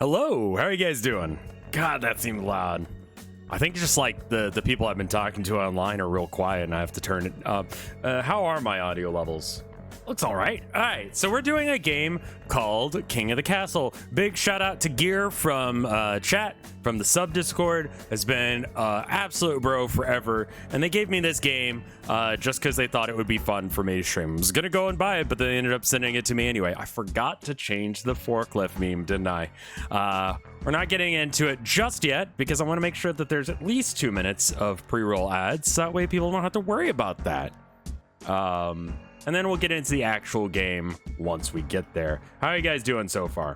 Hello, how are you guys doing? God, that seemed loud. I think just like the people I've been talking to online are real quiet and I have to turn it up. How are my audio levels? Looks all right. All right, so we're doing a game called King of the Castle. Big shout out to Gear from chat, from the sub Discord. Has been absolute bro forever. And they gave me this game just because they thought it would be fun for me to stream. I was going to go and buy it, but they ended up sending it to me anyway. I forgot to change the forklift meme, didn't I? We're not getting into it just yet because I want to make sure that there's at least 2 minutes of pre-roll ads. So that way people don't have to worry about that. And then we'll get into the actual game once we get there. How are you guys doing so far?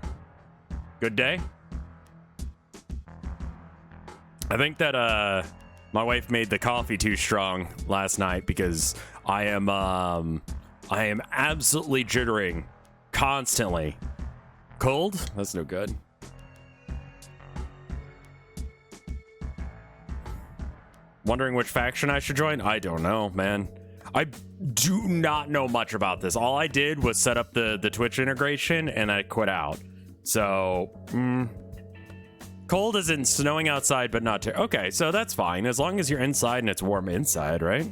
Good day? I think that my wife made the coffee too strong last night because I am absolutely jittering constantly. Cold? That's no good. Wondering which faction I should join? I don't know, man. I do not know much about this. All I did was set up the Twitch integration and I quit out. So, cold as in snowing outside, but not okay, so that's fine. As long as you're inside and it's warm inside, right?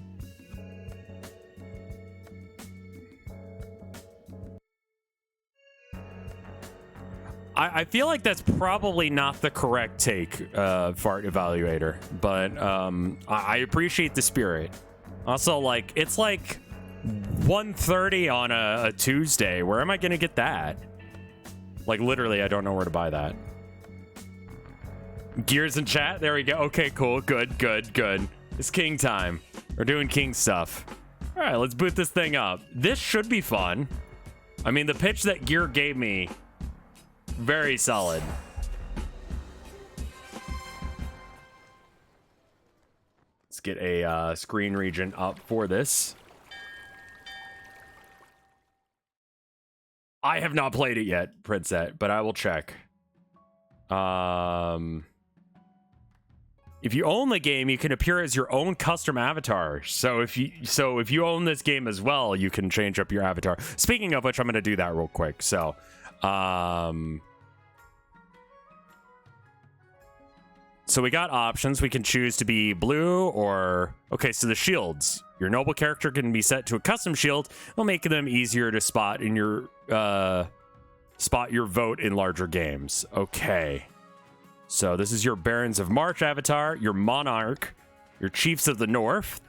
I feel like that's probably not the correct take, Fart Evaluator, but I appreciate the spirit. Also, like, it's like 1:30 on a Tuesday. Where am I gonna get that? Like, literally, I don't know where to buy that. Gears in chat? There we go. Okay, cool. Good. It's king time. We're doing king stuff. All right, let's boot this thing up. This should be fun. I mean, the pitch that Gear gave me, very solid. Let's get a screen region up for this. I have not played it yet, Princette, but I will check. If you own the game, you can appear as your own custom avatar. So if you own this game as well, you can change up your avatar. Speaking of which, I'm going to do that real quick. So, so we got options. We can choose to be blue or... Okay, so the shields. Your noble character can be set to a custom shield. It'll make them easier to spot in your spot your vote in larger games. Okay. So this is your Barons of March avatar, your Monarch, your Chiefs of the North,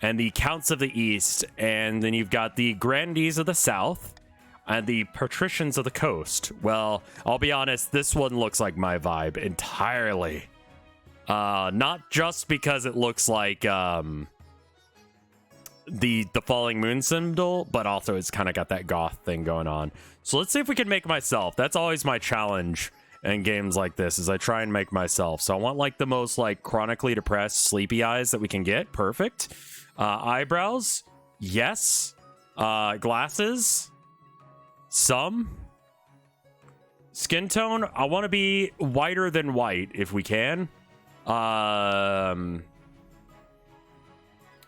and the Counts of the East. And then you've got the Grandees of the South and the Patricians of the Coast. Well, I'll be honest, this one looks like my vibe entirely. Not just because it looks like the falling moon symbol, but also it's kind of got that goth thing going on. So let's see if we can make myself. That's always my challenge in games like this, is I try and make myself. So I want like the most like chronically depressed sleepy eyes that we can get. Perfect. Eyebrows, yes. Glasses, some. Skin tone, I want to be whiter than white if we can. I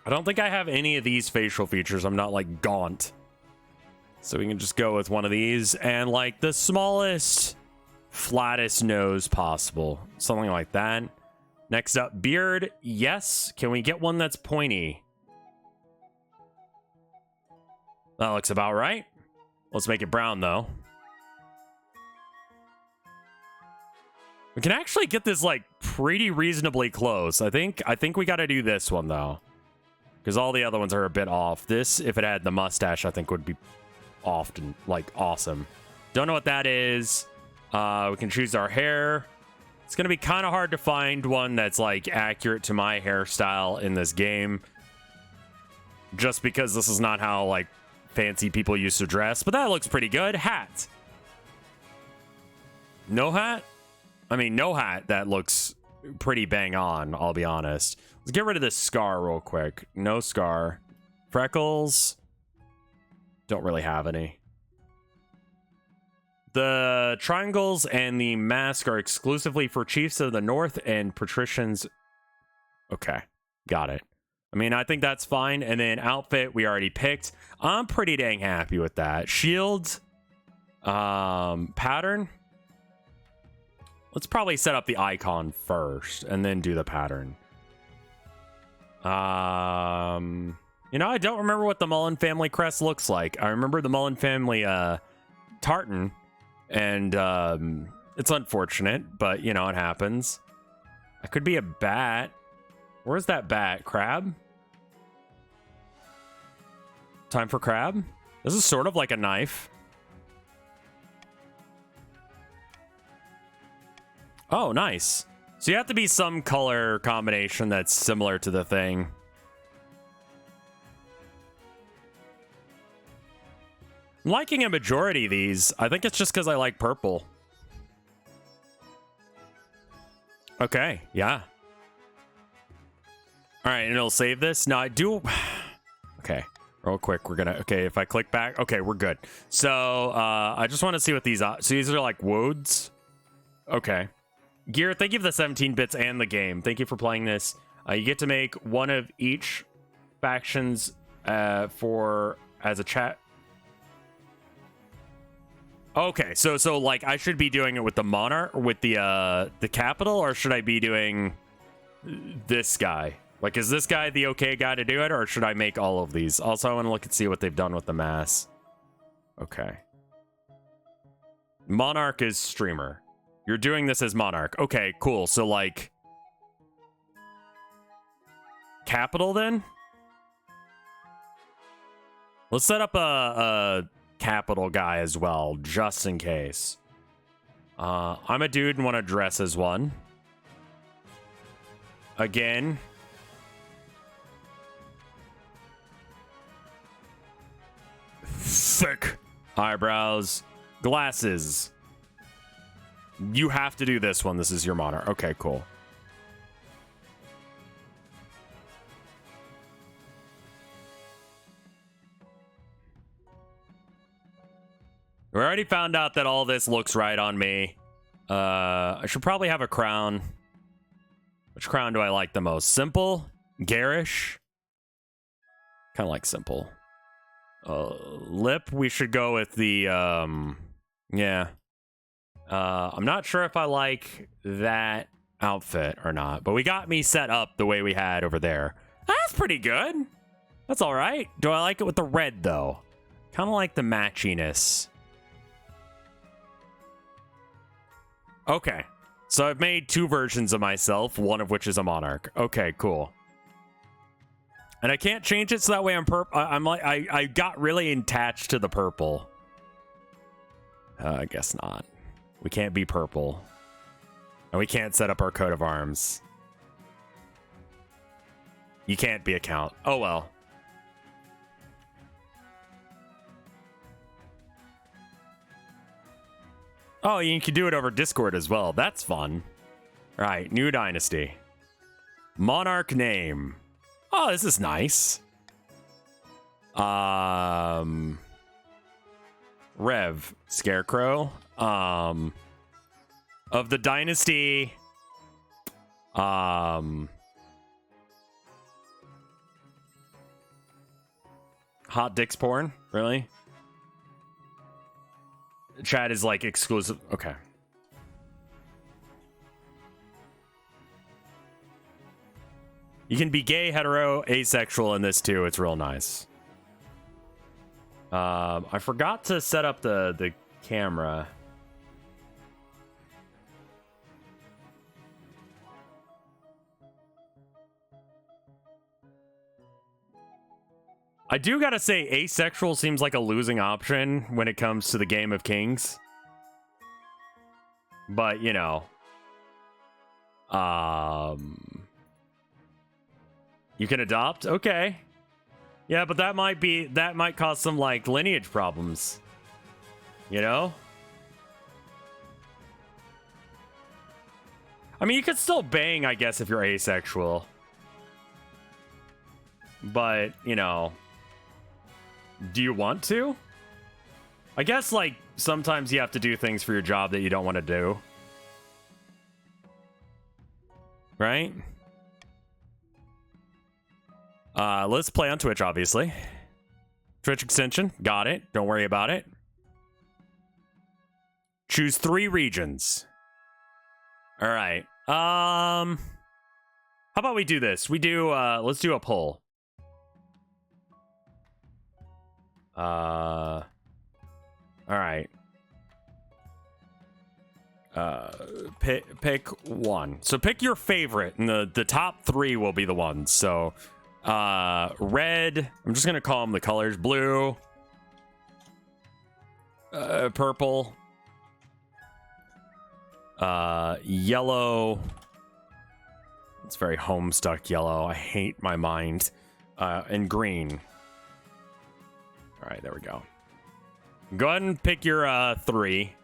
don't think I have any of these facial features. I'm not like gaunt. So we can just go with one of these and like the smallest, flattest nose possible. Something like that. Next up, beard. Yes. Can we get one that's pointy? That looks about right. Let's make it brown though. We can actually get this like pretty reasonably close. I think we got to do this one though, because all the other ones are a bit off. This, if it had the mustache, I think would be often like awesome. Don't know what that is. We can choose our hair. It's gonna be kind of hard to find one that's like accurate to my hairstyle in this game, just because this is not how like fancy people used to dress. But that looks pretty good. Hat. No hat. I mean, no hat, that looks pretty bang on, I'll be honest. Let's get rid of this scar real quick. No scar. Freckles. Don't really have any. The triangles and the mask are exclusively for Chiefs of the North and Patricians. Okay, got it. I mean, I think that's fine. And then outfit, we already picked. I'm pretty dang happy with that. Shield. Pattern. Let's probably set up the icon first and then do the pattern. You know, I don't remember what the Mullen family crest looks like. I remember the Mullen family tartan, and it's unfortunate, but you know, it happens. I could be a bat. Where's that bat? Crab? Time for crab? This is sort of like a knife. Oh, nice. So you have to be some color combination that's similar to the thing. I'm liking a majority of these. I think it's just because I like purple. Okay, yeah. All right, and it'll save this. No, I do. Okay, real quick, we're gonna. Okay, if I click back, okay, we're good. So I just want to see what these are. So these are like woods. Okay. Gear, thank you for the 17 bits and the game. Thank you for playing this. You get to make one of each factions as a chat. Okay, so like I should be doing it with the monarch, with the capital, or should I be doing this guy? Like, is this guy the okay guy to do it, or should I make all of these? Also, I want to look and see what they've done with the mass. Okay. Monarch is streamer. You're doing this as monarch. Okay, cool. So like capital then? Let's set up a capital guy as well, just in case. I'm a dude and want to dress as one. Again. Thick eyebrows, glasses. You have to do this one. This is your monarch. Okay, cool. We already found out that all this looks right on me. I should probably have a crown. Which crown do I like the most? Simple? Garish? Kind of like simple. Lip, we should go with the, yeah. I'm not sure if I like that outfit or not, but we got me set up the way we had over there. That's pretty good. That's all right. Do I like it with the red, though? Kind of like the matchiness. Okay. So I've made two versions of myself, one of which is a monarch. Okay, cool. And I can't change it so that way I'm I'm like, I got really attached to the purple. I guess not. We can't be purple. And we can't set up our coat of arms. You can't be a count. Oh, well. Oh, you can do it over Discord as well. That's fun. All right, new dynasty. Monarch name. Oh, this is nice. RevScarecrow. Of the dynasty. Hot dicks porn? Really? Chat is like exclusive. Okay. You can be gay, hetero, asexual in this too. It's real nice. I forgot to set up the camera. I do gotta say, asexual seems like a losing option when it comes to the game of kings. But, you know. You can adopt? Okay. Yeah, but that might cause some, like, lineage problems. You know? I mean, you could still bang, I guess, if you're asexual. But, you know... Do you want to? I guess, like, sometimes you have to do things for your job that you don't want to do. Right? Let's play on Twitch, obviously. Twitch extension. Got it. Don't worry about it. Choose 3 regions. All right. How about we do this? We do let's do a poll. All right. Pick one. So pick your favorite, and the top 3 will be the ones. So red, I'm just gonna call them the colors: blue, purple, yellow. It's very Homestuck yellow. I hate my mind. And green. All right, there we go. Go ahead and pick your 3.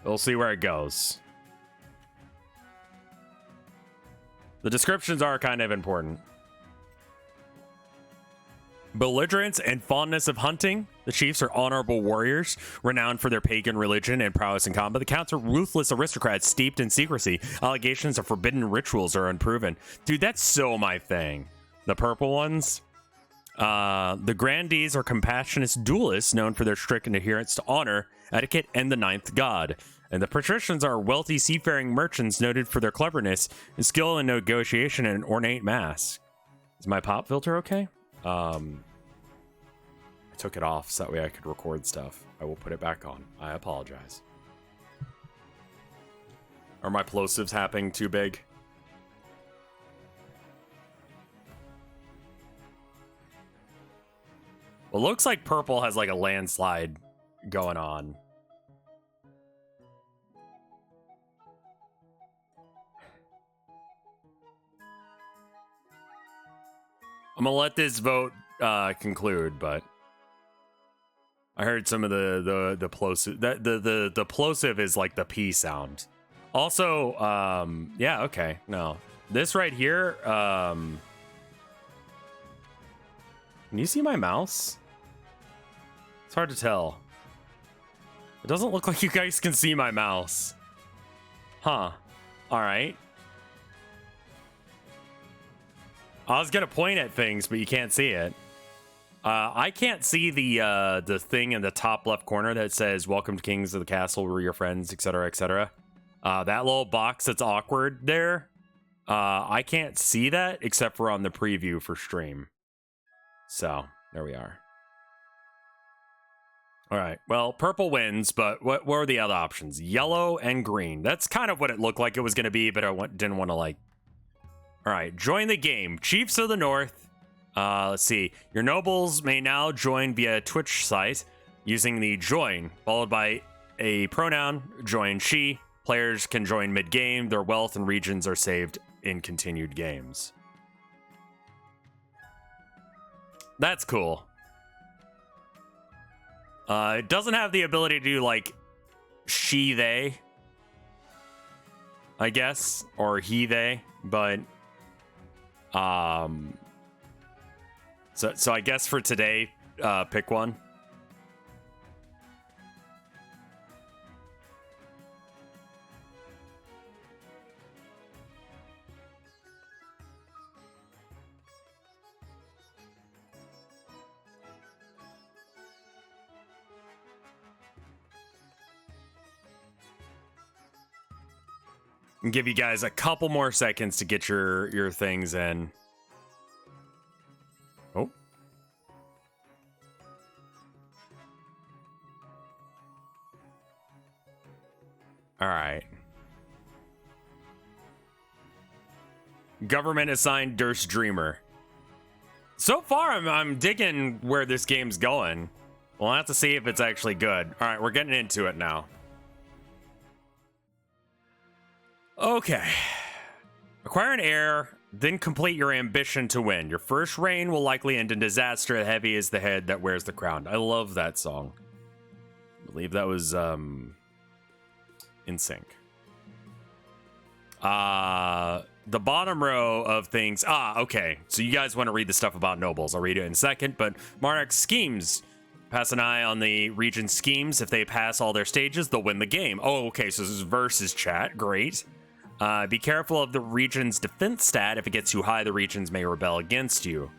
We'll see where it goes. The descriptions are kind of important. Belligerence and fondness of hunting. The chiefs are honorable warriors, renowned for their pagan religion and prowess in combat. The counts are ruthless aristocrats steeped in secrecy. Allegations of forbidden rituals are unproven. Dude, that's so my thing. The purple ones. The grandees are compassionate duelists known for their strict adherence to honor, etiquette, and the ninth god. And the patricians are wealthy seafaring merchants noted for their cleverness and skill in negotiation and ornate masks. Is my pop filter okay? I took it off so that way I could record stuff. I will put it back on. I apologize. Are my plosives happening too big? Well, looks like purple has like a landslide going on. I'm gonna let this vote conclude, but I heard some of the plosive. The plosive is like the P sound. Also, yeah, okay, no, this right here. Can you see my mouse? It's hard to tell. It doesn't look like you guys can see my mouse. Huh. All right. I was gonna point at things, but you can't see it. I can't see the thing in the top left corner that says "Welcome to Kings of the Castle, we're your friends," etc., etc. That little box that's awkward there. I can't see that except for on the preview for stream. So there we are. All right. Well, purple wins, but what were the other options? Yellow and green. That's kind of what it looked like it was going to be, but I didn't want to like. All right. Join the game. Chiefs of the North. Let's see. Your nobles may now join via Twitch site using the join followed by a pronoun join she. Players can join mid-game. Their wealth and regions are saved in continued games. That's cool. It doesn't have the ability to do like she, they, I guess, or he, they, but so I guess for today, pick one. And give you guys a couple more seconds to get your things in. Oh. All right. Government assigned Durst Dreamer. So far, I'm digging where this game's going. We'll have to see if it's actually good. All right, we're getting into it now. Okay. Acquire an heir, then complete your ambition to win. Your first reign will likely end in disaster. Heavy is the head that wears the crown. I love that song. I believe that was In Sync. The bottom row of things. Okay. So you guys want to read the stuff about nobles. I'll read it in a second. But Monarch schemes. Pass an eye on the region schemes. If they pass all their stages, they'll win the game. Oh, okay. So this is versus chat. Great. Be careful of the region's defense stat. If it gets too high, the regions may rebel against you.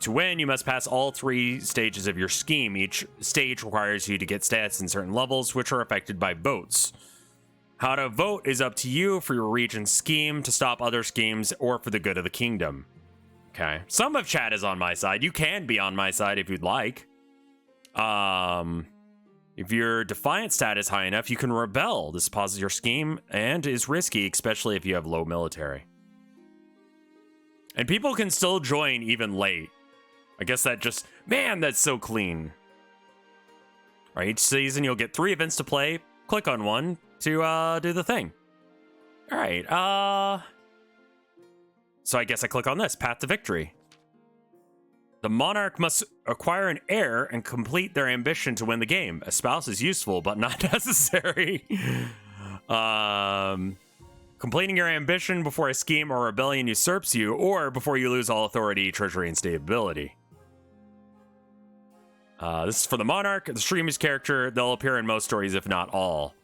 To win, you must pass all 3 stages of your scheme. Each stage requires you to get stats in certain levels, which are affected by votes. How to vote is up to you for your region's scheme to stop other schemes or for the good of the kingdom. Okay. Some of chat is on my side. You can be on my side if you'd like. If your defiant stat is high enough, you can rebel. This pauses your scheme and is risky, especially if you have low military. And people can still join even late. I guess that just... Man, that's so clean. All right, each season you'll get 3 events to play. Click on one to do the thing. All right, so I guess I click on this, Path to Victory. The monarch must acquire an heir and complete their ambition to win the game. A spouse is useful, but not necessary. Completing your ambition before a scheme or rebellion usurps you, or before you lose all authority, treasury, and stability. This is for the monarch, the streamer's character. They'll appear in most stories, if not all.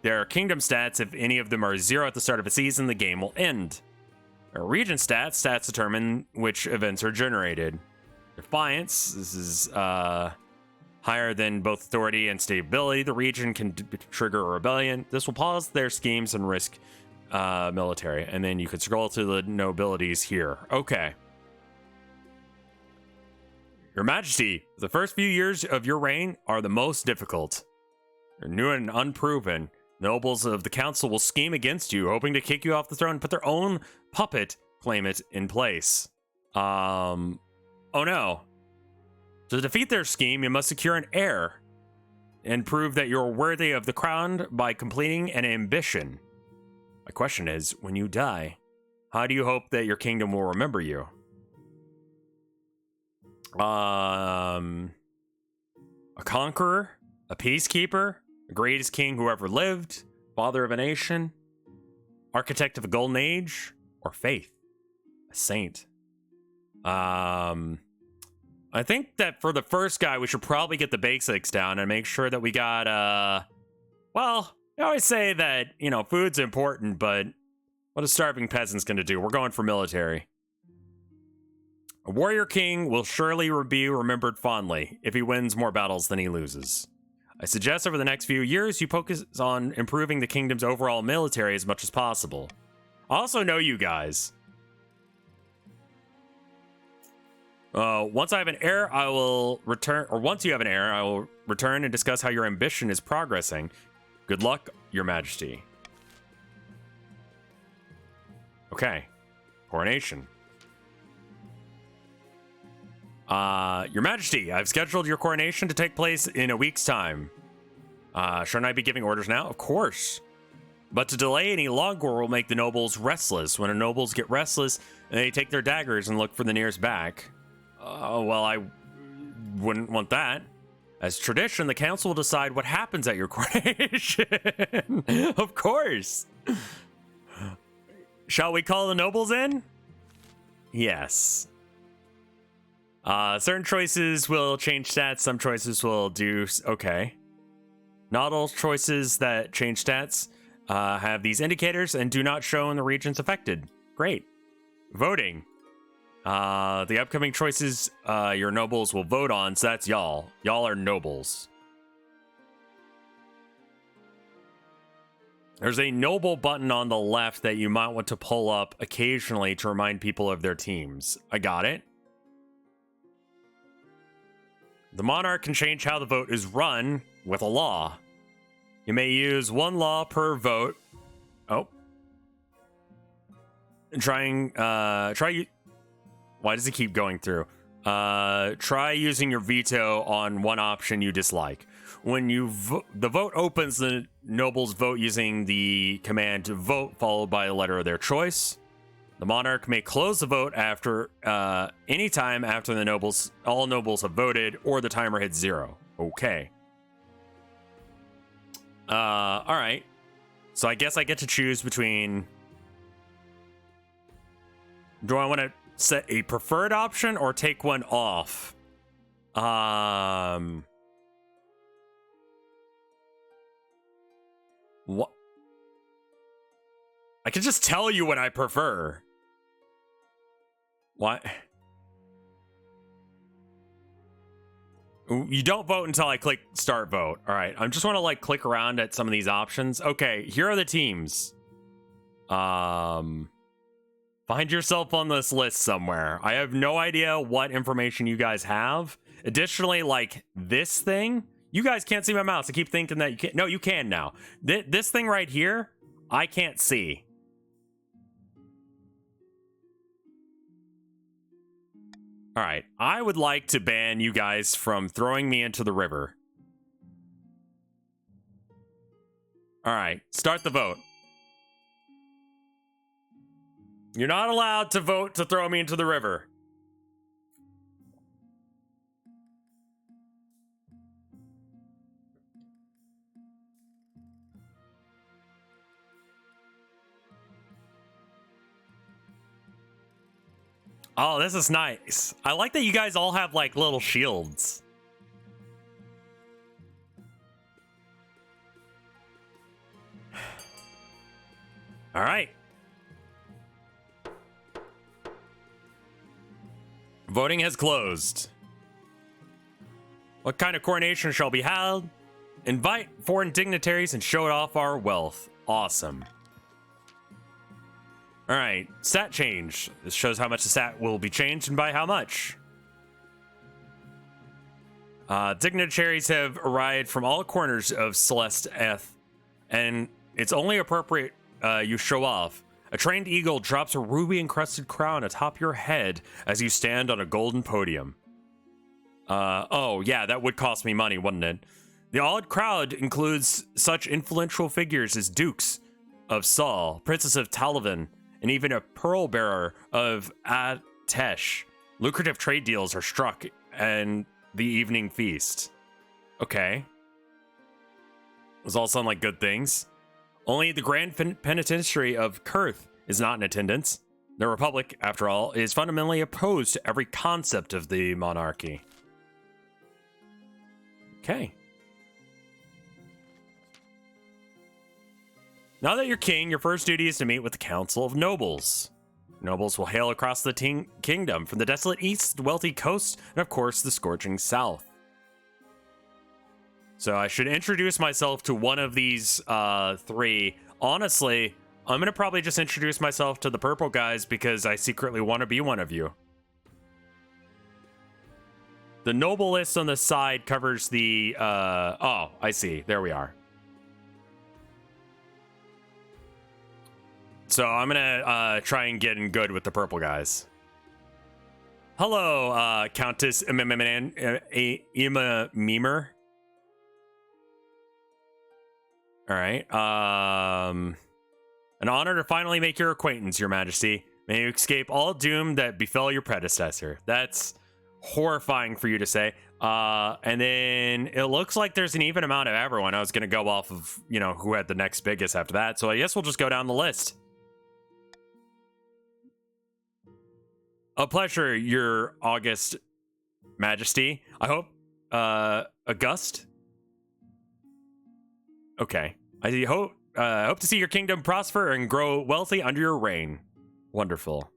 Their kingdom stats, if any of them are 0 at the start of a season, the game will end. Their region stats determine which events are generated. Defiance, this is higher than both authority and stability. The region can trigger a rebellion. This will pause their schemes and risk military. And then you can scroll to the nobilities here. Okay. Your Majesty, the first few years of your reign are the most difficult. You're new and unproven. Nobles of the council will scheme against you, hoping to kick you off the throne and put their own puppet claimant in place. Oh no. To defeat their scheme, you must secure an heir and prove that you're worthy of the crown by completing an ambition. My question is, when you die, how do you hope that your kingdom will remember you? A conqueror, a peacekeeper, the greatest king who ever lived, father of a nation, architect of a golden age, or faith, a saint. I think that for the first guy, we should probably get the basics down and make sure that we got, well, I always say that, you know, food's important, but what a starving peasant's gonna do? We're going for military. A warrior king will surely be remembered fondly if he wins more battles than he loses. I suggest over the next few years you focus on improving the kingdom's overall military as much as possible. I also know you guys. Once I have an heir, I will return, or once you have an heir, I will return and discuss how your ambition is progressing. Good luck, Your Majesty. Okay. Coronation. Your Majesty, I've scheduled your coronation to take place in a week's time. Shouldn't I be giving orders now? Of course. But to delay any longer will make the nobles restless. When the nobles get restless, they take their daggers and look for the nearest back. Well, I wouldn't want that. As tradition, the council will decide what happens at your coronation. Of course. Shall we call the nobles in? Yes. Certain choices will change stats. Some choices will do... Okay. Not all choices that change stats have these indicators and do not show in the regions affected. Great. Voting. The upcoming choices your nobles will vote on, so that's y'all. Y'all are nobles. There's a noble button on the left that you might want to pull up occasionally to remind people of their teams. I got it. The monarch can change how the vote is run with a law. You may use one law per vote. Oh. Why does it keep going through? Try using your veto on one option you dislike. When you the vote opens, the nobles vote using the command to vote followed by a letter of their choice. The monarch may close the vote after any time after all nobles have voted or the timer hits 0. Okay. All right. So I guess I get to choose between. Do I want to set a preferred option or take one off? What? I can just tell you what I prefer. What? You don't vote until I click start vote. All right, I just want to like click around at some of these options. Okay, here are the teams. Find yourself on this list somewhere. I have no idea what information you guys have. Additionally, like this thing, you guys can't see my mouse. I keep thinking that you can't. No, you can now. This thing right here, I can't see. All right, I would like to ban you guys from throwing me into the river. All right, start the vote. You're not allowed to vote to throw me into the river. Oh, this is nice. I like that you guys all have like little shields. All right. Voting has closed. What kind of coronation shall be held? Invite foreign dignitaries and show off our wealth. Awesome. All right, stat change. This shows how much the stat will be changed and by how much. Dignitaries have arrived from all corners of Celeste Eth, and it's only appropriate you show off. A trained eagle drops a ruby-encrusted crown atop your head as you stand on a golden podium. Oh, yeah, that would cost me money, wouldn't it? The odd crowd includes such influential figures as dukes of Saul, princess of Talavan, and even a pearl bearer of Atesh. Lucrative trade deals are struck and the evening feast. Okay. Those all sound like good things. Only the Grand Penitentiary of Kurth is not in attendance. The Republic, after all, is fundamentally opposed to every concept of the monarchy. Okay. Now that you're king, your first duty is to meet with the Council of Nobles. Nobles will hail across the kingdom from the desolate east, the wealthy coast, and of course the scorching south. So I should introduce myself to one of these three. Honestly, I'm going to probably just introduce myself to the purple guys because I secretly want to be one of you. The noble list on the side covers the... oh, I see. There we are. So I'm going to try and get in good with the purple guys. Hello, Countess Ima Memer. All right. An honor to finally make your acquaintance, Your Majesty. May you escape all doom that befell your predecessor. That's horrifying for you to say. And then it looks like there's an even amount of everyone. I was going to go off of, you know, who had the next biggest after that. So I guess we'll just go down the list. A pleasure, Your August Majesty. I hope, August? Okay. I hope to see your kingdom prosper and grow wealthy under your reign. Wonderful.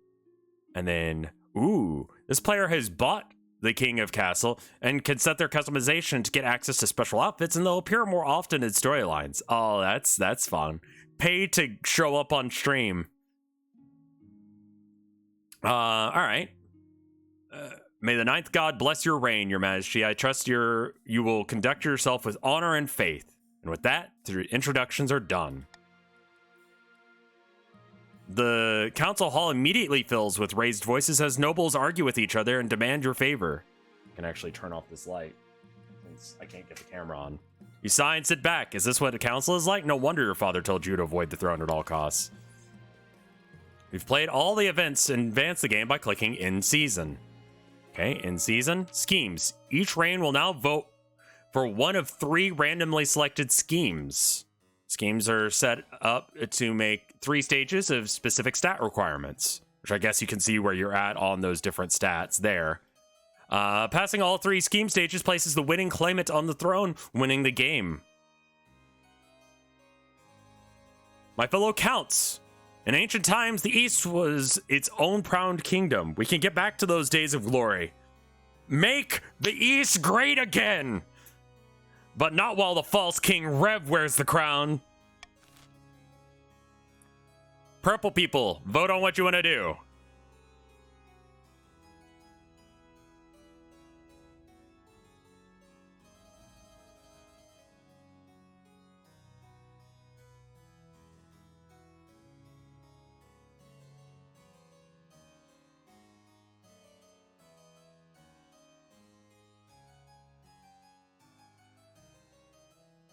And then, ooh, this player has bought the King of Castle and can set their customization to get access to special outfits, and they'll appear more often in storylines. Oh, that's fun. Pay to show up on stream. All right. May the ninth god bless your reign, Your Majesty. I trust you will conduct yourself with honor and faith. And with that, the introductions are done. The council hall immediately fills with raised voices as nobles argue with each other and demand your favor. I can actually turn off this light since I can't get the camera on. You sigh and sit back. Is this what the council is like? No wonder your father told you to avoid the throne at all costs. We've played all the events and advanced the game by clicking in season. Okay, in season. Schemes. Each reign will now vote for one of 3 randomly selected schemes. Schemes are set up to make 3 stages of specific stat requirements, which I guess you can see where you're at on those different stats there. Passing all 3 scheme stages places the winning claimant on the throne, winning the game. My fellow counts, in ancient times, the East was its own proud kingdom. We can get back to those days of glory. Make the East great again! But not while the false King Rev wears the crown. Purple people, vote on what you want to do.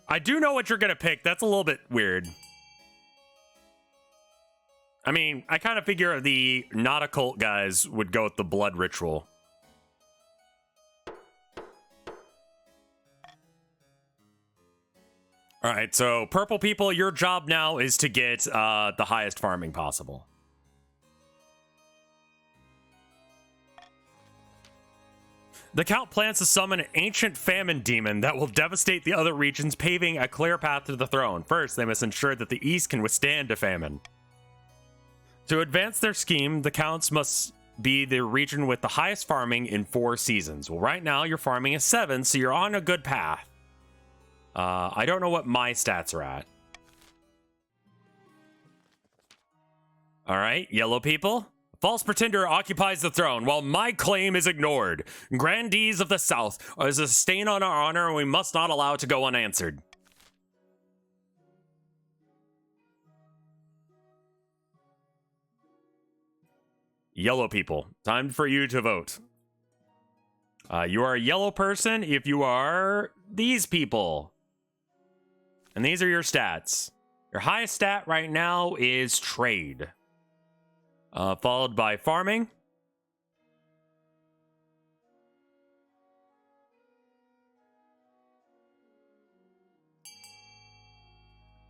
I do know what you're gonna pick. That's a little bit weird. I mean, I kind of figure the not occult guys would go with the blood ritual. All right, so purple people, your job now is to get the highest farming possible. The Count plans to summon an ancient famine demon that will devastate the other regions, paving a clear path to the throne. First, they must ensure that the East can withstand a famine. To advance their scheme, the Counts must be the region with the highest farming in 4 seasons. Well, right now, your farming is 7, so you're on a good path. I don't know what my stats are at. All right, yellow people. False pretender occupies the throne while my claim is ignored. Grandees of the South is a stain on our honor and we must not allow it to go unanswered. Yellow people, time for you to vote. You are a yellow person if you are these people. And these are your stats. Your highest stat right now is trade. Followed by farming.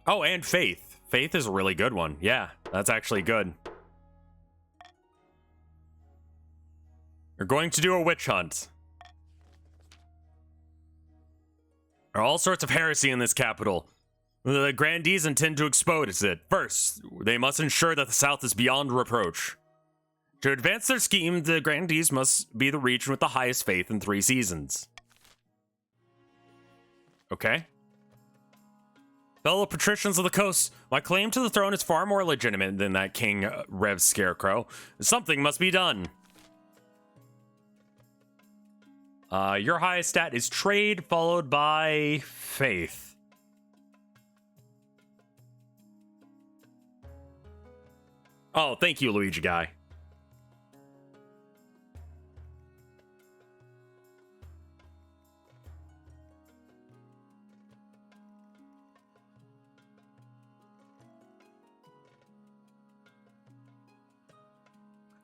Oh, and faith. Faith is a really good one. Yeah, that's actually good. You're going to do a witch hunt. There are all sorts of heresy in this capital. The grandees intend to expose it. First, they must ensure that the South is beyond reproach. To advance their scheme, the grandees must be the region with the highest faith in 3 seasons. Okay. Fellow patricians of the coast, my claim to the throne is far more legitimate than that King RevScarecrow. Something must be done. Your highest stat is trade, followed by faith. Oh, thank you, Luigi guy.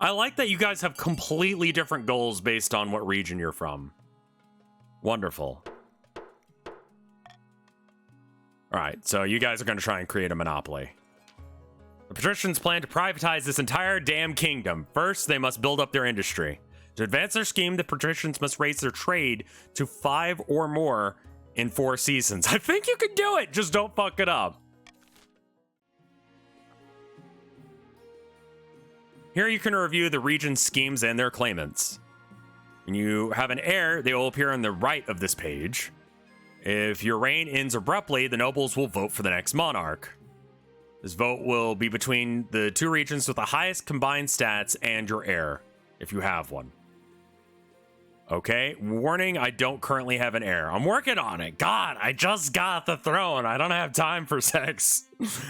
I like that you guys have completely different goals based on what region you're from. Wonderful. All right, so you guys are going to try and create a monopoly. The Patricians plan to privatize this entire damn kingdom. First, they must build up their industry. To advance their scheme, the Patricians must raise their trade to 5 or more in 4 seasons. I think you can do it, just don't fuck it up. Here you can review the region's schemes and their claimants. When you have an heir, they will appear on the right of this page. If your reign ends abruptly, the nobles will vote for the next monarch. This vote will be between the 2 regions with the highest combined stats and your heir, if you have one. Okay, warning, I don't currently have an heir. I'm working on it. God, I just got the throne. I don't have time for sex.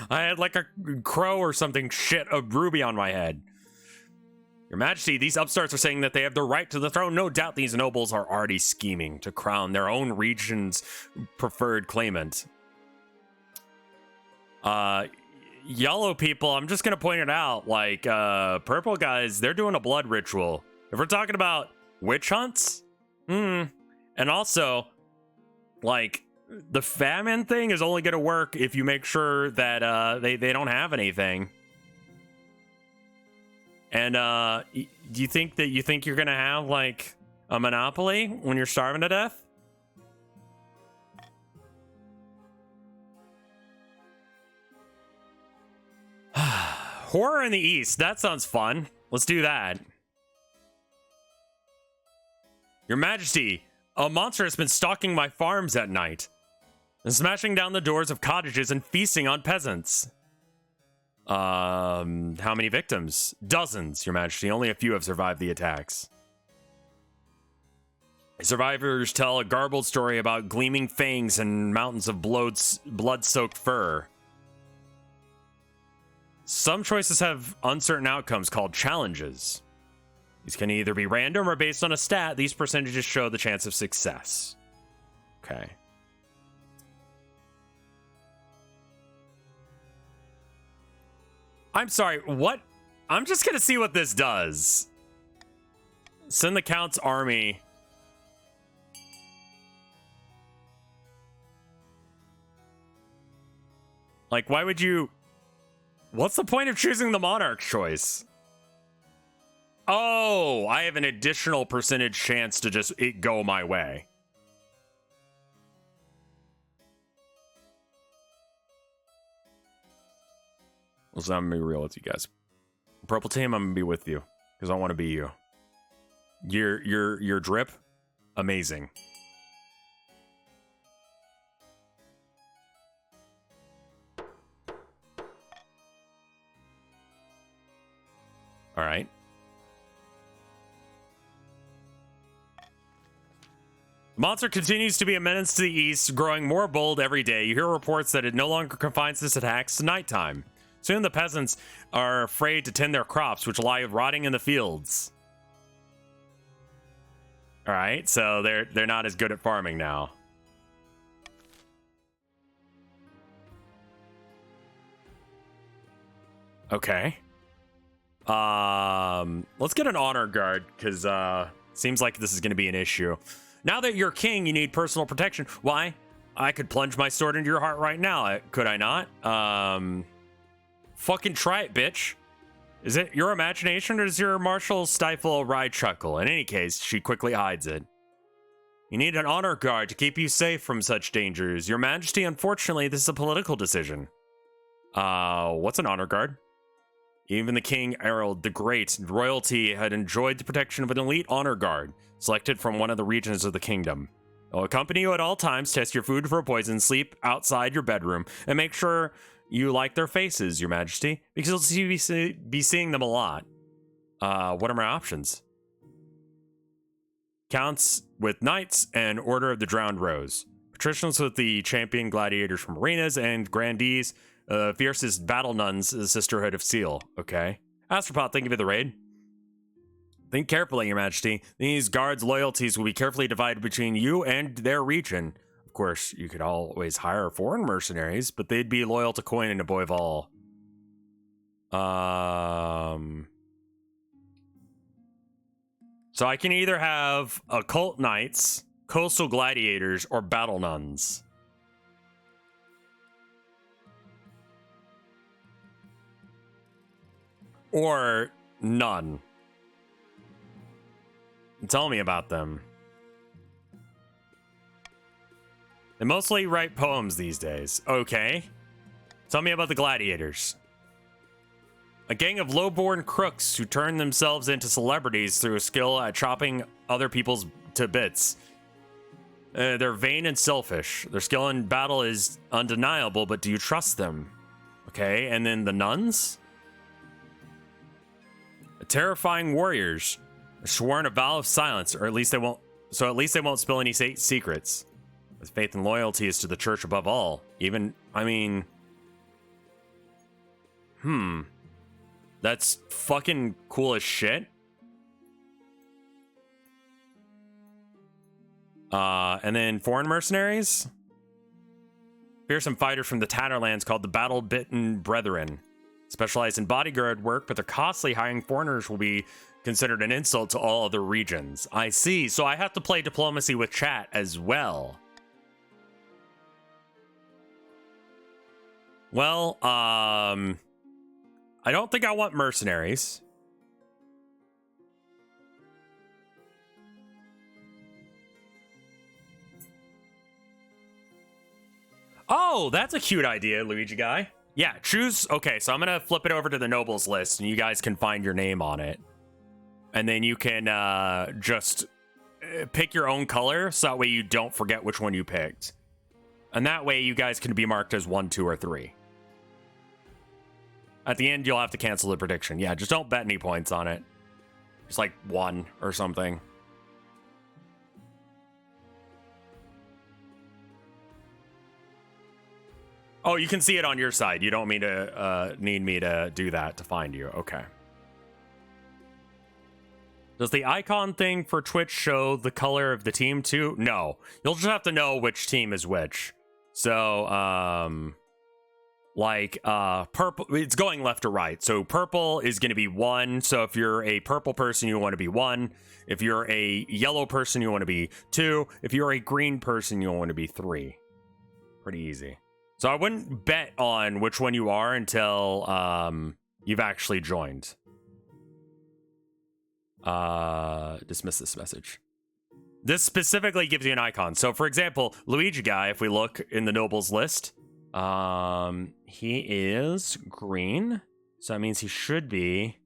I had like a crow or something shit, a ruby on my head. Your Majesty, these upstarts are saying that they have the right to the throne. No doubt these nobles are already scheming to crown their own region's preferred claimant. Yellow people, I'm just gonna point it out, like, purple guys, they're doing a blood ritual. If we're talking about witch hunts, and also, like, the famine thing is only gonna work if you make sure that, they don't have anything. And, do you think you're gonna have, like, a monopoly when you're starving to death? Horror in the East, that sounds fun. Let's do that. Your Majesty, a monster has been stalking my farms at night and smashing down the doors of cottages and feasting on peasants. How many victims? Dozens, Your Majesty. Only a few have survived the attacks. Survivors tell a garbled story about gleaming fangs and mountains of blood-soaked fur. Some choices have uncertain outcomes called challenges. These can either be random or based on a stat. These percentages show the chance of success. Okay. I'm sorry, what? I'm just gonna see what this does. Send the Count's army. Like, why would you... What's the point of choosing the Monarch choice? Oh, I have an additional percentage chance to just it go my way. Listen, I'm gonna be real with you guys. Purple team, I'm gonna be with you because I want to be you. Your drip, amazing. All right. The monster continues to be a menace to the east, growing more bold every day. You hear reports that it no longer confines its attacks to nighttime. Soon the peasants are afraid to tend their crops, which lie rotting in the fields. All right, so they're not as good at farming now. Okay. Let's get an honor guard, because seems like this is going to be an issue. Now that you're king, you need personal protection. Why? I could plunge my sword into your heart right now. Could I not? Fucking try it, bitch. Is it your imagination, or does your marshal stifle a wry chuckle? In any case, she quickly hides it. You need an honor guard to keep you safe from such dangers. Your Majesty, unfortunately, this is a political decision. What's an honor guard? Even the King Harold the Great, royalty had enjoyed the protection of an elite honor guard, selected from one of the regions of the kingdom. They'll accompany you at all times, test your food for poison, sleep outside your bedroom, and make sure you like their faces, Your Majesty, because you'll be seeing them a lot. What are my options? Counts with Knights and Order of the Drowned Rose. Patricians with the champion gladiators from arenas, and Grandees, fiercest battle nuns, the Sisterhood of Seal. Okay. Astropod, thank you for the raid. Think carefully, Your Majesty. These guards' loyalties will be carefully divided between you and their region. Of course, you could always hire foreign mercenaries, but they'd be loyal to Coin and to Boyval. So I can either have occult knights, coastal gladiators, or battle nuns. Or none. Tell me about them. They mostly write poems these days. Okay. Tell me about the gladiators. A gang of low-born crooks who turn themselves into celebrities through a skill at chopping other people's to bits. They're vain and selfish. Their skill in battle is undeniable, but do you trust them? Okay, and then the nuns? Terrifying warriors, sworn a vow of silence, or at least they won't. So at least they won't spill any secrets. With faith and loyalty is to the church above all. Even, I mean, that's fucking cool as shit. And then foreign mercenaries, fearsome fighters from the Tatterlands called the Battle-Bitten Brethren. Specialize in bodyguard work, but they're costly. Hiring foreigners will be considered an insult to all other regions. I see. So I have to play diplomacy with chat as well. Well, I don't think I want mercenaries. Oh, that's a cute idea, Luigi guy. Yeah, choose. Okay, so I'm going to flip it over to the nobles list, and you guys can find your name on it. And then you can just pick your own color, so that way you don't forget which one you picked. And that way you guys can be marked as 1, 2, or 3. At the end, you'll have to cancel the prediction. Yeah, just don't bet any points on it. Just like 1 or something. Oh, you can see it on your side. You don't need me to do that to find you. Okay. Does the icon thing for Twitch show the color of the team too? No. You'll just have to know which team is which. So, purple, it's going left to right. So purple is going to be 1. So if you're a purple person, you want to be 1. If you're a yellow person, you want to be 2. If you're a green person, you want to be 3. Pretty easy. So I wouldn't bet on which one you are until you've actually joined. Dismiss this message. This specifically gives you an icon. So for example, Luigi guy, if we look in the nobles list, he is green. So that means he should be.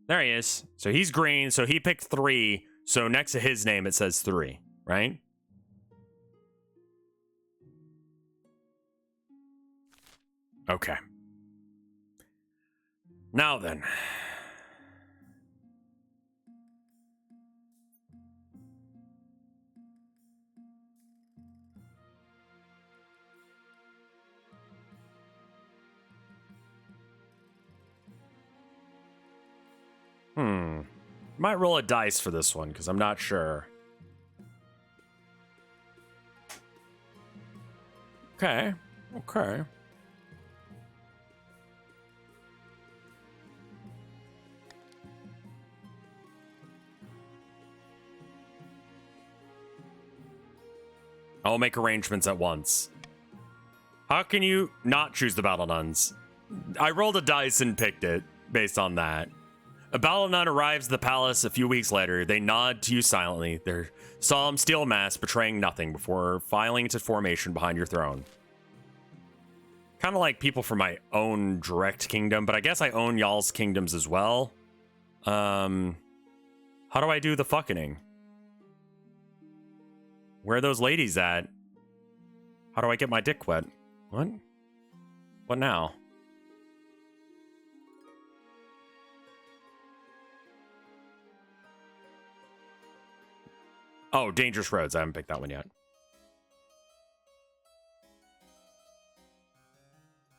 There he is. So he's green. So he picked 3. So next to his name, it says 3, right? Okay. Now then. Might roll a dice for this one, because I'm not sure. Okay. Okay. I'll make arrangements at once. How can you not choose the Battle Nuns? I rolled a dice and picked it based on that. A Battle Nun arrives at the palace a few weeks later. They nod to you silently, their solemn steel mask betraying nothing before filing into formation behind your throne. Kind of like people from my own direct kingdom, but I guess I own y'all's kingdoms as well. How do I do the fucking? Where are those ladies at? How do I get my dick wet? What? What now? Oh, Dangerous Roads. I haven't picked that one yet.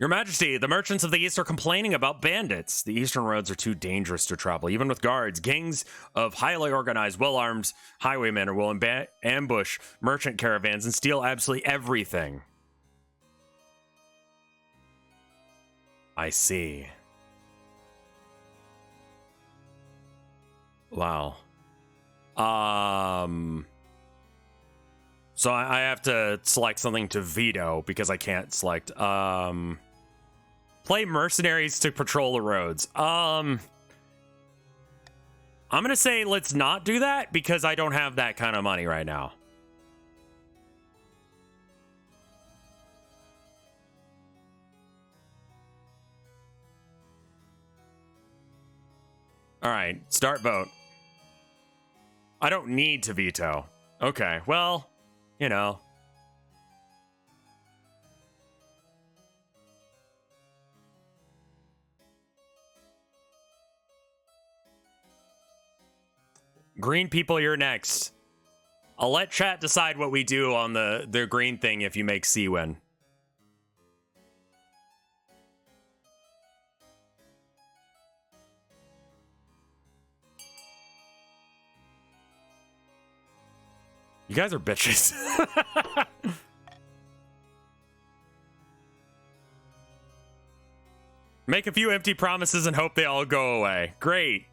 Your Majesty, the merchants of the East are complaining about bandits. The eastern roads are too dangerous to travel, even with guards. Gangs of highly organized, well-armed highwaymen will ambush merchant caravans and steal absolutely everything. I see. Wow. So I have to select something to veto because I can't select. Play mercenaries to patrol the roads. I'm gonna say let's not do that because I don't have that kind of money right now. All right, start vote. I don't need to veto. Okay, well, you know. Green people, you're next. I'll let chat decide what we do on the green thing if you make C win. You guys are bitches. Make a few empty promises and hope they all go away. Great.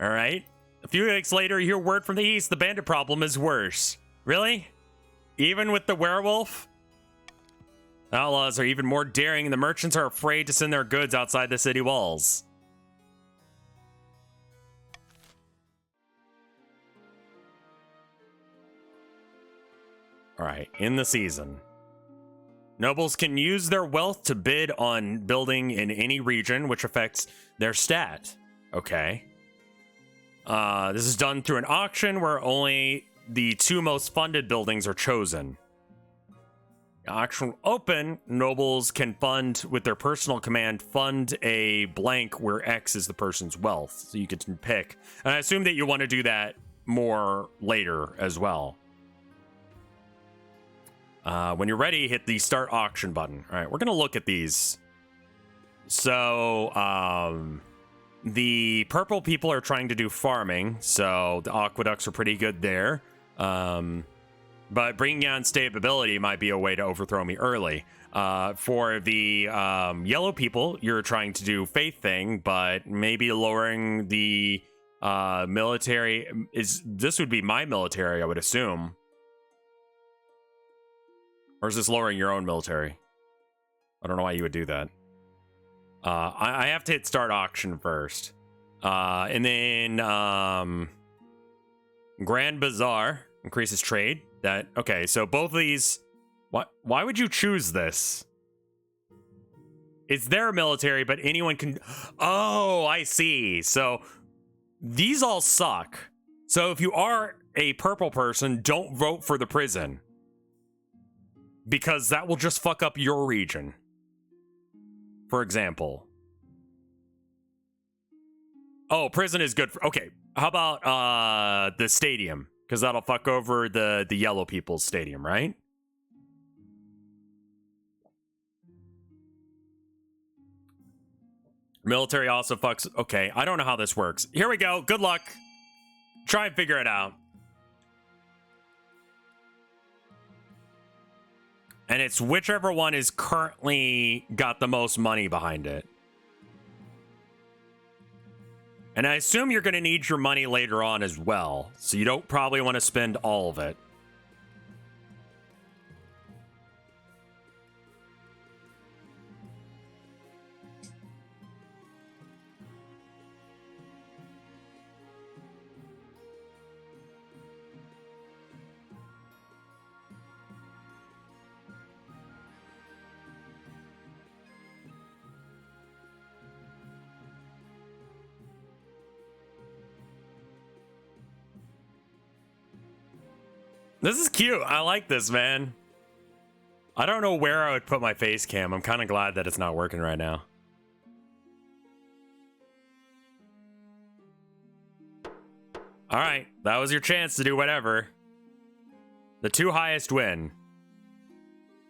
All right. A few weeks later, you hear word from the east. The bandit problem is worse. Really? Even with the werewolf? Outlaws are even more daring, and the merchants are afraid to send their goods outside the city walls. All right, in the season. Nobles can use their wealth to bid on building in any region, which affects their stat. Okay. This is done through an auction where only the 2 most funded buildings are chosen. The auction will open. Nobles can fund with their personal command, fund a blank where X is the person's wealth. So you can pick. And I assume that you want to do that more later as well. When you're ready, hit the start auction button. All right, we're going to look at these. So, the purple people are trying to do farming, so the aqueducts are pretty good there. But bringing on stability might be a way to overthrow me early. For the yellow people, you're trying to do faith thing, but maybe lowering the military this would be my military, I would assume. Or is this lowering your own military? I don't know why you would do that. I have to hit start auction first. And then Grand Bazaar increases trade. Okay, so both of these, why would you choose this? It's their military, but anyone can. Oh, I see. So these all suck. So if you are a purple person, don't vote for the prison, because that will just fuck up your region. For example. Oh, prison is good for, okay. How about the stadium? Because that'll fuck over the yellow people's stadium, right? Military also fucks. Okay, I don't know how this works. Here we go. Good luck. Try and figure it out. And it's whichever one is currently got the most money behind it. And I assume you're going to need your money later on as well. So you don't probably want to spend all of it. This is cute. I like this, man. I don't know where I would put my face cam. I'm kind of glad that it's not working right now. All right, that was your chance to do whatever. The 2 highest win.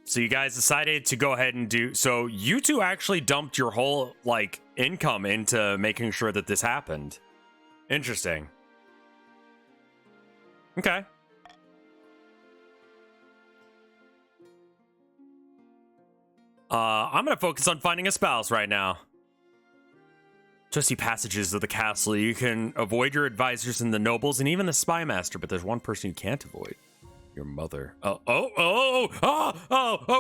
So you guys decided to go ahead and do... So you two actually dumped your whole, like, income into making sure that this happened. Interesting. Okay. I'm gonna focus on finding a spouse right now. Trusty passages of the castle. You can avoid your advisors and the nobles and even the spy master, but there's one person you can't avoid. Your mother. Oh,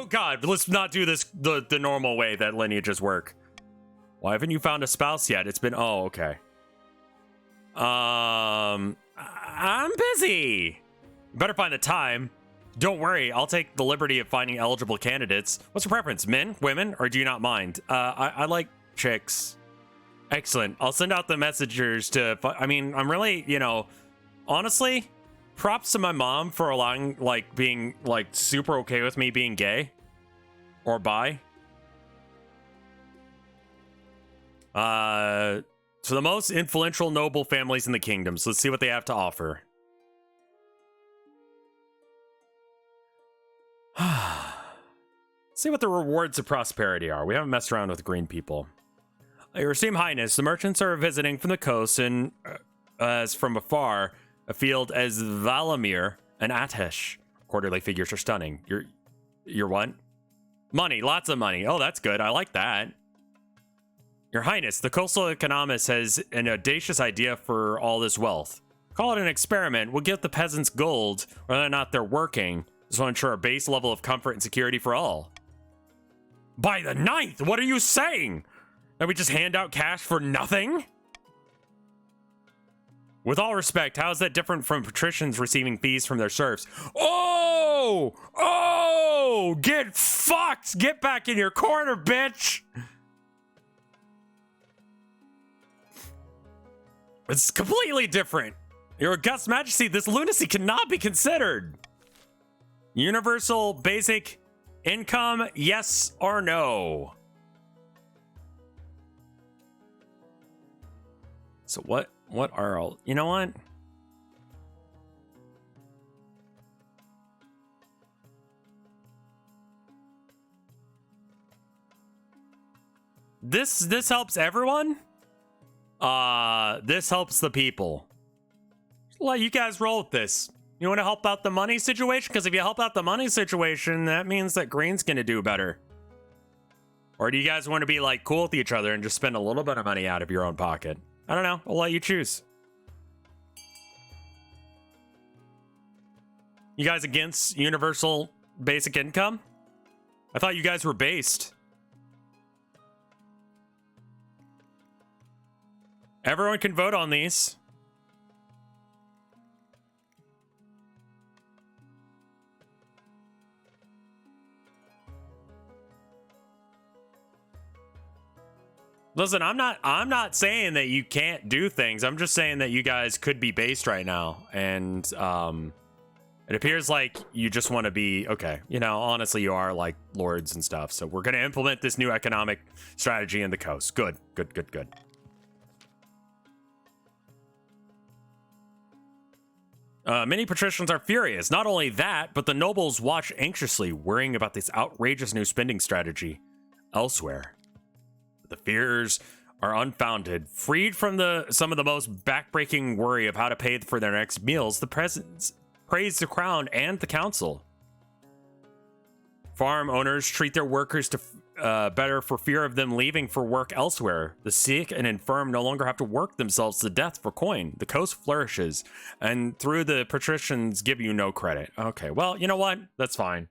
God. Let's not do this the normal way that lineages work. Why haven't you found a spouse yet? It's been... Oh, okay. I'm busy. Better find the time. Don't worry, I'll take the liberty of finding eligible candidates. What's your preference, men, women, or do you not mind? I like chicks. Excellent. I'll send out the messengers to... I mean, I'm really, you know... Honestly, props to my mom for allowing, like, being, like, super okay with me being gay. Or bi. So the most influential noble families in the kingdom. So let's see what they have to offer. See what the rewards of prosperity are. We haven't messed around with green people. Your esteemed highness, the merchants are visiting from the coast and as from afar, a field as Valamir and Atesh. Quarterly figures are stunning. You're what? Money, lots of money. Oh, that's good. I like that. Your highness, the coastal economist has an audacious idea for all this wealth. Call it an experiment. We'll give the peasants gold, whether or not they're working. Just want to ensure a base level of comfort and security for all. By the 9th, what are you saying? That we just hand out cash for nothing? With all respect, how is that different from patricians receiving fees from their serfs? Oh! Oh! Get fucked! Get back in your corner, bitch! It's completely different. Your August Majesty, this lunacy cannot be considered. Universal basic income, yes or no? So what are all, you know what? This helps everyone? This helps the people. Let you guys roll with this. You want to help out the money situation? Because if you help out the money situation, that means that green's gonna do better. Or do you guys want to be like cool with each other and just spend a little bit of money out of your own pocket? I don't know. I'll let you choose. You guys against universal basic income? I thought you guys were based. Everyone can vote on these. Listen, I'm not saying that you can't do things. I'm just saying that you guys could be based right now. And it appears like you just want to be, okay, you know, honestly, you are like lords and stuff. So we're going to implement this new economic strategy in the coast. Good, good, good, good. Many patricians are furious. Not only that, but the nobles watch anxiously, worrying about this outrageous new spending strategy elsewhere. The fears are unfounded. Freed from some of the most backbreaking worry of how to pay for their next meals, the presidents praise the crown and the council. Farm owners treat their workers to better for fear of them leaving for work elsewhere. The sick and infirm no longer have to work themselves to death for coin. The coast flourishes, and through the patricians give you no credit. Okay, well, you know what? That's fine.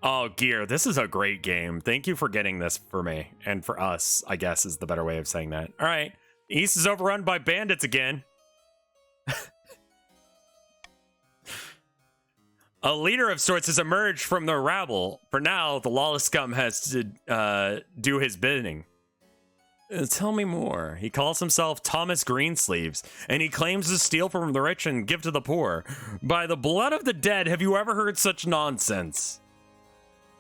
Oh, Gear, this is a great game. Thank you for getting this for me. And for us, I guess, is the better way of saying that. All right. East is overrun by bandits again. A leader of sorts has emerged from the rabble. For now, the lawless scum has to do his bidding. Tell me more. He calls himself Thomas Greensleeves, and he claims to steal from the rich and give to the poor. By the blood of the dead, have you ever heard such nonsense?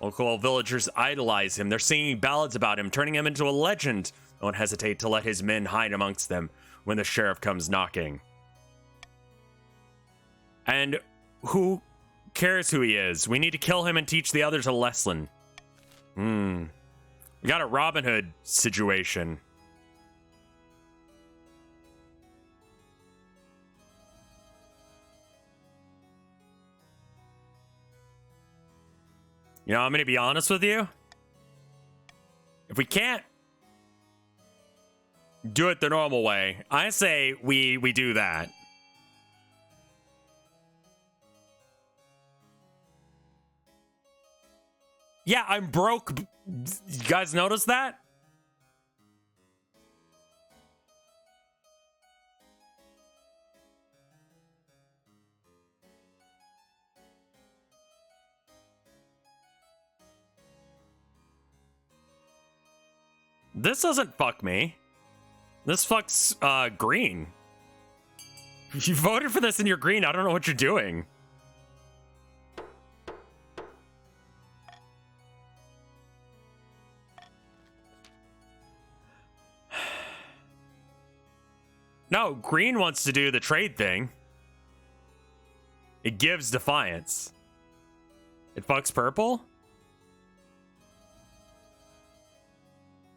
Local villagers idolize him. They're singing ballads about him, turning him into a legend. Don't hesitate to let his men hide amongst them when the sheriff comes knocking. And who cares who he is? We need to kill him and teach the others a lesson. We got a Robin Hood situation. You know, I'm going to be honest with you. If we can't do it the normal way, I say we do that. Yeah, I'm broke. You guys notice that? This doesn't fuck me. This fucks green. You voted for this and you're green. I don't know what you're doing. No, green wants to do the trade thing. It gives defiance. It fucks purple?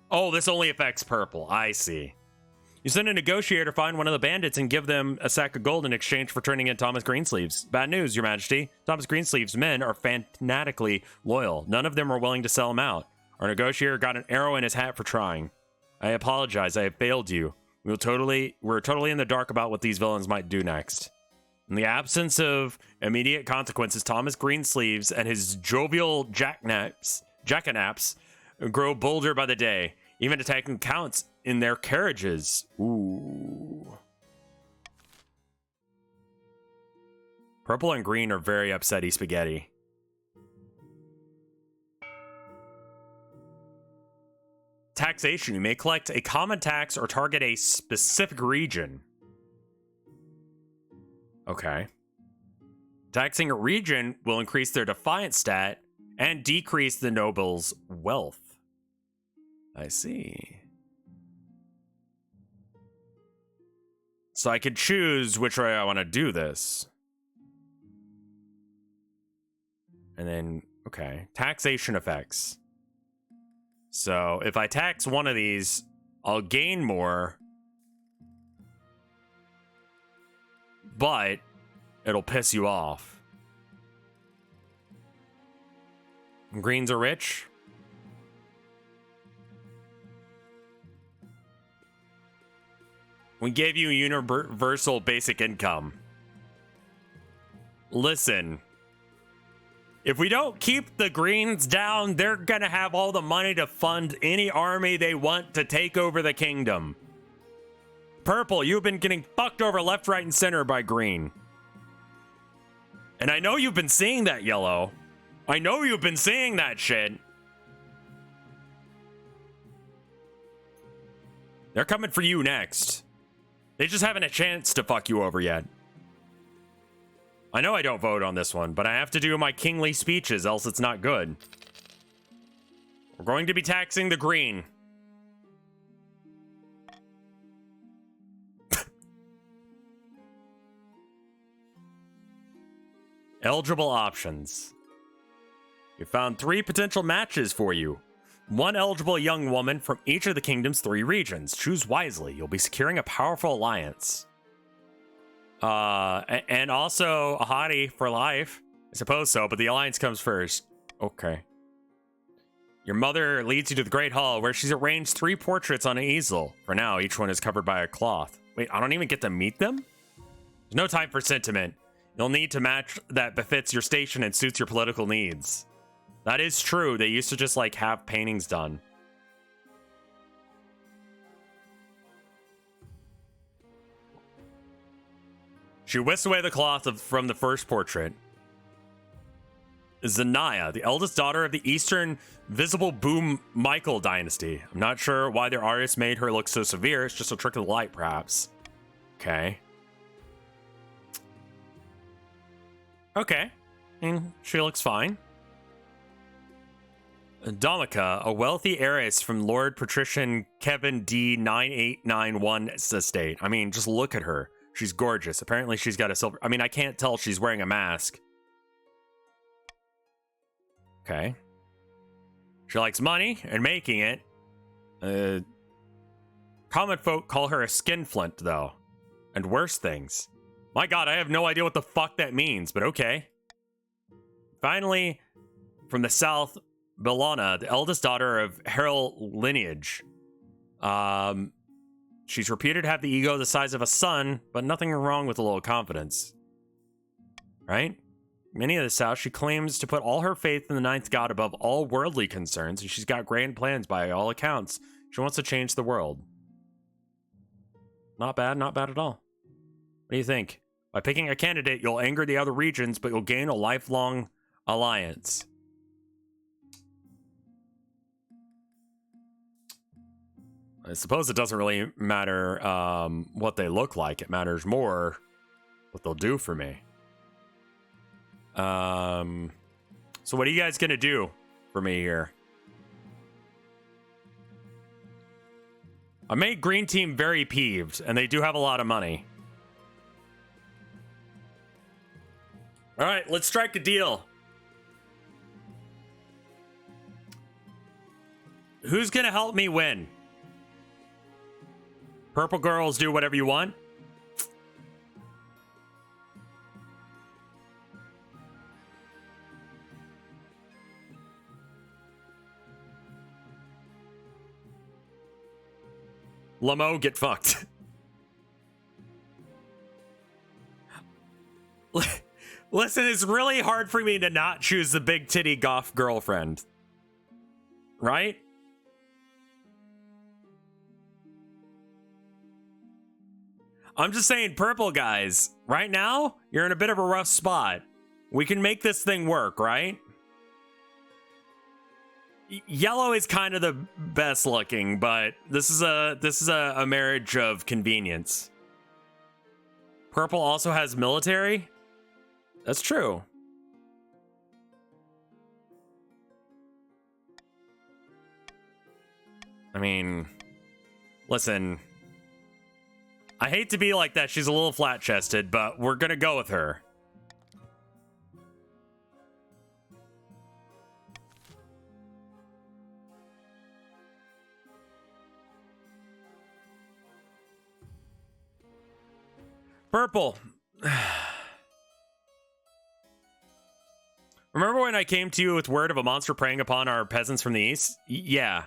Oh, this only affects purple. I see. You send a negotiator, find one of the bandits, and give them a sack of gold in exchange for turning in Thomas Greensleeves. Bad news, Your Majesty. Thomas Greensleeves' men are fanatically loyal. None of them are willing to sell him out. Our negotiator got an arrow in his hat for trying. I apologize. I have failed you. We're totally in the dark about what these villains might do next. In the absence of immediate consequences, Thomas Greensleeves and his jovial jackanapes grow bolder by the day, even attacking counts in their carriages. Ooh. Purple and green are very upsetty spaghetti. taxation. You may collect a common tax or target a specific region. Okay. Taxing a region will increase their defiance stat and decrease the noble's wealth. I see. So I could choose which way I want to do this. And then, okay, taxation effects. So if I tax one of these, I'll gain more, but it'll piss you off. Greens are rich. We gave you universal basic income. Listen, if we don't keep the Greens down, they're gonna have all the money to fund any army they want to take over the kingdom. Purple, you've been getting fucked over left, right, and center by Green. And I know you've been seeing that, Yellow. I know you've been seeing that shit. They're coming for you next. They just haven't a chance to fuck you over yet. I know I don't vote on this one, but I have to do my kingly speeches, else it's not good. We're going to be taxing the Green. Eligible options. We found 3 potential matches for you. 1 eligible young woman from each of the kingdom's 3 regions. Choose wisely. You'll be securing a powerful alliance. And also a hottie for life. I suppose so, but the alliance comes first. Okay. Your mother leads you to the Great Hall, where she's arranged 3 portraits on an easel. For now, each one is covered by a cloth. Wait, I don't even get to meet them? There's no time for sentiment. You'll need to match that befits your station and suits your political needs. That is true. They used to just, like, have paintings done. She whisks away the cloth from the first portrait. Zanaya, the eldest daughter of the Eastern Visible Boom Michael dynasty. I'm not sure why their artist made her look so severe. It's just a trick of the light, perhaps. Okay. Okay. She looks fine. Domica, a wealthy heiress from Lord Patrician Kevin D. 9891's estate. I mean, just look at her. She's gorgeous. Apparently she's got a silver... I mean, I can't tell she's wearing a mask. Okay. She likes money and making it. Common folk call her a skinflint, though. And worse things. My god, I have no idea what the fuck that means, but okay. Finally, from the south... Belana, the eldest daughter of Harold lineage. She's reputed to have the ego the size of a sun, but nothing wrong with a little confidence. Right? Many of the South, she claims to put all her faith in the ninth god above all worldly concerns, and she's got grand plans by all accounts. She wants to change the world. Not bad at all. What do you think? By picking a candidate, you'll anger the other regions, but you'll gain a lifelong alliance. I suppose it doesn't really matter what they look like. It matters more what they'll do for me. So what are you guys gonna do for me here? I made Green Team very peeved, and they do have a lot of money. All right, let's strike a deal. Who's gonna help me win? Purple girls, do whatever you want. Lamo, get fucked. Listen, it's really hard for me to not choose the big titty goth girlfriend. Right? I'm just saying, purple guys, right now, you're in a bit of a rough spot. We can make this thing work, right? Yellow is kind of the best looking, but this is a marriage of convenience. Purple also has military. That's true. I mean, listen, I hate to be like that. She's a little flat-chested, but we're gonna go with her. Purple. Remember when I came to you with word of a monster preying upon our peasants from the east? Yeah.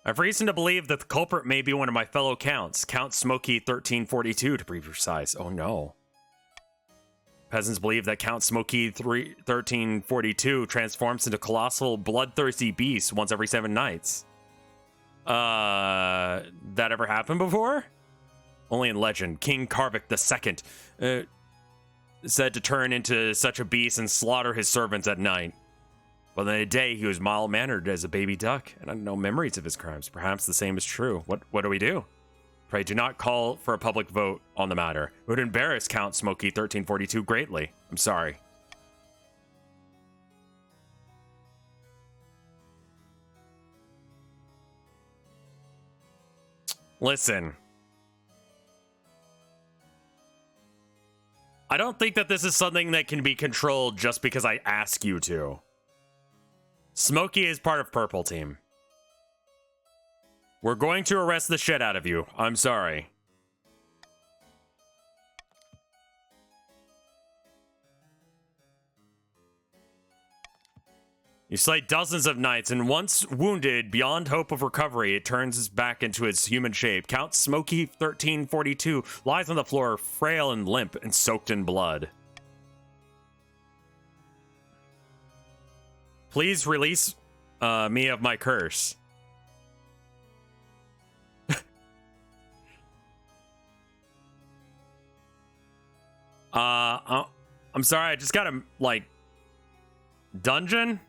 I've reason to believe that the culprit may be one of my fellow counts, Count Smokey 1342 to be precise. Oh no. Peasants believe that Count Smokey 1342 transforms into colossal bloodthirsty beasts once every 7 nights. That ever happened before? Only in legend. King Karvik II said to turn into such a beast and slaughter his servants at night. But in the day, he was mild-mannered as a baby duck, and I had no memories of his crimes. Perhaps the same is true. What do we do? Pray do not call for a public vote on the matter. It would embarrass Count Smokey 1342 greatly. I'm sorry. Listen. I don't think that this is something that can be controlled just because I ask you to. Smokey is part of Purple Team. We're going to arrest the shit out of you. I'm sorry. You slay dozens of knights, and once wounded beyond hope of recovery, it turns back into its human shape. Count Smokey 1342 lies on the floor, frail and limp and soaked in blood. Please release me of my curse. I'm sorry, I just got a, like, dungeon?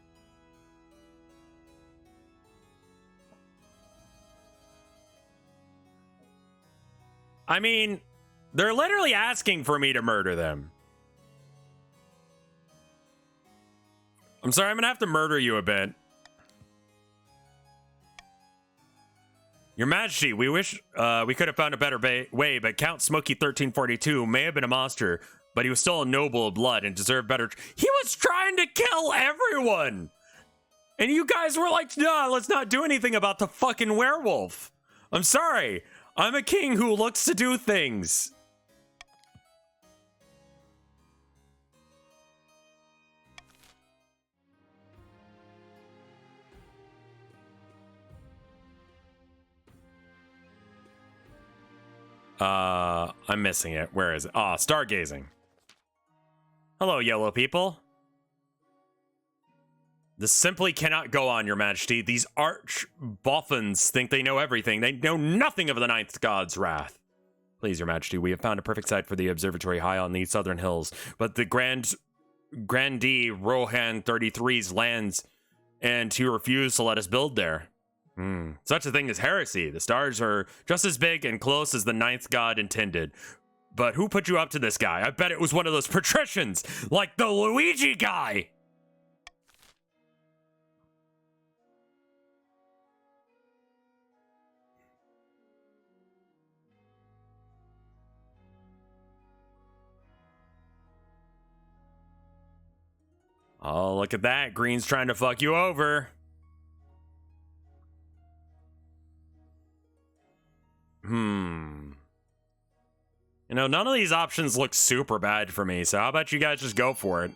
I mean, they're literally asking for me to murder them. I'm sorry, I'm gonna have to murder you a bit. Your Majesty, we wish we could have found a better way, but Count Smokey 1342 may have been a monster, but he was still a noble of blood and deserved better. He was trying to kill everyone! And you guys were like, no, let's not do anything about the fucking werewolf. I'm sorry. I'm a king who looks to do things. I'm missing it. Where is it? Ah, stargazing. Hello, yellow people. This simply cannot go on, Your Majesty. These arch boffins think they know everything. They know nothing of the Ninth God's wrath. Please, Your Majesty, we have found a perfect site for the observatory high on these southern hills, but the Grandee Rohan 33's lands, and he refused to let us build there. Such a thing is heresy. The stars are just as big and close as the Ninth God intended. But who put you up to this guy? I bet it was one of those Patricians, like the Luigi guy! Oh, look at that. Green's trying to fuck you over. You know, none of these options look super bad for me, so how about you guys just go for it?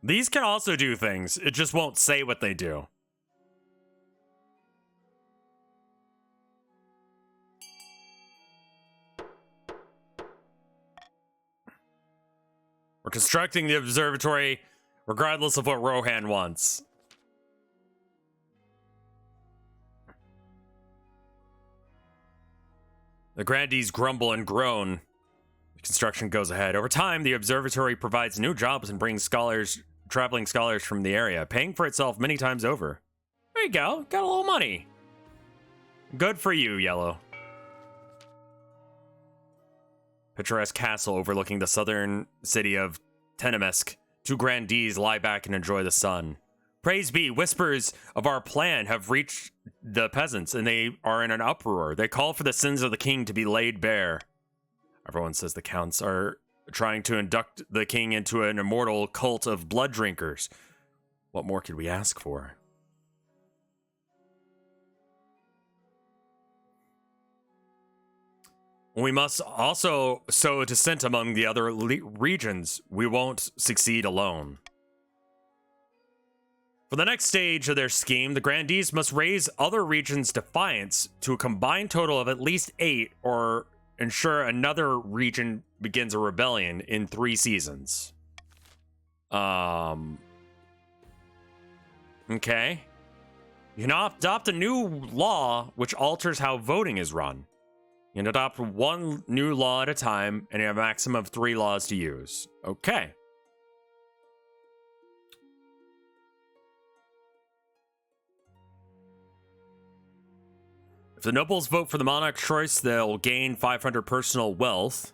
These can also do things. It just won't say what they do. We're constructing the observatory regardless of what Rohan wants. The grandees grumble and groan. The construction goes ahead. Over time, the observatory provides new jobs and brings traveling scholars from the area, paying for itself many times over. There you go. Got a little money. Good for you, Yellow. Picturesque castle overlooking the southern city of Tenemesk. Two grandees lie back and enjoy the sun. Praise be, whispers of our plan have reached the peasants, and they are in an uproar. They call for the sins of the king to be laid bare. Everyone says the counts are trying to induct the king into an immortal cult of blood drinkers. What more could we ask for? We must also sow dissent among the other regions. We won't succeed alone. For the next stage of their scheme, the grandees must raise other regions' defiance to a combined total of at least 8, or ensure another region begins a rebellion in 3 seasons. Okay. You can adopt a new law which alters how voting is run. You can adopt 1 new law at a time, and you have a maximum of 3 laws to use. Okay. If the nobles vote for the monarch choice, they'll gain 500 personal wealth,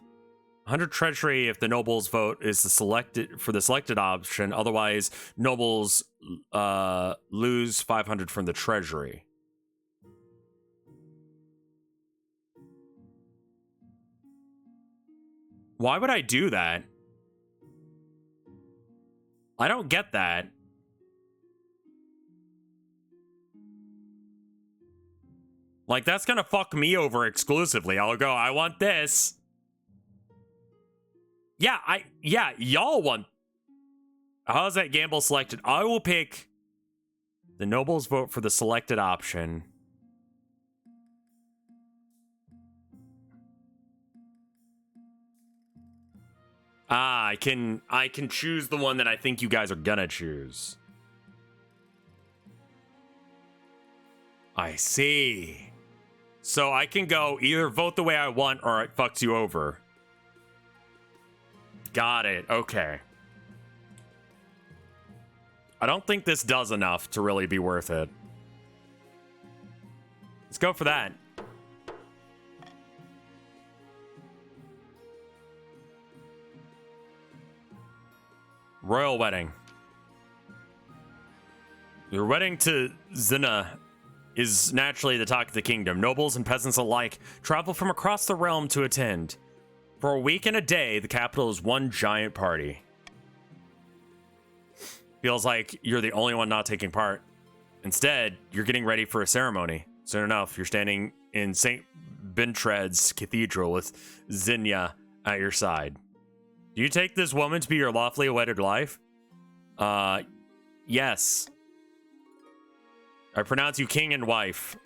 100 treasury if the nobles vote is the selected option. Otherwise, nobles lose 500 from the treasury. Why would I do that? I don't get that. Like, that's gonna fuck me over exclusively. I'll go, I want this. Yeah, y'all want... How's that gamble selected? I will pick... The nobles vote for the selected option. Ah, I can choose the one that I think you guys are gonna choose. I see. So I can go either vote the way I want or it fucks you over. Got it. Okay. I don't think this does enough to really be worth it. Let's go for that. Royal wedding. Your wedding to Zina is naturally the talk of the kingdom. Nobles and peasants alike travel from across the realm to attend. For a week and a day, the capital is one giant party. Feels like you're the only one not taking part. Instead, you're getting ready for a ceremony. Soon enough, you're standing in St. Bintred's cathedral with Zinnia at your side. Do you take this woman to be your lawfully wedded wife? Yes. I pronounce you king and wife.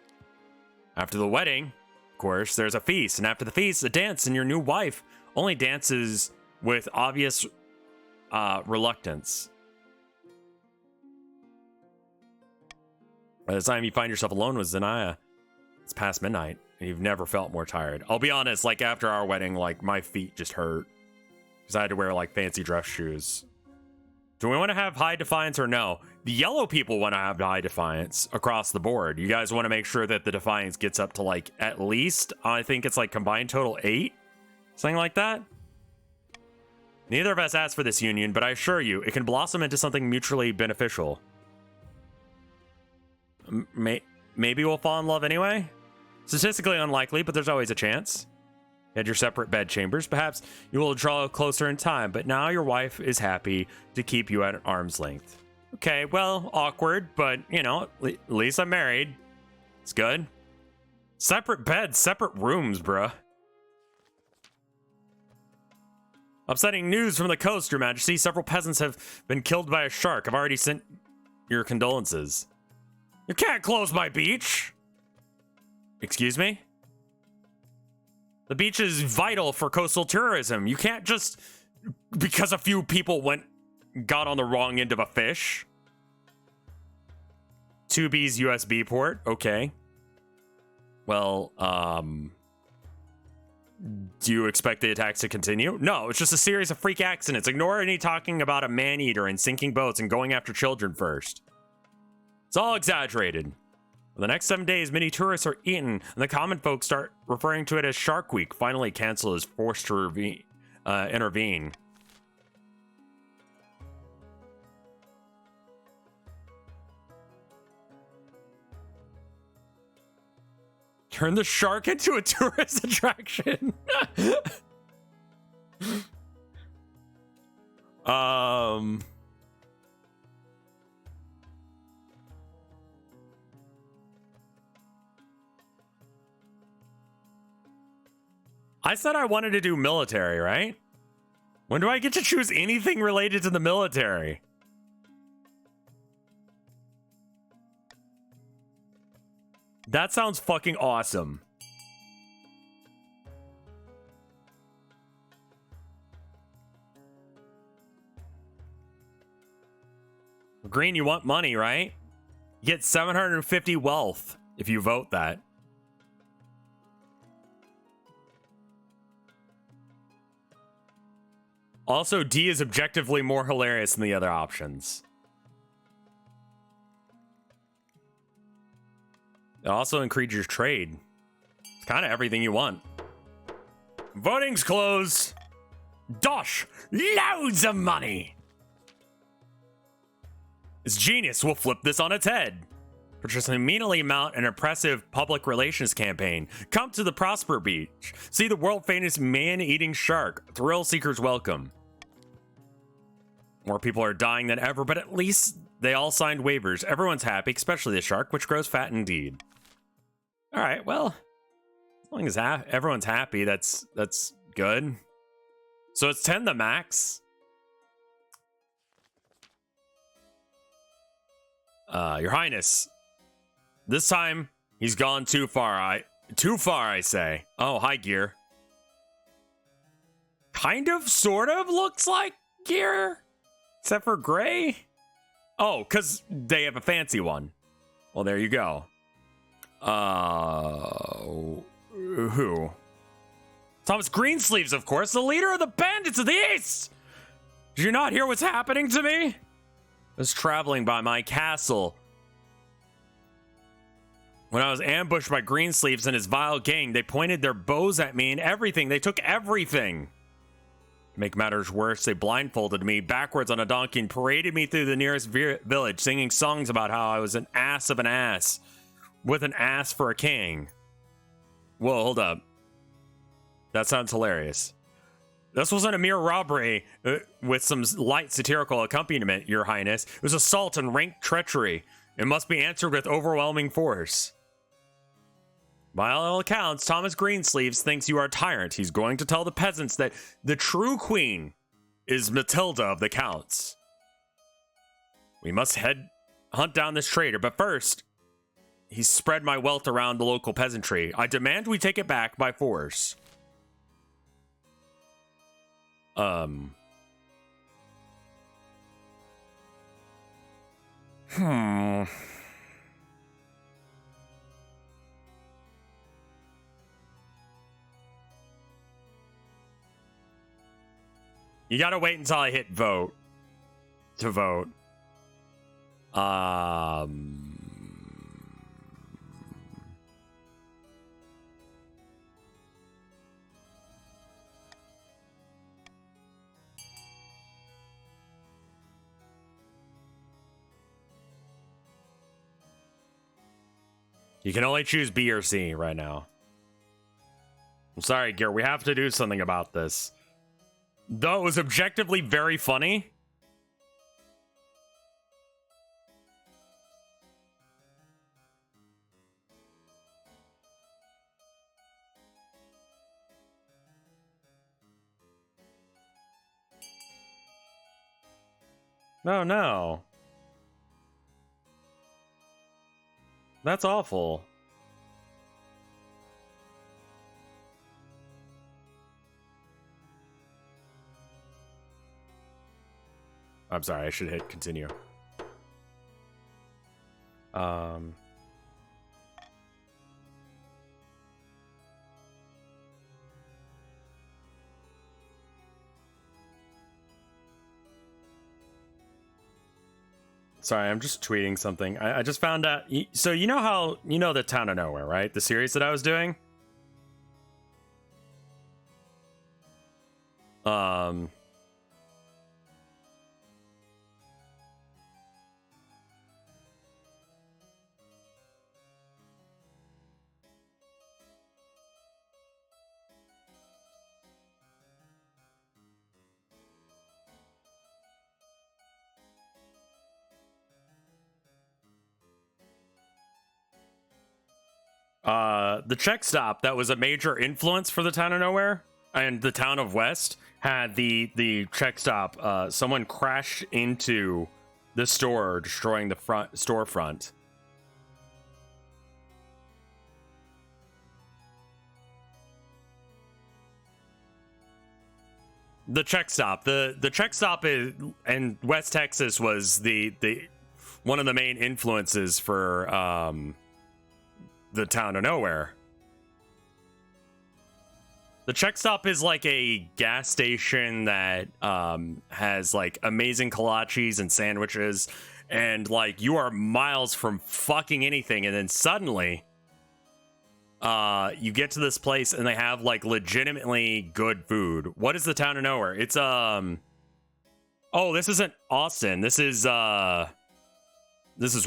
After the wedding, of course, there's a feast. And after the feast, a dance, and your new wife only dances with obvious reluctance. By the time you find yourself alone with Zanaya, it's past midnight, and you've never felt more tired. I'll be honest, like, after our wedding, like, my feet just hurt. Because I had to wear, like, fancy dress shoes. Do we want to have high defiance or no? The yellow people want to have high defiance across the board. You guys want to make sure that the defiance gets up to, like, at least, I think it's, like, combined total 8? Something like that? Neither of us asked for this union, but I assure you, it can blossom into something mutually beneficial. Maybe we'll fall in love anyway? Statistically unlikely, but there's always a chance. You had your separate bed chambers. Perhaps you will draw closer in time, but now your wife is happy to keep you at arm's length. Okay, well, awkward, but, you know, at least I'm married. It's good. Separate beds, separate rooms, bruh. Upsetting news from the coast, Your Majesty. Several peasants have been killed by a shark. I've already sent your condolences. You can't close my beach! Excuse me? The beach is vital for coastal tourism. You can't just because a few people got on the wrong end of a fish. 2B's USB port. Okay. Well, do you expect the attacks to continue? No, it's just a series of freak accidents. Ignore any talking about a man-eater and sinking boats and going after children first. It's all exaggerated. For the next 7 days, many tourists are eaten, and the common folk start referring to it as Shark Week. Finally, Cancel is forced to intervene. Turn the shark into a tourist attraction. I said I wanted to do military, right? When do I get to choose anything related to the military? That sounds fucking awesome. Green, you want money, right? You get 750 wealth if you vote that. Also, D is objectively more hilarious than the other options. It also increases your trade. It's kind of everything you want. Voting's closed. Dosh, loads of money. It's genius. We'll flip this on its head. Patricians immediately mount an impressive public relations campaign. Come to the Prosper Beach. See the world-famous man-eating shark. Thrill seekers welcome. More people are dying than ever, but at least they all signed waivers. Everyone's happy, especially the shark, which grows fat indeed. All right, well, as long as everyone's happy, that's good. So it's 10 the max. Your Highness. This time he's gone too far. I say. Oh, hi, Gear. Kind of, sort of looks like Gear, except for gray. Oh, because they have a fancy one. Well, there you go. Who? Thomas Greensleeves, of course, the leader of the Bandits of the East. Did you not hear what's happening to me? I was traveling by my castle when I was ambushed by Greensleeves and his vile gang. They pointed their bows at me and everything. They took everything. To make matters worse, they blindfolded me backwards on a donkey and paraded me through the nearest village, singing songs about how I was an ass of an ass with an ass for a king. Whoa, hold up. That sounds hilarious. This wasn't a mere robbery with some light satirical accompaniment, Your Highness. It was assault and rank treachery. It must be answered with overwhelming force. By all accounts, Thomas Greensleeves thinks you are a tyrant. He's going to tell the peasants that the true queen is Matilda of the Counts. We must hunt down this traitor, but first, he's spread my wealth around the local peasantry. I demand we take it back by force. You gotta wait until I hit vote to vote. You can only choose B or C right now. I'm sorry, Gear. We have to do something about this. Though it was objectively very funny. No, no. That's awful. I'm sorry, I should hit continue. Sorry, I'm just tweeting something. I just found out. So you know how, you know the Town of Nowhere, right? The series that I was doing? The Czech stop that was a major influence for the Town of Nowhere and the Town of West had the Czech stop. Someone crashed into the store, destroying the front storefront. The Czech stop, the Czech stop is, and West Texas was the one of the main influences for the Town of Nowhere. The Czech stop is like a gas station that has like amazing kolaches and sandwiches, and like you are miles from fucking anything, and then suddenly you get to this place and they have like legitimately good food. What is the Town of Nowhere? It's oh, this isn't Austin. This is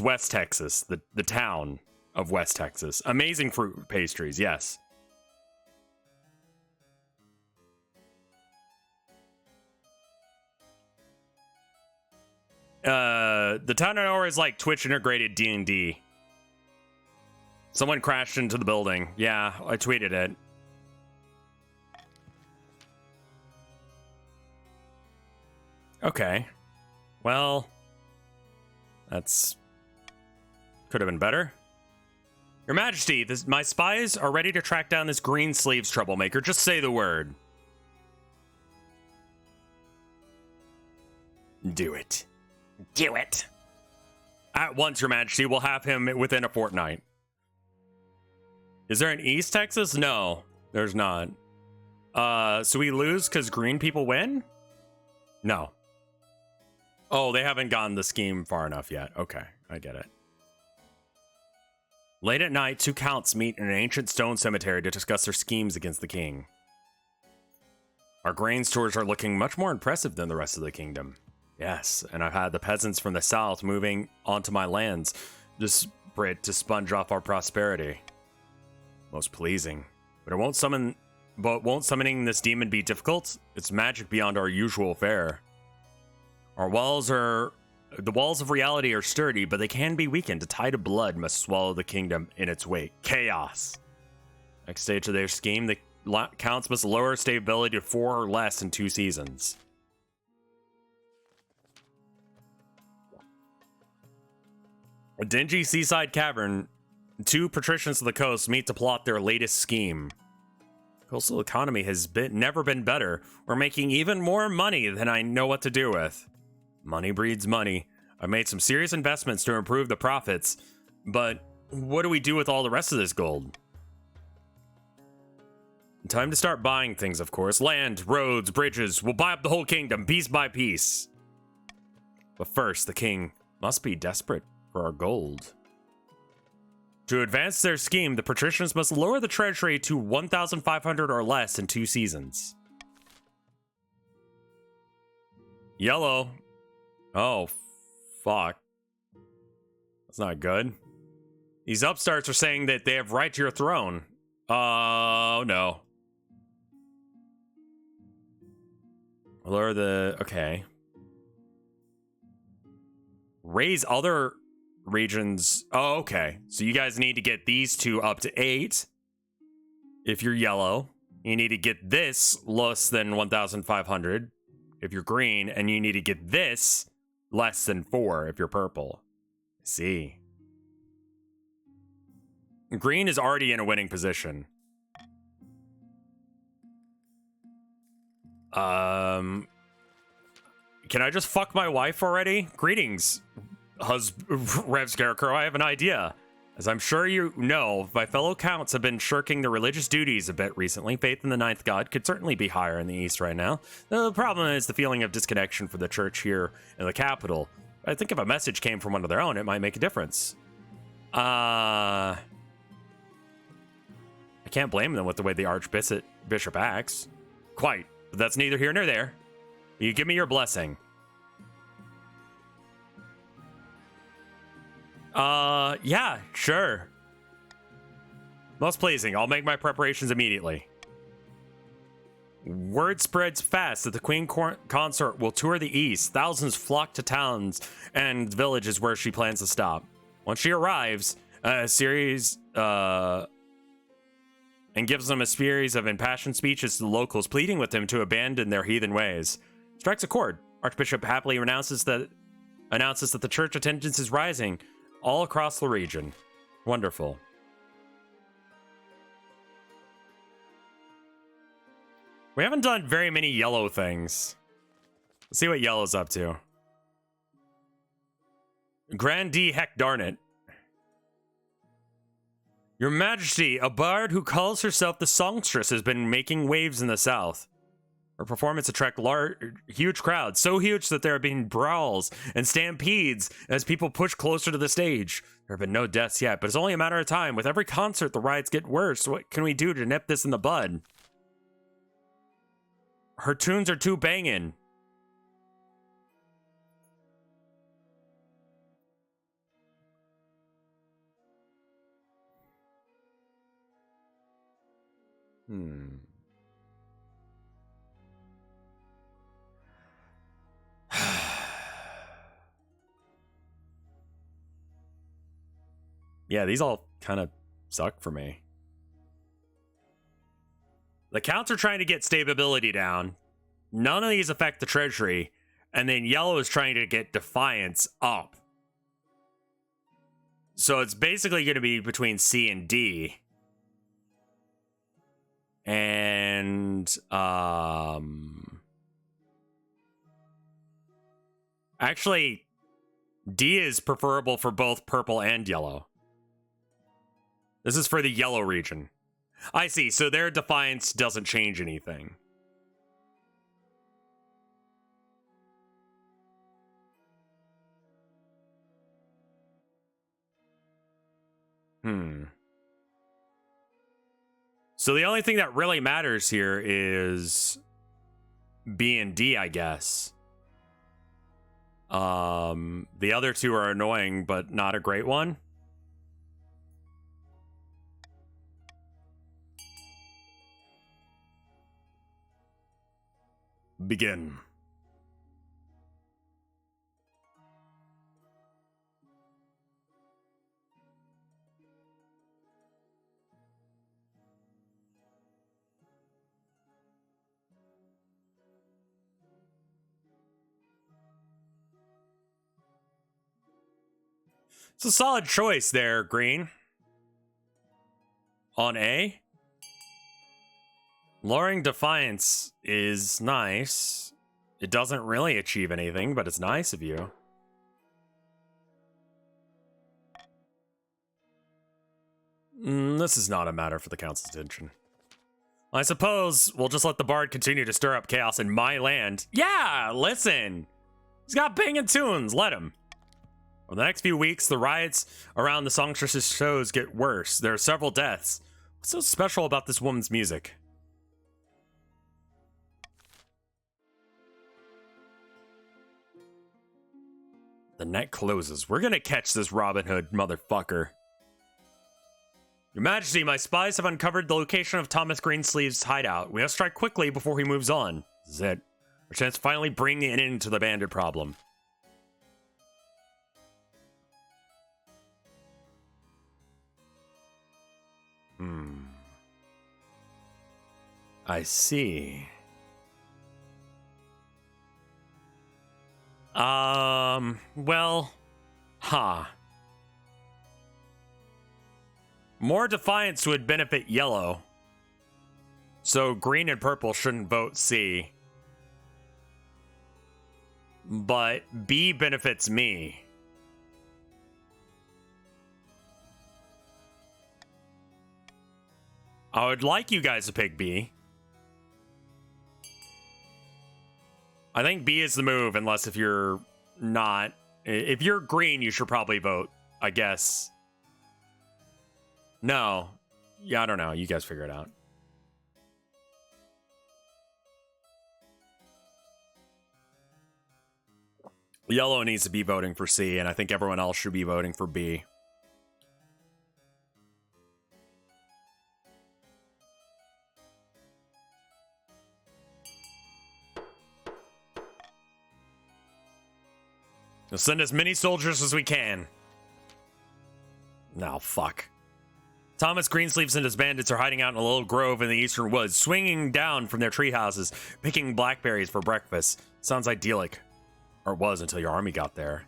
West Texas, the town of West Texas. Amazing fruit pastries, yes. The Town of Nowhere is like Twitch integrated D&D. Someone crashed into the building. Yeah, I tweeted it. Okay. Well, that's could have been better. Your Majesty, my spies are ready to track down this green sleeves troublemaker. Just say the word. Do it. Do it. At once, Your Majesty. We'll have him within a fortnight. Is there an East Texas? No, there's not. So we lose because green people win? No. Oh, they haven't gotten the scheme far enough yet. Okay, I get it. Late at night, two counts meet in an ancient stone cemetery to discuss their schemes against the king. Our grain stores are looking much more impressive than the rest of the kingdom. Yes, and I've had the peasants from the south moving onto my lands, desperate to sponge off our prosperity. Most pleasing. But won't summoning this demon be difficult? It's magic beyond our usual fare. The walls of reality are sturdy, but they can be weakened. A tide of blood must swallow the kingdom in its wake. Chaos. Next stage of their scheme, the counts must lower stability to 4 or less in 2 seasons. A dingy seaside cavern, 2 patricians of the coast meet to plot their latest scheme. Coastal economy has never been better. We're making even more money than I know what to do with. Money breeds money. I've made some serious investments to improve the profits, but what do we do with all the rest of this gold? Time to start buying things, of course. Land, roads, bridges. We'll buy up the whole kingdom, piece by piece. But first, the king must be desperate for our gold. To advance their scheme, the patricians must lower the treasury to 1,500 or less in 2 seasons. Yellow. Oh, fuck. That's not good. These upstarts are saying that they have right to your throne. Oh, no. Lower the... Okay. Raise other regions. Oh, okay. So you guys need to get these 2 up to 8. If you're yellow, you need to get this less than 1,500 if you're green, and you need to get this less than 4 if you're purple. See. Green is already in a winning position. can I just fuck my wife already? Greetings, RevScarecrow. I have an idea. As I'm sure you know, my fellow counts have been shirking their religious duties a bit recently. Faith in the ninth god could certainly be higher in the east right now. The problem is the feeling of disconnection for the church here in the capital. I think if a message came from one of their own, it might make a difference. I can't blame them with the way the Archbishop acts. Quite, but that's neither here nor there. You give me your blessing. Yeah, sure. Most pleasing. I'll make my preparations immediately. Word spreads fast that the Queen Consort will tour the east. Thousands flock to towns and villages where she plans to stop. Once she arrives, and gives them a series of impassioned speeches to the locals, pleading with them to abandon their heathen ways. Strikes a chord. Archbishop happily announces that the church attendance is rising all across the region. Wonderful. We haven't done very many yellow things. Let's see what yellow's up to. Grandee heck darn it. Your Majesty, a bard who calls herself the songstress has been making waves in the south. Her performance attracts huge crowds, so huge that there have been brawls and stampedes as people push closer to the stage. There have been no deaths yet, but it's only a matter of time. With every concert, the riots get worse. What can we do to nip this in the bud? Her tunes are too bangin'. Yeah, these all kind of suck for me. The counts are trying to get stability down. None of these affect the treasury. And then yellow is trying to get defiance up. So it's basically going to be between C and D. And actually, D is preferable for both purple and yellow. This is for the yellow region. I see, so their defiance doesn't change anything. So the only thing that really matters here is B and D, I guess. The other two are annoying, but not a great one. Begin. It's a solid choice there, Green. On A. Lowering Defiance is nice. It doesn't really achieve anything, but it's nice of you. This is not a matter for the council's attention. I suppose we'll just let the bard continue to stir up chaos in my land. Yeah, listen. He's got banging tunes. Let him. Over the next few weeks, the riots around the songstress's shows get worse. There are several deaths. What's so special about this woman's music? The net closes. We're gonna catch this Robin Hood motherfucker. Your Majesty, my spies have uncovered the location of Thomas Greensleeve's hideout. We must strike quickly before he moves on. This is it. Our chance to finally bring an end to the bandit problem. I see. Well, more defiance would benefit yellow. So green and purple shouldn't vote C. but B benefits me. I would like you guys to pick B. I think B is the move, unless if you're not. If you're green, you should probably vote, I guess. No. Yeah, I don't know. You guys figure it out. Yellow needs to be voting for C, and I think everyone else should be voting for B. We'll send as many soldiers as we can. No, fuck. Thomas Greensleeves and his bandits are hiding out in a little grove in the eastern woods, swinging down from their tree houses, picking blackberries for breakfast. Sounds idyllic. Or it was until your army got there.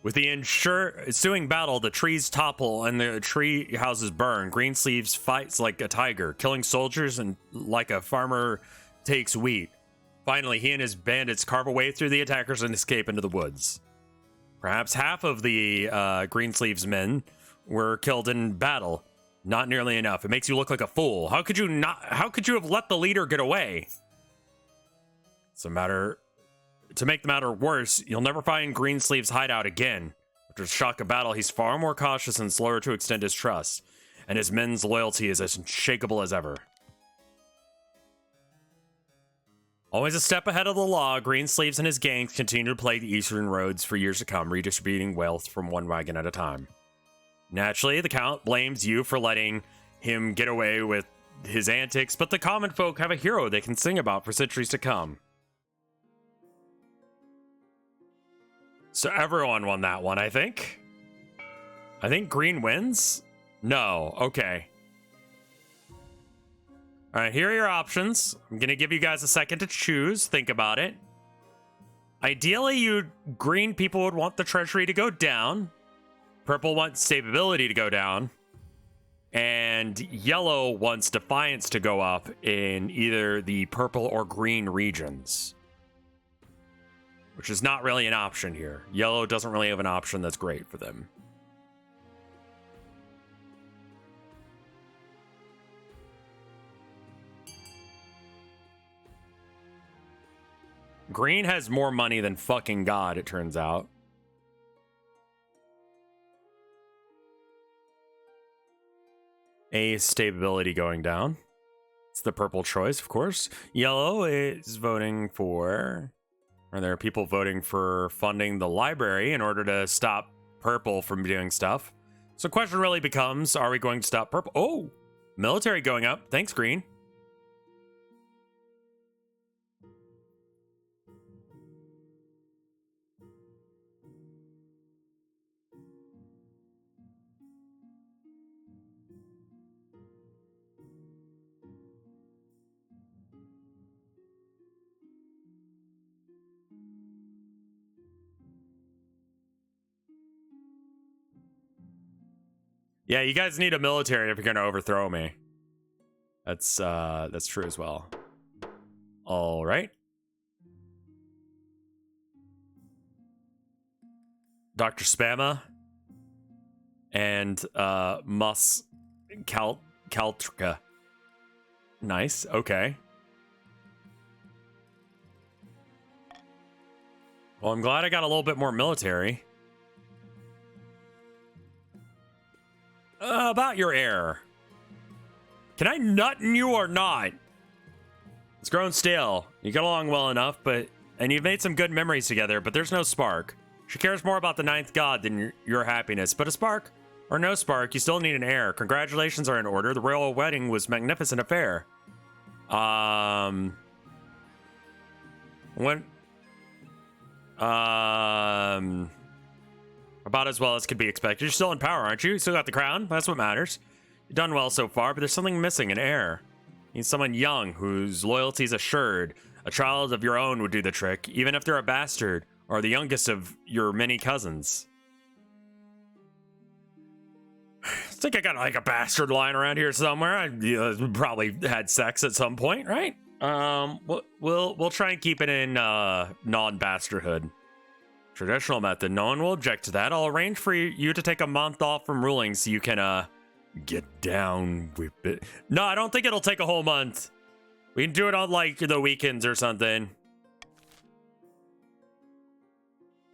With the ensuing battle, the trees topple and the tree houses burn. Greensleeves fights like a tiger, killing soldiers and like a farmer takes wheat. Finally, he and his bandits carve a way through the attackers and escape into the woods. Perhaps half of the Greensleeves men were killed in battle. Not nearly enough. It makes you look like a fool. How could you have let the leader get away? It's a matter. To make the matter worse, you'll never find Greensleeves' hideout again. After the shock of battle, he's far more cautious and slower to extend his trust, and his men's loyalty is as unshakable as ever. Always a step ahead of the law, Greensleeves and his gangs continue to plague the eastern roads for years to come, redistributing wealth from one wagon at a time. Naturally, the Count blames you for letting him get away with his antics, but the common folk have a hero they can sing about for centuries to come. So everyone won that one, I think. I think green wins? No, okay. All right, here are your options. I'm going to give you guys a second to choose. Think about it. Ideally, green people would want the treasury to go down. Purple wants stability to go down. And yellow wants defiance to go up in either the purple or green regions. Which is not really an option here. Yellow doesn't really have an option that's great for them. Green has more money than fucking God, it turns out. A stability going down. It's the purple choice, of course. Yellow is voting for... Or there are people voting for funding the library in order to stop purple from doing stuff. So the question really becomes, are we going to stop purple? Oh, military going up. Thanks, green. Yeah, you guys need a military if you're gonna overthrow me. That's true as well. All right. Dr. Spamma and Caltrica. Nice. Okay. Well, I'm glad I got a little bit more military. About your heir. Can I nut in you or not? It's grown stale. You get along well enough, and you've made some good memories together, but there's no spark. She cares more about the ninth god than your happiness, but a spark or no spark, you still need an heir. Congratulations are in order. The royal wedding was a magnificent affair. About as well as could be expected. You're still in power, aren't you? You still got the crown. That's what matters. You've done well so far, but there's something missing, an heir. You need someone young, whose loyalty is assured. A child of your own would do the trick, even if they're a bastard, or the youngest of your many cousins. I think I got like a bastard lying around here somewhere. I probably had sex at some point, right? We'll try and keep it in non-bastardhood. Traditional method. No one will object to that. I'll arrange for you to take a month off from ruling so you can get down with it. No, I don't think it'll take a whole month. We can do it on like the weekends or something.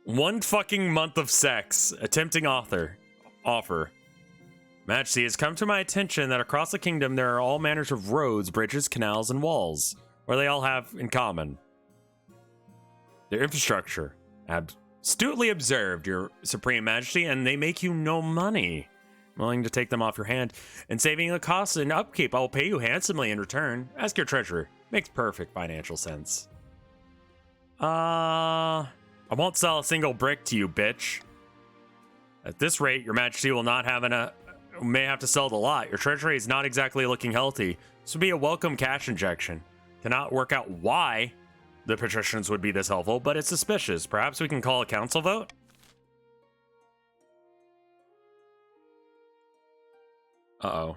1 fucking month of sex. Attempting offer. Majesty, has come to my attention that across the kingdom there are all manners of roads, bridges, canals, and walls, where they all have in common their infrastructure. Astutely observed, your Supreme Majesty, and they make you no money. I'm willing to take them off your hand, and saving the costs and upkeep, I will pay you handsomely in return. Ask your treasurer. Makes perfect financial sense. I won't sell a single brick to you, bitch. At this rate, your Majesty will not have may have to sell the lot. Your treasury is not exactly looking healthy. This would be a welcome cash injection. Cannot work out why the Patricians would be this helpful, but it's suspicious. Perhaps we can call a council vote? Uh-oh.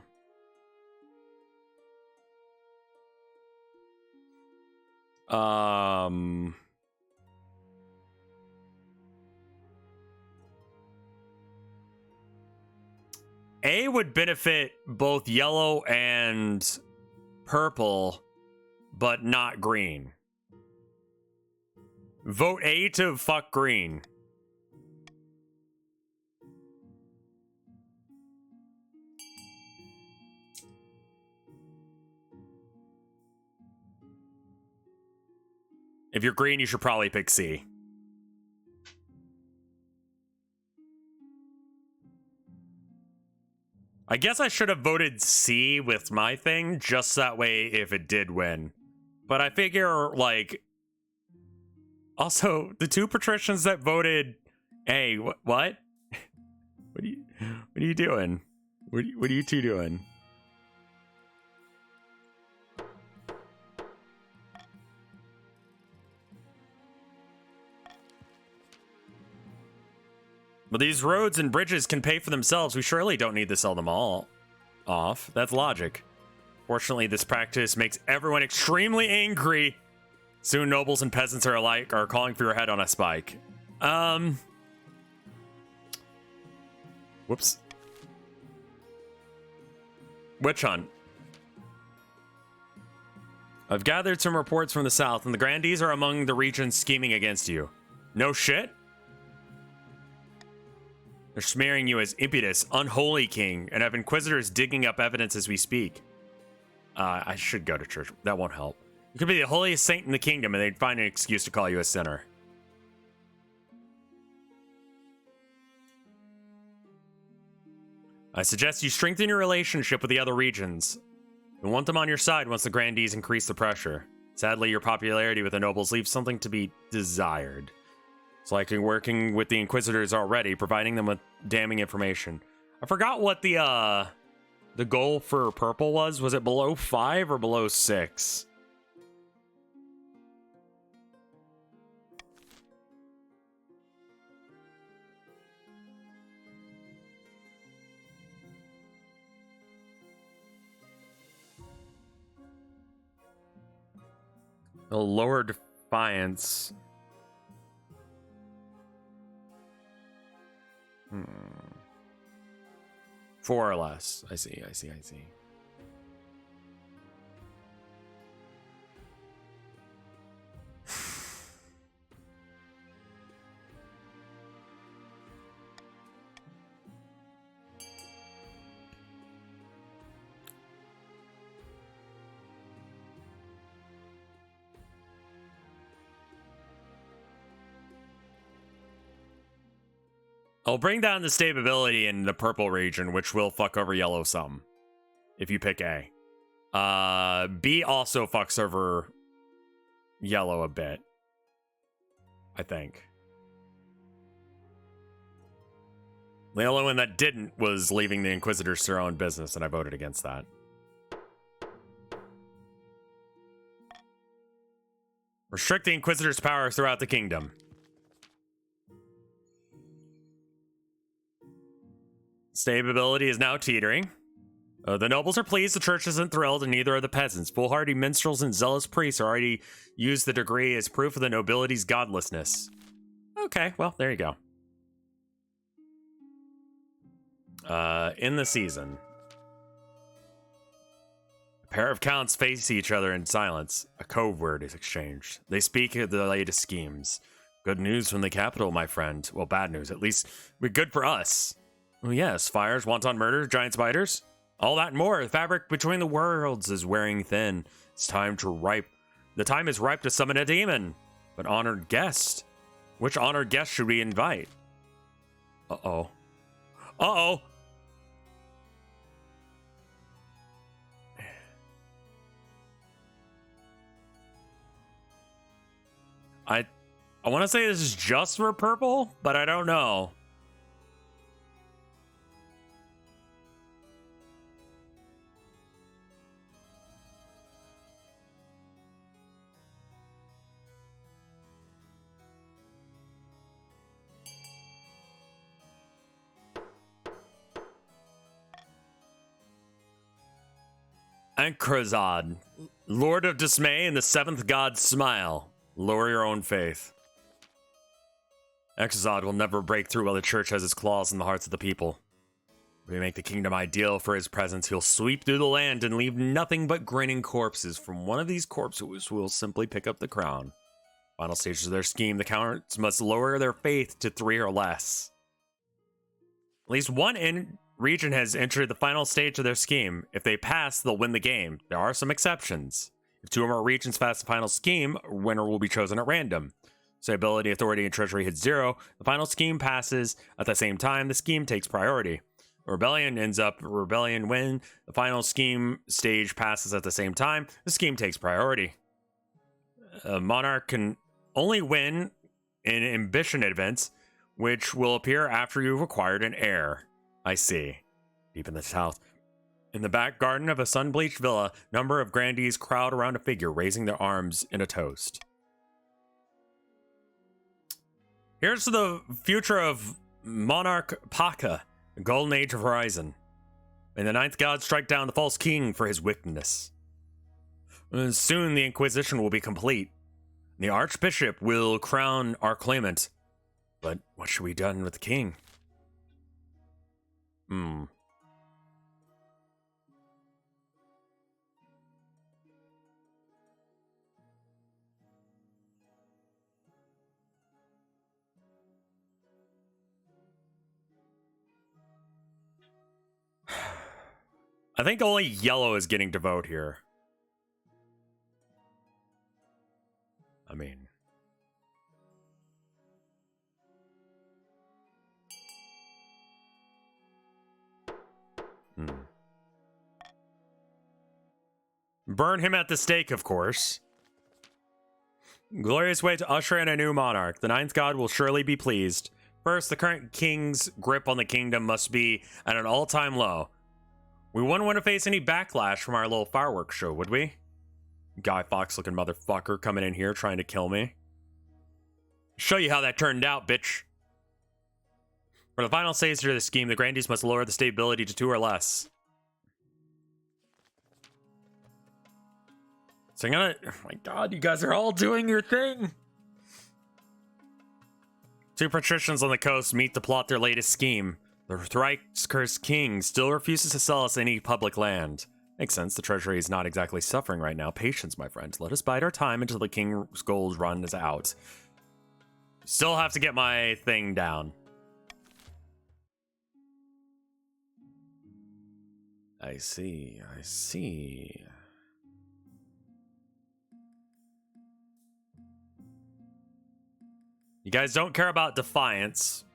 A would benefit both yellow and purple, but not green. Vote A to fuck green. If you're green, you should probably pick C. I guess I should have voted C with my thing, just that way if it did win. But I figure, like... Also, the 2 patricians that voted A, what? What are you doing? What are you 2 doing? But these roads and bridges can pay for themselves. We surely don't need to sell them all off. That's logic. Fortunately, this practice makes everyone extremely angry. Soon nobles and peasants are alike are calling for your head on a spike. Whoops. Witch hunt. I've gathered some reports from the south, and the grandees are among the regions scheming against you. No shit? They're smearing you as impious, unholy king, and have inquisitors digging up evidence as we speak. I should go to church. That won't help. You could be the holiest saint in the kingdom, and they'd find an excuse to call you a sinner. I suggest you strengthen your relationship with the other regions. You want them on your side once the grandees increase the pressure. Sadly, your popularity with the nobles leaves something to be desired. It's like you're working with the inquisitors already, providing them with damning information. I forgot what the goal for purple was. Was it below 5 or below 6? The lower defiance. 4 or less. I see. I'll bring down the stability in the purple region, which will fuck over yellow some. If you pick A. B also fucks over yellow a bit. I think. The only one that didn't was leaving the Inquisitors to their own business, and I voted against that. Restrict the Inquisitors' power throughout the kingdom. Stability is now teetering. The nobles are pleased, the church isn't thrilled, and neither are the peasants. Foolhardy minstrels and zealous priests already use the degree as proof of the nobility's godlessness. Okay, well, there you go. In the season. A pair of counts face each other in silence. A code word is exchanged. They speak of the latest schemes. Good news from the capital, my friend. Well, bad news. At least we're good for us. Oh, yes. Fires, wanton murder, giant spiders. All that and more. The fabric between the worlds is wearing thin. It's time to ripe. The time is ripe to summon a demon. But honored guest. Which honored guest should we invite? Uh-oh. Uh-oh. I want to say this is just for purple, but I don't know. And Crusader, Lord of Dismay and the seventh god's smile. Lower your own faith. Exozad will never break through while the church has its claws in the hearts of the people. If we make the kingdom ideal for his presence, he'll sweep through the land and leave nothing but grinning corpses. From one of these corpses will simply pick up the crown. Final stages of their scheme, the counts must lower their faith to 3 or less. At least one region has entered the final stage of their scheme. If they pass, they'll win the game. There are some exceptions. If 2 or more regions pass the final scheme, a winner will be chosen at random. So ability, authority, and treasury hit 0. The final scheme passes. At the same time, the scheme takes priority. Rebellion ends up rebellion win. The final scheme stage passes at the same time. The scheme takes priority. A monarch can only win in ambition events, which will appear after you've acquired an heir. I see. Deep in the south. In the back garden of a sun-bleached villa, a number of grandees crowd around a figure, raising their arms in a toast. Here's to the future of Monarch Paka, the golden age of Horizon. May the ninth god strike down the false king for his wickedness. And soon the Inquisition will be complete. The Archbishop will crown our claimant. But what should be done with the king? I think only yellow is getting to vote here. I mean... Burn him at the stake, of course. Glorious way to usher in a new monarch. The ninth god will surely be pleased. First, the current king's grip on the kingdom must be at an all-time low. We wouldn't want to face any backlash from our little fireworks show, would we? Guy Fawkes-looking motherfucker coming in here trying to kill me. Show you how that turned out, bitch. For the final stage of the scheme, the grandees must lower the stability to 2 or less. So I'm gonna... Oh my god, you guys are all doing your thing! 2 patricians on the coast meet to plot their latest scheme. The thrice-cursed king still refuses to sell us any public land. Makes sense, the treasury is not exactly suffering right now. Patience, my friend. Let us bide our time until the king's gold run is out. Still have to get my thing down. I see, I see. You guys don't care about defiance.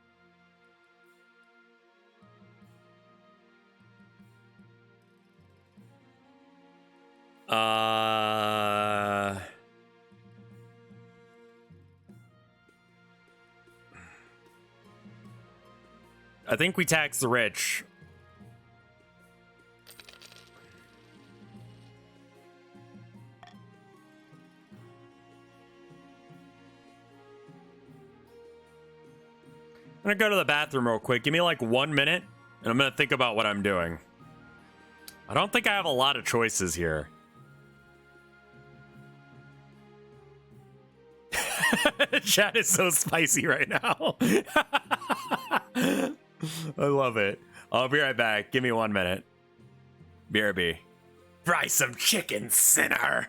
I think we tax the rich. I'm gonna go to the bathroom real quick. Give me like 1 minute, and I'm gonna think about what I'm doing. I don't think I have a lot of choices here. Chat is so spicy right now. I love it. I'll be right back. Give me 1 minute. BRB. Fry some chicken, sinner.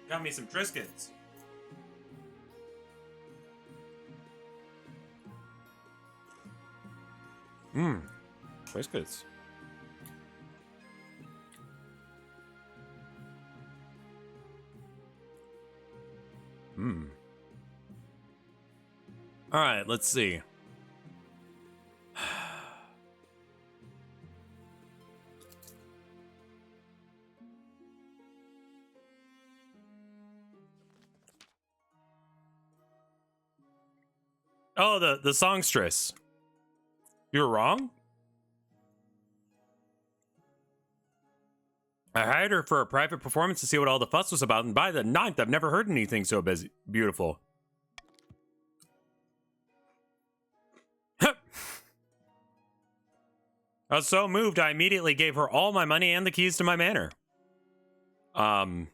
Got me some Triscuits. Triscuits. All right, let's see. Oh, the songstress. You were wrong? I hired her for a private performance to see what all the fuss was about, and by the 9th, I've never heard anything so beautiful. I was so moved, I immediately gave her all my money and the keys to my manor. I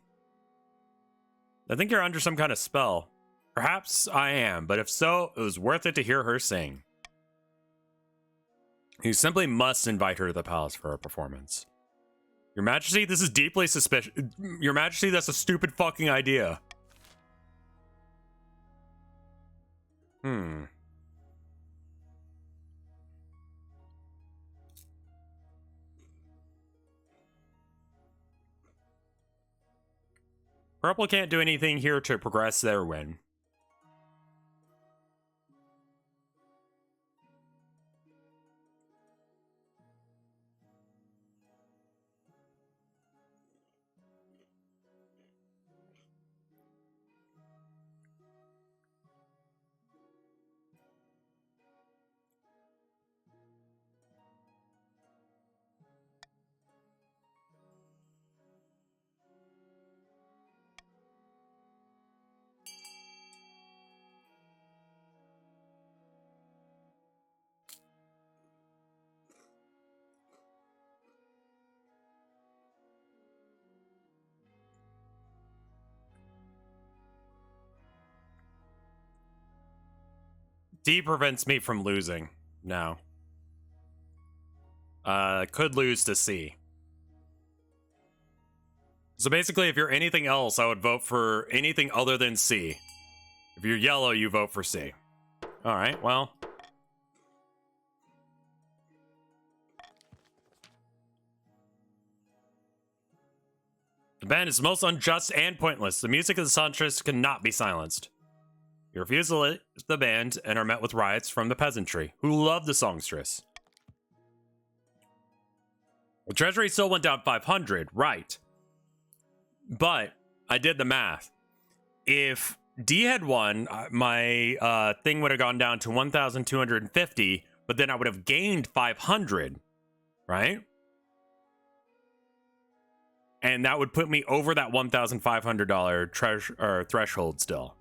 think you're under some kind of spell. Perhaps I am, but if so, it was worth it to hear her sing. You simply must invite her to the palace for a performance. Your Majesty, this is deeply suspicious. Your Majesty, that's a stupid fucking idea. Purple can't do anything here to progress their win. D prevents me from losing. No. Could lose to C. So basically, if you're anything else, I would vote for anything other than C. If you're yellow, you vote for C. All right, well. The ban is most unjust and pointless. The music of the songstress cannot be silenced. You refuse to let the band and are met with riots from the peasantry, who love the songstress. The treasury still went down 500, right. But I did the math. If D had won, my thing would have gone down to 1,250, but then I would have gained 500, right? And that would put me over that $1,500 threshold still.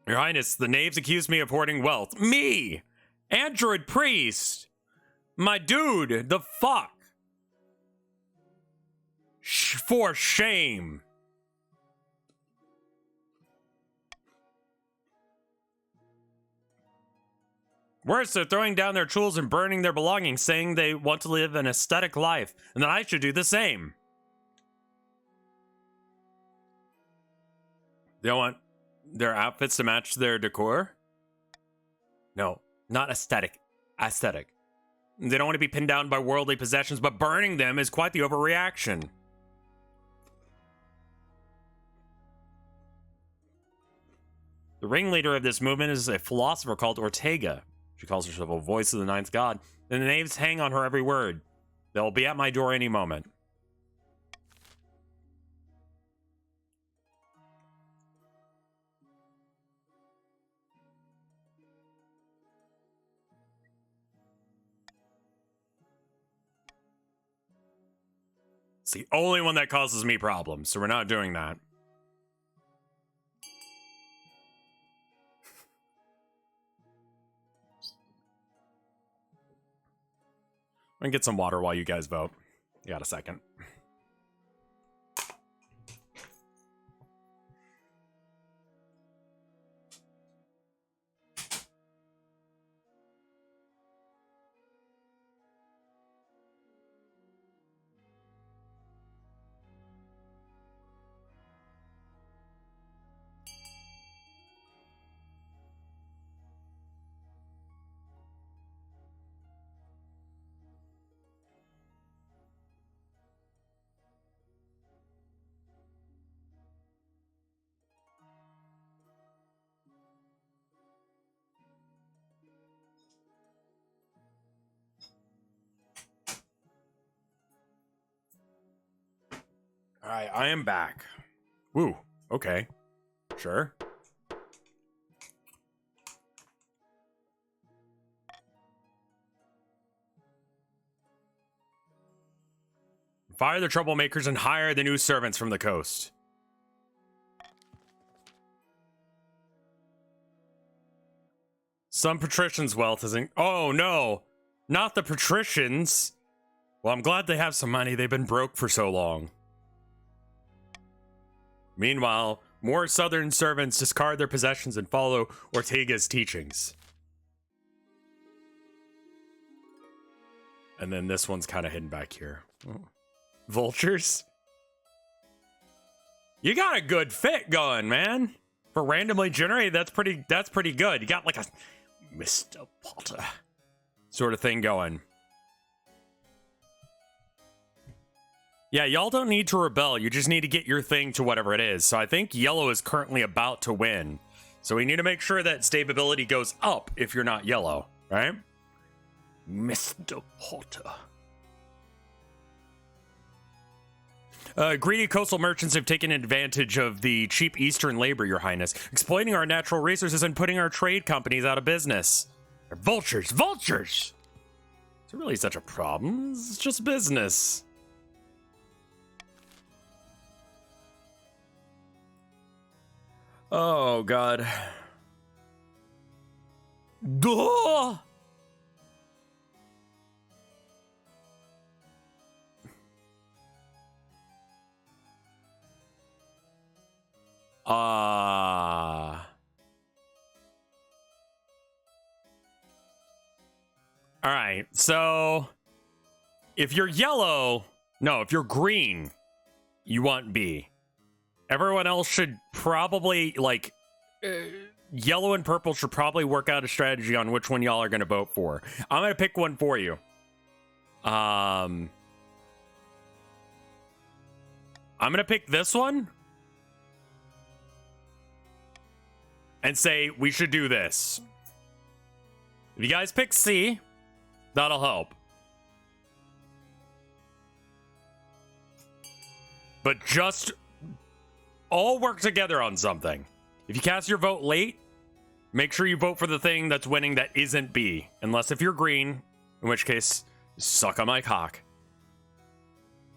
Your Highness, the knaves accused me of hoarding wealth. Me! Android priest! My dude! The fuck? For shame! Worse, they're throwing down their tools and burning their belongings, saying they want to live an aesthetic life, and that I should do the same. They don't want their outfits to match their decor? No, not aesthetic. Aesthetic. They don't want to be pinned down by worldly possessions, but burning them is quite the overreaction. The ringleader of this movement is a philosopher called Ortega. She calls herself a voice of the ninth god, and the knaves hang on her every word. They'll be at my door any moment. It's the only one that causes me problems, so we're not doing that. I'm gonna get some water while you guys vote. You got a second. All right, I am back. Woo, okay. Sure. Fire the troublemakers and hire the new servants from the coast. Some patricians' wealth isn't... Oh, no. Not the patricians. Well, I'm glad they have some money. They've been broke for so long. Meanwhile, more southern servants discard their possessions and follow Ortega's teachings. And then this one's kind of hidden back here. Oh. Vultures? You got a good fit going, man. For randomly generated, that's pretty good. You got like a Mr. Potter sort of thing going. Yeah, y'all don't need to rebel. You just need to get your thing to whatever it is. So I think yellow is currently about to win. So we need to make sure that stability goes up if you're not yellow, right? Mr. Potter. Greedy coastal merchants have taken advantage of the cheap eastern labor, Your Highness, exploiting our natural resources and putting our trade companies out of business. They're vultures! Vultures! Is it really such a problem? It's just business. Oh, God. Duh! All right, so if you're yellow, no, if you're green, you want B. Everyone else should probably, like, yellow and purple should probably work out a strategy on which one y'all are going to vote for. I'm going to pick one for you. I'm going to pick this one and say we should do this. If you guys pick C, that'll help. But just all work together on something. If you cast your vote late, make sure you vote for the thing that's winning that isn't B. Unless if you're green, in which case, suck on my cock.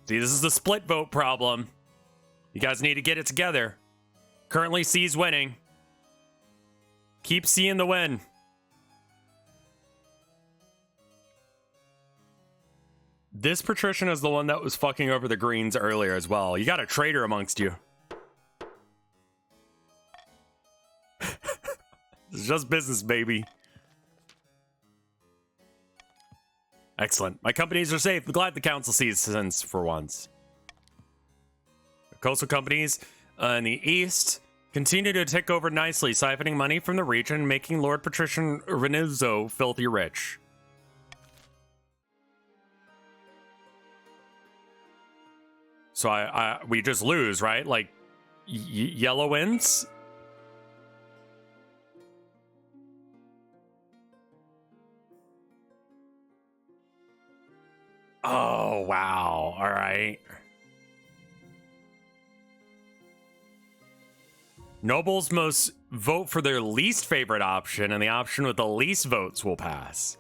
See, this is the split vote problem. You guys need to get it together. Currently, C's winning. Keep C in the win. This Patrician is the one that was fucking over the greens earlier as well. You got a traitor amongst you. It's just business, baby. Excellent. My companies are safe. Glad the council sees sense for once. The coastal companies in the east continue to tick over nicely, siphoning money from the region, making Lord Patrician Vinesauce filthy rich. So we just lose, right? Like, yellow wins? Oh, wow. All right. Nobles must vote for their least favorite option, and the option with the least votes will pass.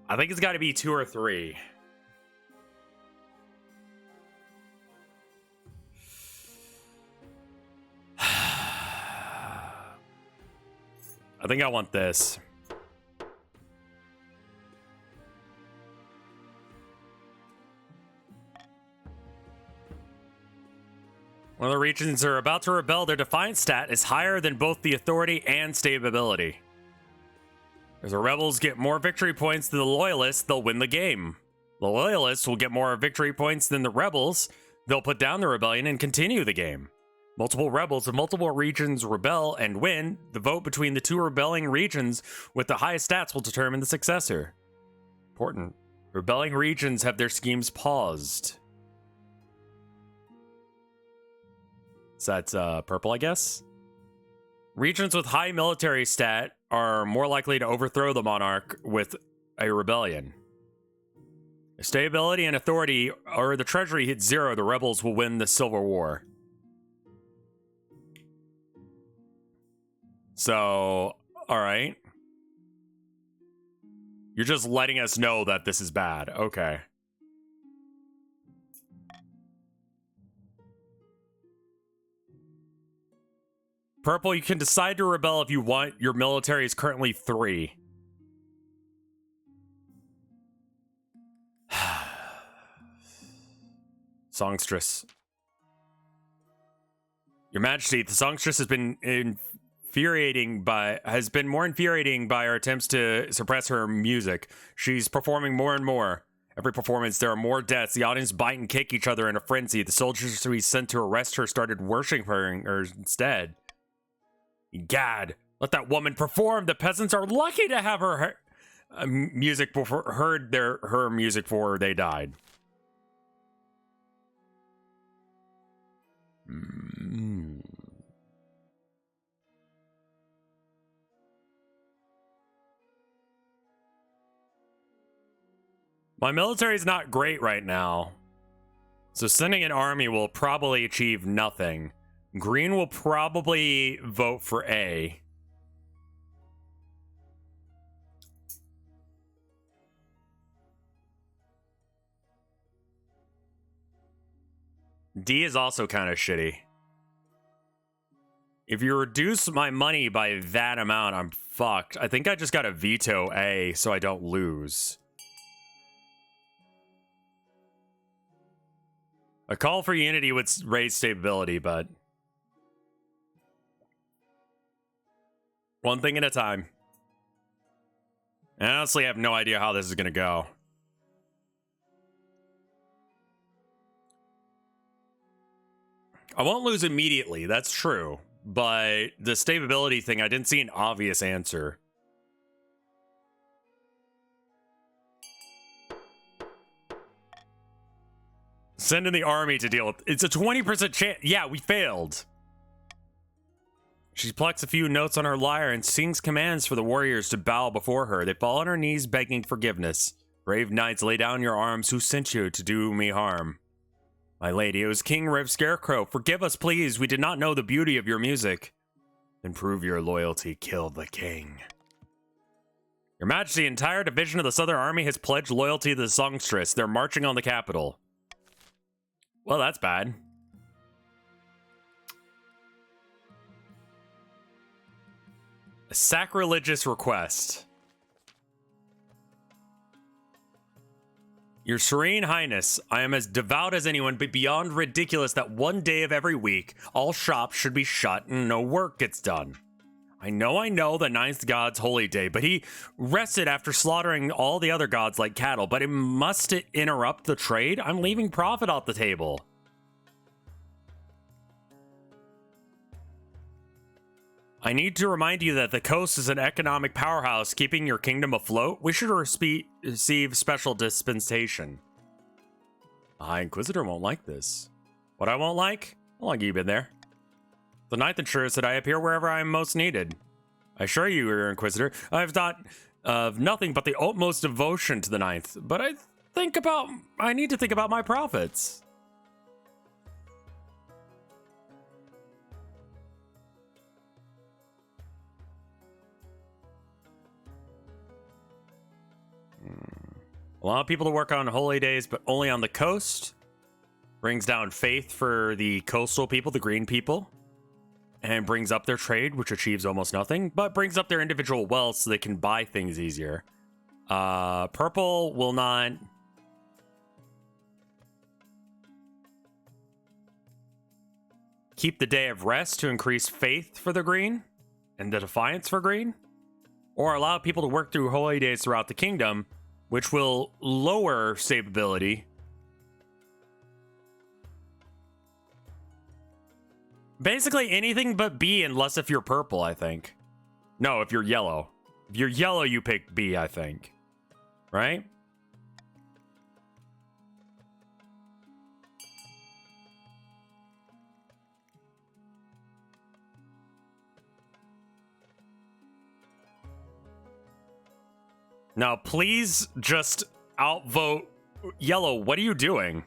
I think it's got to be 2 or 3. I think I want this. When the regions are about to rebel, their defiance stat is higher than both the authority and stability. As the rebels get more victory points than the loyalists, they'll win the game. The loyalists will get more victory points than the rebels. They'll put down the rebellion and continue the game. Multiple rebels of multiple regions rebel and win. The vote between the 2 rebelling regions with the highest stats will determine the successor. Important. Rebelling regions have their schemes paused. So that's purple, I guess. Regions with high military stat are more likely to overthrow the monarch with a rebellion. If stability and authority or the treasury hit 0, the rebels will win the Civil War. So, all right. You're just letting us know that this is bad. Okay. Purple, you can decide to rebel if you want. Your military is currently 3. Songstress. Your Majesty, the songstress has been more infuriating by our attempts to suppress her music. She's performing more and more. Every performance, there are more deaths. The audience bite and kick each other in a frenzy. The soldiers we sent to arrest her started worshiping her instead. Gad, let that woman perform. The peasants are lucky to have her music before her music before they died. My military is not great right now, so sending an army will probably achieve nothing. Green will probably vote for A. D is also kind of shitty. If you reduce my money by that amount, I'm fucked. I think I just gotta veto A so I don't lose. A call for unity would raise stability, but One thing at a time. I honestly have no idea how this is going to go. I won't lose immediately, that's true. But the stability thing, I didn't see an obvious answer. Send in the army to deal with. It's a 20% chance. Yeah, we failed. She plucks a few notes on her lyre and sings commands for the warriors to bow before her. They fall on her knees begging forgiveness. Brave knights, lay down your arms. Who sent you to do me harm? My lady, it was King RevScarecrow. Forgive us, please. We did not know the beauty of your music. Then prove your loyalty. Kill the king. Your Majesty, the entire division of the Southern Army has pledged loyalty to the songstress. They're marching on the capital. Well, that's bad. A sacrilegious request. Your Serene Highness, I am as devout as anyone, but beyond ridiculous that one day of every week, all shops should be shut and no work gets done. I know the ninth god's holy day, but he rested after slaughtering all the other gods like cattle, but must it interrupt the trade? I'm leaving profit off the table. I need to remind you that the coast is an economic powerhouse keeping your kingdom afloat. We should receive special dispensation. Inquisitor won't like this. What I won't like? How long have you been there? The ninth ensures that I appear wherever I am most needed. I assure you, your Inquisitor, I have thought of nothing but the utmost devotion to the ninth, but I need to think about my profits. Allow people to work on holy days, but only on the coast. Brings down faith for the coastal people, the green people. And brings up their trade, which achieves almost nothing, but brings up their individual wealth so they can buy things easier. Purple will not... keep the day of rest to increase faith for the green and the defiance for green. Or allow people to work through holy days throughout the kingdom, which will lower stability. Basically anything but B, unless if you're purple, I think. No, if you're yellow. If you're yellow, you pick B, I think. Right? Now, please just outvote yellow. What are you doing?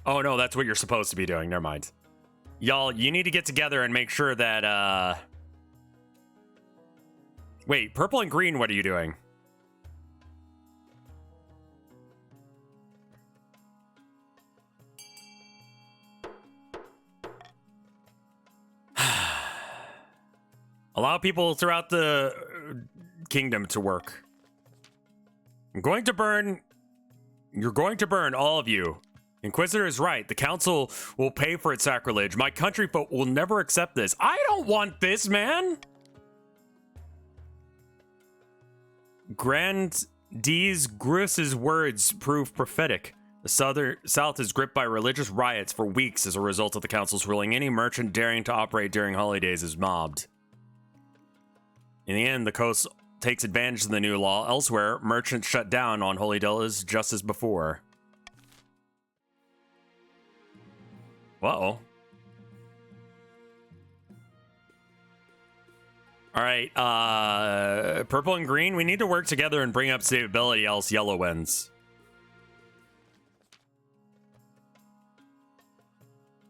Oh, no, that's what you're supposed to be doing. Never mind. Y'all, you need to get together and make sure that, Wait, purple and green, what are you doing? Allow people throughout the kingdom to work. I'm going to burn... You're going to burn, all of you. Inquisitor is right. The council will pay for its sacrilege. My country folk will never accept this. I don't want this, man! Grand D's Grus's words prove prophetic. The South is gripped by religious riots for weeks as a result of the council's ruling. Any merchant daring to operate during holidays is mobbed. In the end, the coast takes advantage of the new law. Elsewhere, merchants shut down on holy days just as before. Uh-oh. Alright, purple and green, we need to work together and bring up stability, else yellow wins.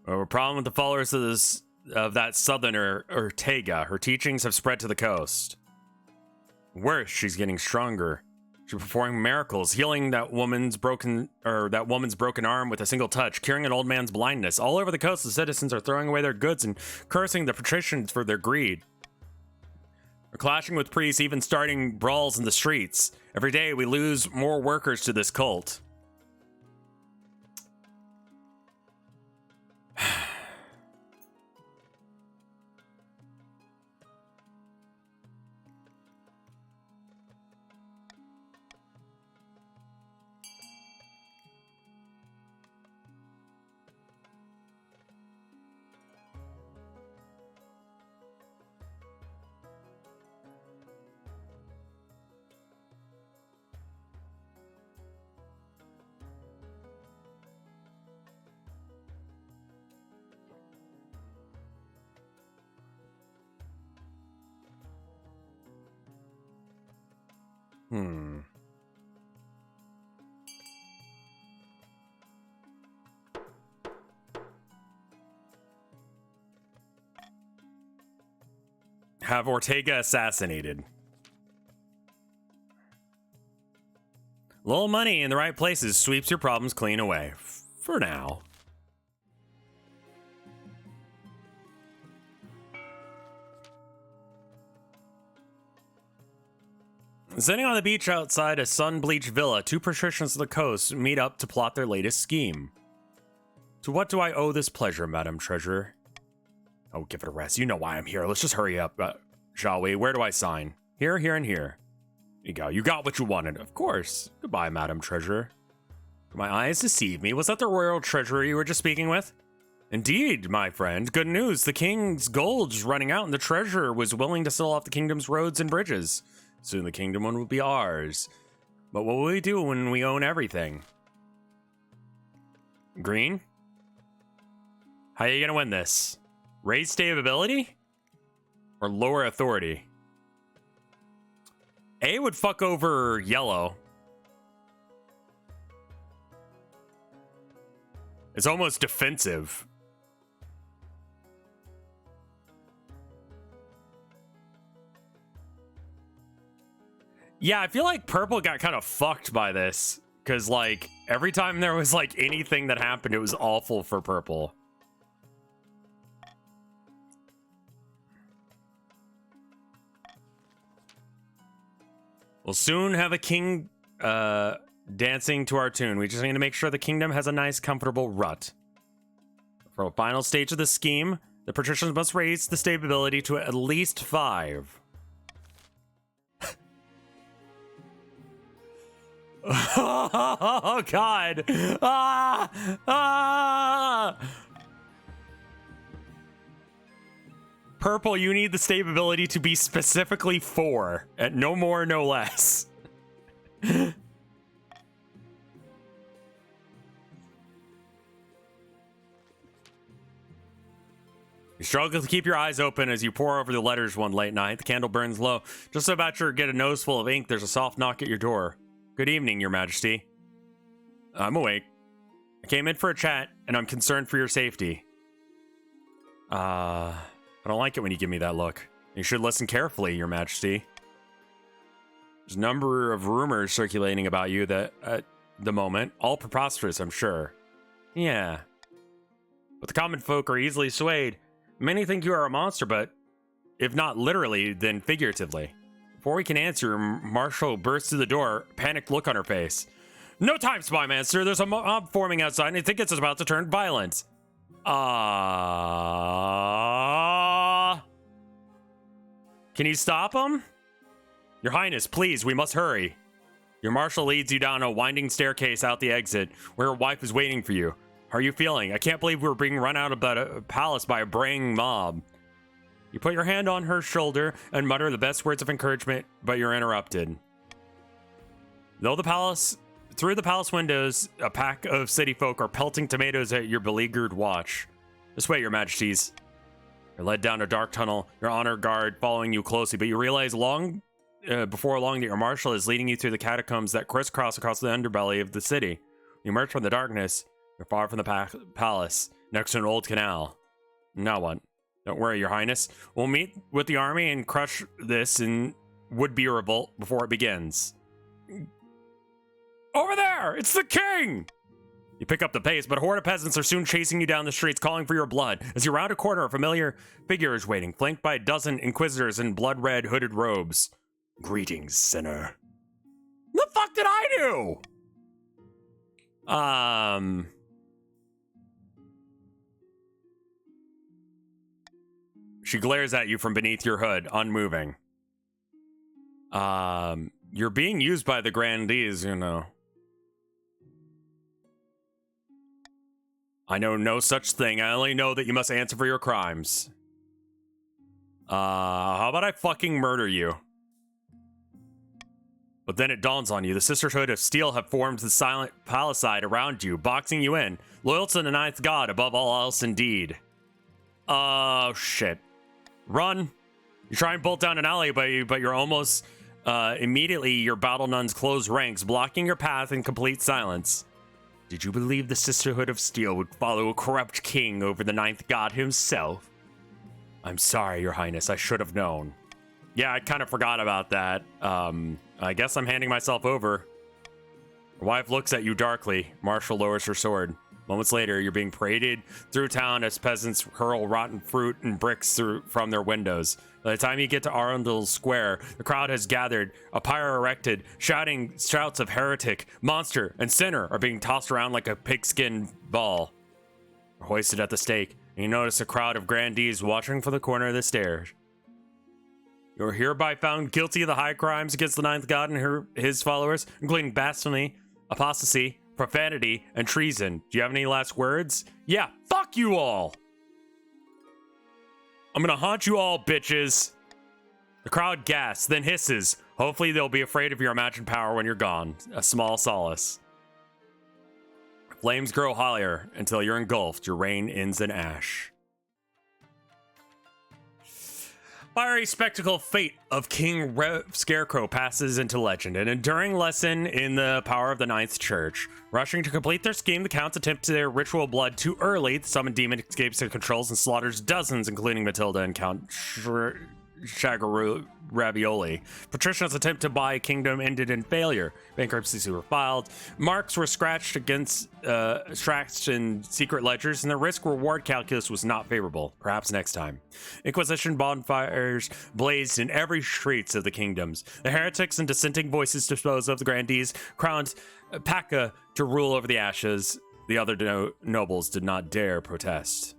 A problem with the followers of that southerner, Ortega. Her teachings have spread to the coast. Worse, she's getting stronger. She's performing miracles, healing that woman's broken arm with a single touch, curing an old man's blindness. All over the coast, the citizens are throwing away their goods and cursing the patricians for their greed. We're clashing with priests, even starting brawls in the streets. Every day, we lose more workers to this cult. Hmm. Have Ortega assassinated. A little money in the right places sweeps your problems clean away. For now. Sitting on the beach outside a sun-bleached villa, two patricians of the coast meet up to plot their latest scheme. To what do I owe this pleasure, Madam Treasurer? Oh, give it a rest. You know why I'm here. Let's just hurry up, shall we? Where do I sign? Here, here, and here. You go. You got what you wanted. Of course. Goodbye, Madam Treasurer. My eyes deceive me. Was that the royal treasurer you were just speaking with? Indeed, my friend. Good news. The king's gold's running out, and the treasurer was willing to sell off the kingdom's roads and bridges. Soon the kingdom will be ours. But what will we do when we own everything? Green? How are you gonna win this? Raise stability? Or lower authority? A would fuck over yellow. It's almost defensive. Yeah, I feel like purple got kind of fucked by this. Because, like, every time there was, like, anything that happened, it was awful for purple. We'll soon have a king dancing to our tune. We just need to make sure the kingdom has a nice, comfortable rut. For the final stage of the scheme, the patricians must raise the stability to at least 5. Oh, God. Purple, you need the stability to be specifically 4, at no more, no less. You struggle to keep your eyes open as you pore over the letters one late night. The candle burns low. Just about to get a nose full of ink, there's a soft knock at your door. Good evening, Your Majesty. I'm awake. I came in for a chat, and I'm concerned for your safety. I don't like it when you give me that look. You should listen carefully, Your Majesty. There's a number of rumors circulating about you that, at the moment, all preposterous, I'm sure. Yeah. But the common folk are easily swayed. Many think you are a monster, but if not literally, then figuratively. Before we can answer, Marshall bursts through the door, panicked look on her face. No time, Spymaster. There's a mob forming outside, and I think it's about to turn violent. Can you stop him? Your Highness, please, we must hurry. Your marshal leads you down a winding staircase out the exit, where your wife is waiting for you. How are you feeling? I can't believe we're being run out of the palace by a braying mob. You put your hand on her shoulder and mutter the best words of encouragement, but you're interrupted. Through the palace windows, a pack of city folk are pelting tomatoes at your beleaguered watch. This way, Your Majesties. You're led down a dark tunnel, your honor guard following you closely, but you realize before long that your marshal is leading you through the catacombs that crisscross across the underbelly of the city. You emerge from the darkness. You're far from the palace, next to an old canal. Now what? Don't worry, Your Highness. We'll meet with the army and crush this in would-be revolt before it begins. Over there! It's the king! You pick up the pace, but a horde of peasants are soon chasing you down the streets, calling for your blood. As you round a corner, a familiar figure is waiting, flanked by a dozen inquisitors in blood-red hooded robes. Greetings, sinner. The fuck did I do? She glares at you from beneath your hood, unmoving. You're being used by the grandees, you know. I know no such thing. I only know that you must answer for your crimes. How about I fucking murder you? But then it dawns on you. The Sisterhood of Steel have formed the silent palisade around you, boxing you in. Loyal to the ninth god above all else indeed. Oh, shit. Run. You try and bolt down an alley, but you're almost Immediately, your battle nuns close ranks, blocking your path in complete silence. Did you believe the Sisterhood of Steel would follow a corrupt king over the ninth god himself? I'm sorry, Your Highness. I should have known. Yeah, I kind of forgot about that. I guess I'm handing myself over. Your wife looks at you darkly. Marshall lowers her sword. Moments later, you're being paraded through town as peasants hurl rotten fruit and bricks from their windows. By the time you get to Arundel Square, the crowd has gathered, a pyre erected, shouts of heretic, monster, and sinner are being tossed around like a pigskin ball. Or hoisted at the stake, and you notice a crowd of grandees watching from the corner of the stairs. You're hereby found guilty of the high crimes against the ninth god and his followers, including blasphemy, apostasy, profanity, and treason. Do you have any last words? Yeah, fuck you all! I'm gonna haunt you all, bitches! The crowd gasps, then hisses. Hopefully they'll be afraid of your imagined power when you're gone. A small solace. Flames grow higher until you're engulfed. Your reign ends in ash. Fiery spectacle fate of King RevScarecrow passes into legend, an enduring lesson in the power of the Ninth Church. Rushing to complete their scheme, the Counts attempt their ritual blood too early. The summoned demon escapes their controls and slaughters dozens, including Matilda and Count Shagaru Ravioli. Patricians' attempt to buy a kingdom ended in failure. Bankruptcies were filed. Marks were scratched in secret ledgers, and the risk-reward calculus was not favorable. Perhaps next time. Inquisition bonfires blazed in every streets of the kingdoms. The heretics and dissenting voices disposed of. The grandees crowned Paka to rule over the ashes. The other nobles did not dare protest.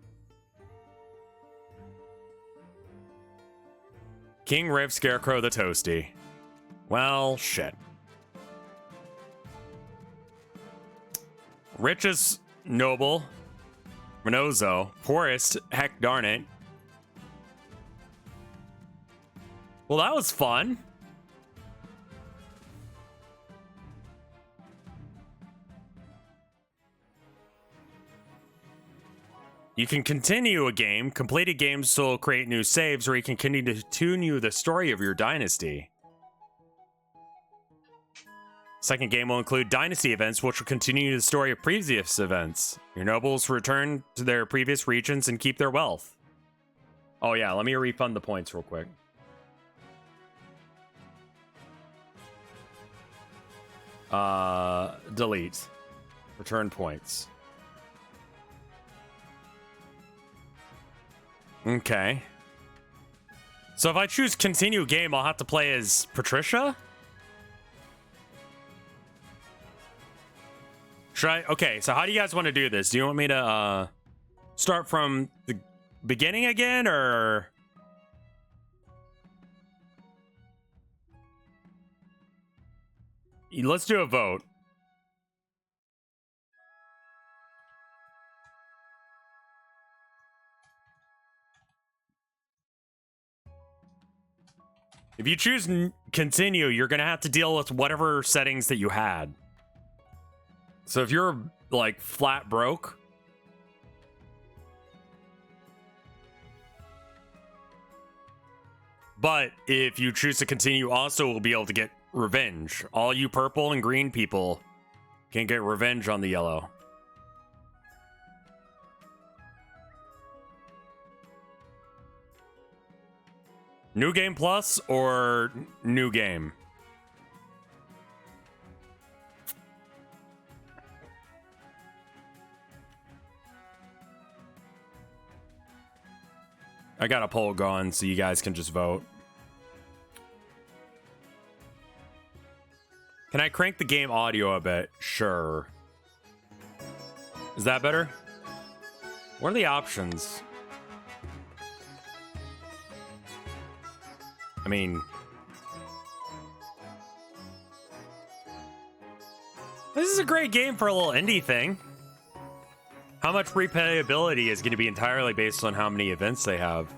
King RevScarecrow the Toasty. Well, shit. Richest noble, Minozo. Poorest, heck darn it. Well, that was fun. You can continue a game. Completed games will create new saves, or you can continue to continue the story of your dynasty. Second game will include dynasty events, which will continue the story of previous events. Your nobles return to their previous regions and keep their wealth. Oh yeah, let me refund the points real quick. Delete. Return points. Okay. So if I choose continue game, I'll have to play as Patricia? Should I? Okay, so how do you guys want to do this? Do you want me to start from the beginning again, or... Let's do a vote. If you choose continue, you're gonna have to deal with whatever settings that you had. So if you're like flat broke, but if you choose to continue, also will be able to get revenge. All you purple and green people can get revenge on the yellow. New game plus or new game? I got a poll going so you guys can just vote. Can I crank the game audio a bit? Sure. Is that better? What are the options? I mean... This is a great game for a little indie thing. How much replayability is going to be entirely based on how many events they have.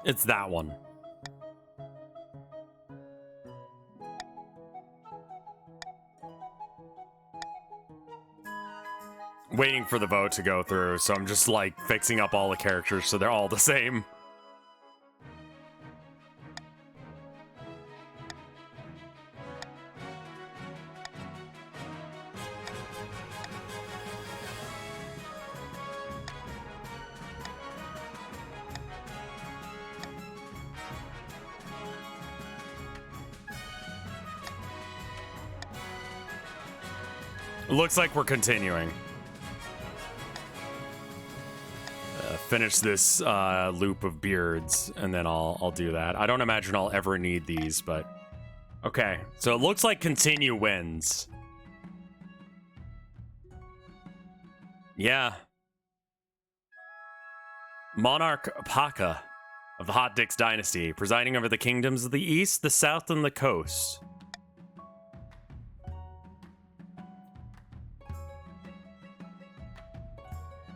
It's that one. Waiting for the vote to go through, so I'm just like fixing up all the characters so they're all the same. Looks like we're continuing. Finish this loop of beards, and then I'll do that. I don't imagine I'll ever need these, but okay. So it looks like continue wins. Yeah. Monarch Paka of the Hot Dicks Dynasty, presiding over the kingdoms of the East, the South, and the coast.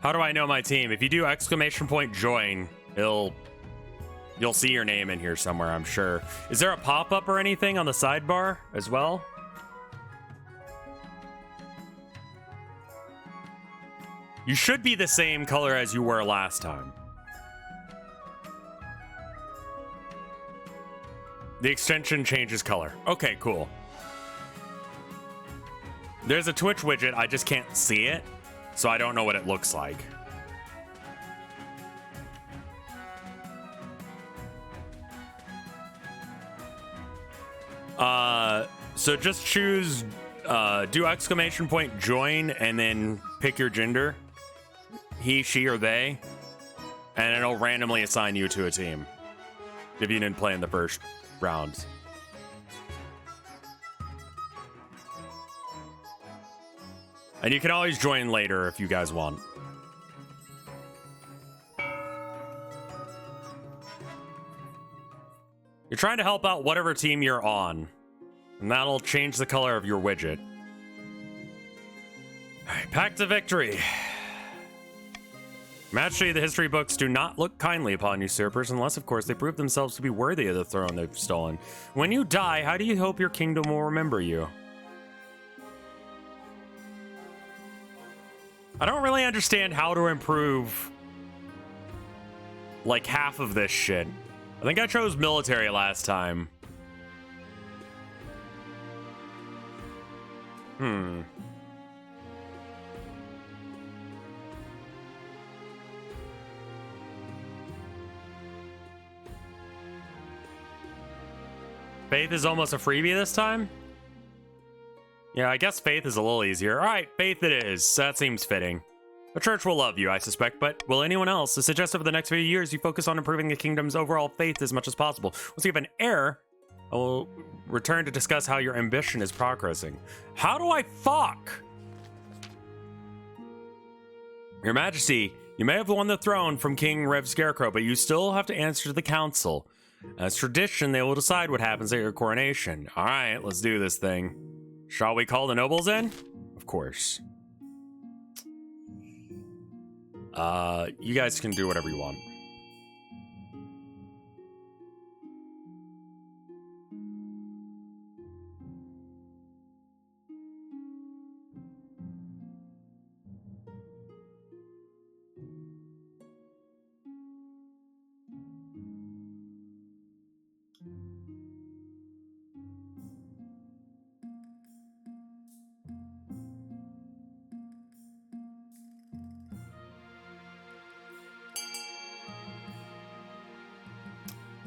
How do I know my team? If you do ! join, you'll see your name in here somewhere, I'm sure. Is there a pop-up or anything on the sidebar as well? You should be the same color as you were last time. The extension changes color. Okay, cool. There's a Twitch widget, I just can't see it. So I don't know what it looks like. So just choose, do ! join, and then pick your gender. He, she, or they. And it'll randomly assign you to a team. If you didn't play in the first round. And you can always join later if you guys want. You're trying to help out whatever team you're on. And that'll change the color of your widget. Alright, Pact to Victory. Majesty, the history books do not look kindly upon usurpers unless, of course, they prove themselves to be worthy of the throne they've stolen. When you die, how do you hope your kingdom will remember you? I don't really understand how to improve like half of this shit. I think I chose military last time. Faith is almost a freebie this time? Yeah, I guess faith is a little easier. All right, faith it is. That seems fitting. The church will love you, I suspect, but will anyone else? I suggest over the next few years you focus on improving the kingdom's overall faith as much as possible. Once you have an heir, I will return to discuss how your ambition is progressing. How do I fuck? Your Majesty, you may have won the throne from King RevScarecrow, but you still have to answer to the council. As tradition, they will decide what happens at your coronation. All right, let's do this thing. Shall we call the nobles in? Of course. You guys can do whatever you want.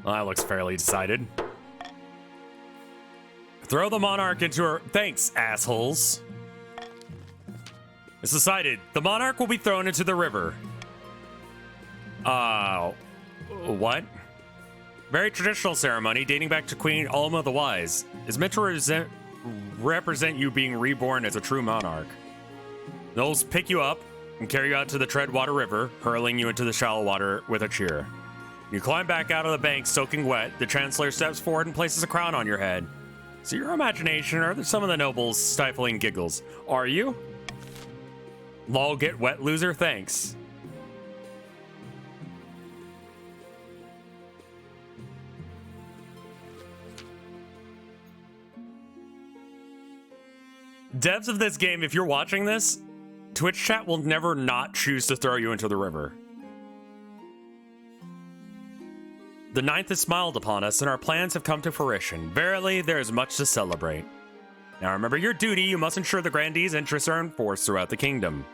Well, that looks fairly decided. Throw the monarch into her... Thanks, assholes. It's decided. The monarch will be thrown into the river. What? Very traditional ceremony dating back to Queen Alma the Wise. Is meant to represent you being reborn as a true monarch. They'll pick you up and carry you out to the Treadwater River, hurling you into the shallow water with a cheer. You climb back out of the bank soaking wet. The Chancellor steps forward and places a crown on your head. So your imagination, or are some of the nobles stifling giggles? Are you? Lol, get wet, loser, thanks. Devs of this game, if you're watching this, Twitch chat will never not choose to throw you into the river. The ninth has smiled upon us, and our plans have come to fruition. Verily, there is much to celebrate. Now remember your duty. You must ensure the Grandee's interests are enforced throughout the kingdom.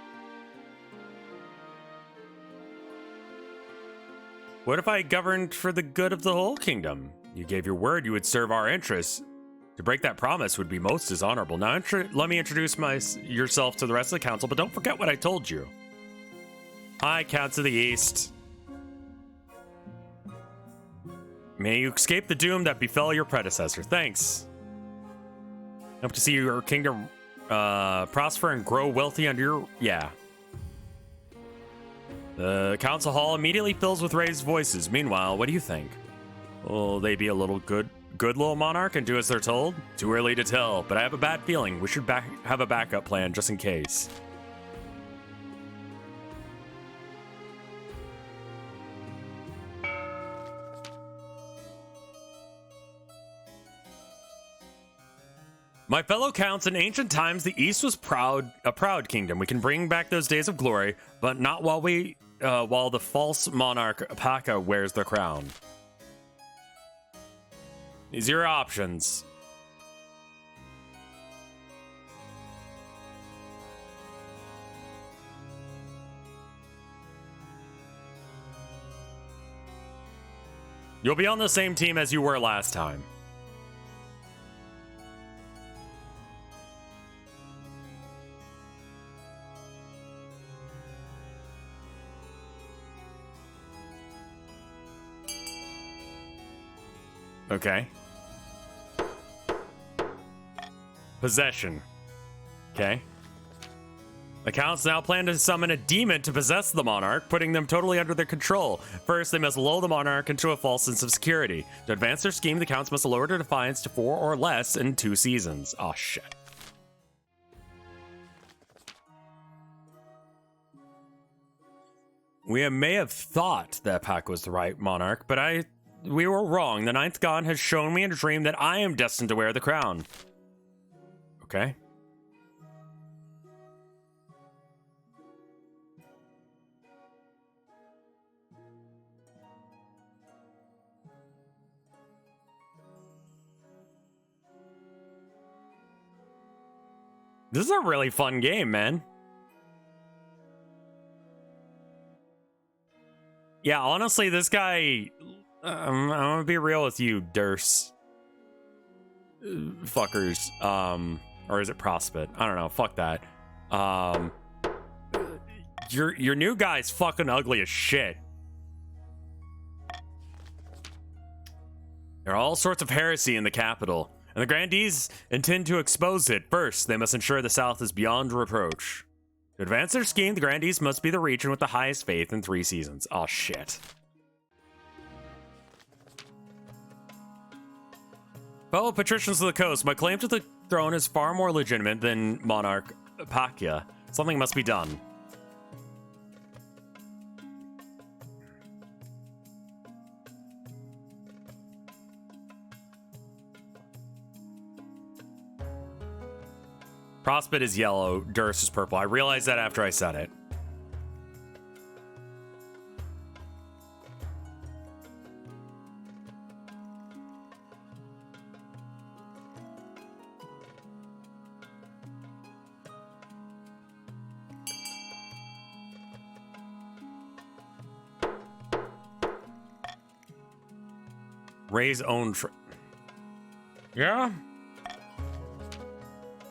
What if I governed for the good of the whole kingdom? You gave your word you would serve our interests. To break that promise would be most dishonorable. Now let me introduce yourself to the rest of the council, but don't forget what I told you. Hi, Counts of the East. May you escape the doom that befell your predecessor. Thanks. Hope to see your kingdom prosper and grow wealthy under your... Yeah. The council hall immediately fills with raised voices. Meanwhile, what do you think? Will they be a little good little monarch and do as they're told? Too early to tell, but I have a bad feeling. We should have a backup plan just in case. My fellow counts, in ancient times, the East was a proud kingdom. We can bring back those days of glory, but not while the false monarch Paka wears the crown. These are your options. You'll be on the same team as you were last time. Okay. Possession. Okay. The counts now plan to summon a demon to possess the monarch, putting them totally under their control. First, they must lull the monarch into a false sense of security. To advance their scheme, the counts must lower their defiance to 4 or less in 2 seasons. Oh, shit. We may have thought that Pac was the right monarch, but we were wrong. The ninth god has shown me in a dream that I am destined to wear the crown. Okay. This is a really fun game, man. Yeah, honestly, this guy... I'm gonna be real with you, Durst. Fuckers. Or is it Prospect? I don't know. Fuck that. Your new guy's fucking ugly as shit. There are all sorts of heresy in the capital, and the Grandees intend to expose it. First, they must ensure the South is beyond reproach. To advance their scheme, the Grandees must be the region with the highest faith in 3 seasons. Oh, shit. Fellow Patricians of the coast, my claim to the throne is far more legitimate than Monarch Pakya. Something must be done. Prospect is yellow, Durst is purple. I realized that after I said it. Ray's own... Yeah?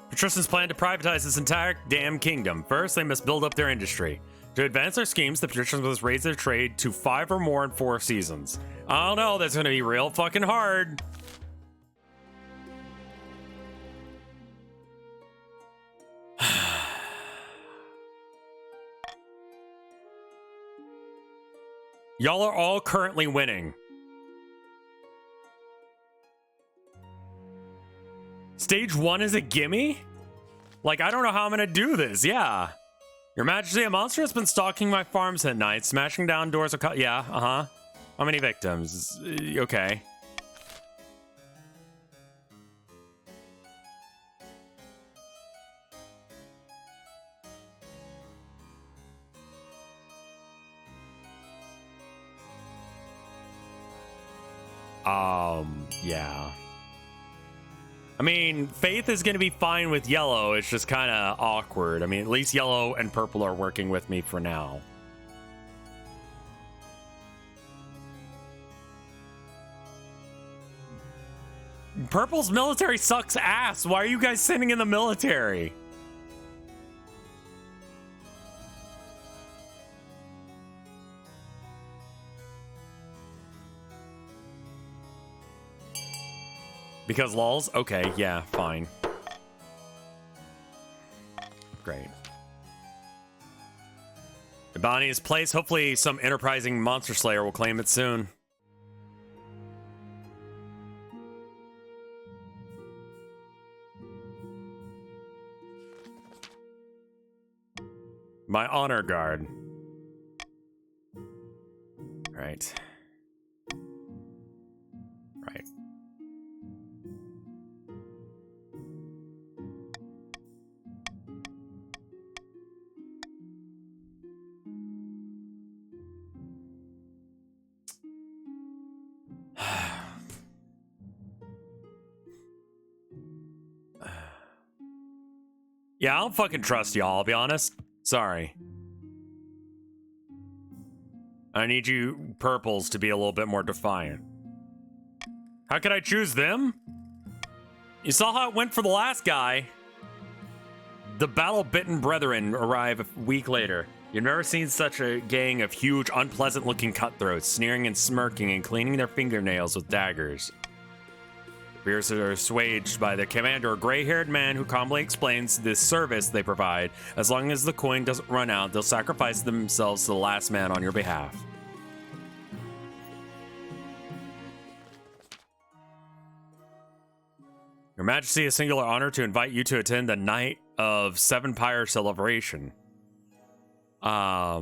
Patricians plan to privatize this entire damn kingdom. First, they must build up their industry. To advance their schemes, the Patricians must raise their trade to 5 or more in 4 seasons. I don't know, that's gonna be real fucking hard. Y'all are all currently winning. Stage 1 is a gimme? Like, I don't know how I'm gonna do this, yeah. Your Majesty, a monster has been stalking my farms at night, smashing down doors. Yeah, uh-huh. How many victims? Okay. Yeah. I mean, Faith is going to be fine with yellow. It's just kind of awkward. I mean, at least yellow and purple are working with me for now. Purple's military sucks ass. Why are you guys sending in the military? Because lols? Okay, yeah, fine. Great. Bonnie is placed. Hopefully some enterprising monster slayer will claim it soon. My honor guard. Right. Right. Yeah, I don't fucking trust y'all, I'll be honest. Sorry. I need you purples to be a little bit more defiant. How could I choose them? You saw how it went for the last guy. The battle-bitten brethren arrive a week later. You've never seen such a gang of huge, unpleasant-looking cutthroats, sneering and smirking and cleaning their fingernails with daggers. Fears are assuaged by the commander, a gray-haired man who calmly explains the service they provide. As long as the coin doesn't run out, they'll sacrifice themselves to the last man on your behalf. Your Majesty, a singular honor to invite you to attend the Night of Seven Pyre celebration. I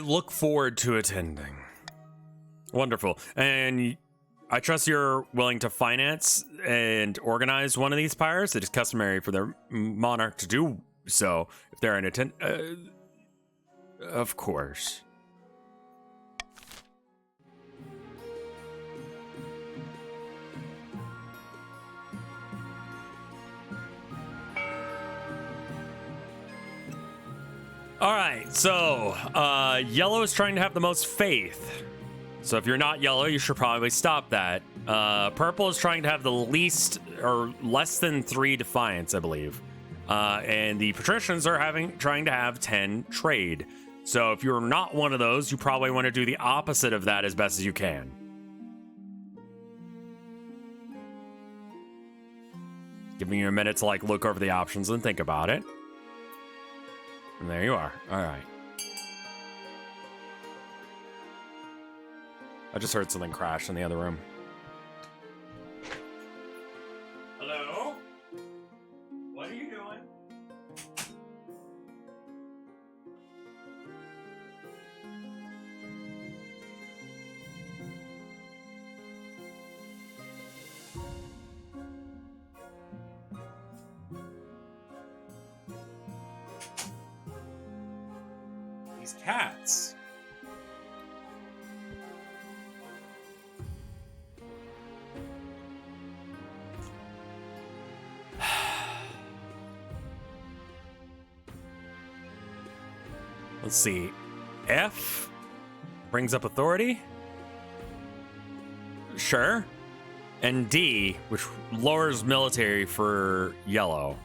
look forward to attending. Wonderful. And I trust you're willing to finance and organize one of these pyres. It is customary for their monarch to do so if they're in attendance. Of course. All right, so yellow is trying to have the most faith. So if you're not yellow, you should probably stop that. Purple is trying to have the least or less than 3 defiance, I believe. And the Patricians are trying to have 10 trade. So if you're not one of those, you probably want to do the opposite of that as best as you can. Giving you a minute to like look over the options and think about it. And there you are. All right. I just heard something crash in the other room. Hello? What are you doing? These cats. Let's see. F brings up authority. Sure. And D, which lowers military for yellow.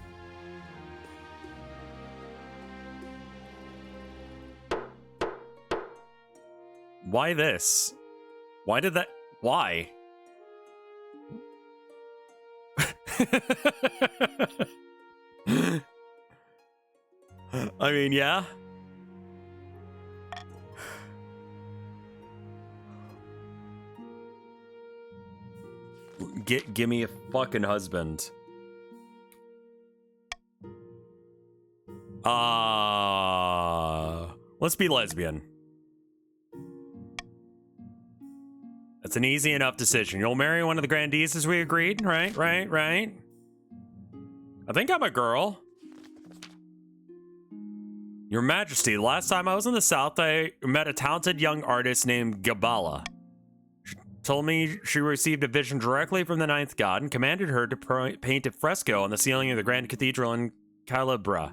Why this? Why did that? Why? I mean, yeah. Give me a fucking husband. Let's be lesbian. That's an easy enough decision. You'll marry one of the grandees as we agreed, right? I think I'm a girl. Your Majesty, the last time I was in the South, I met a talented young artist named Gabala. told me she received a vision directly from the ninth god and commanded her to paint a fresco on the ceiling of the Grand Cathedral in Calabria.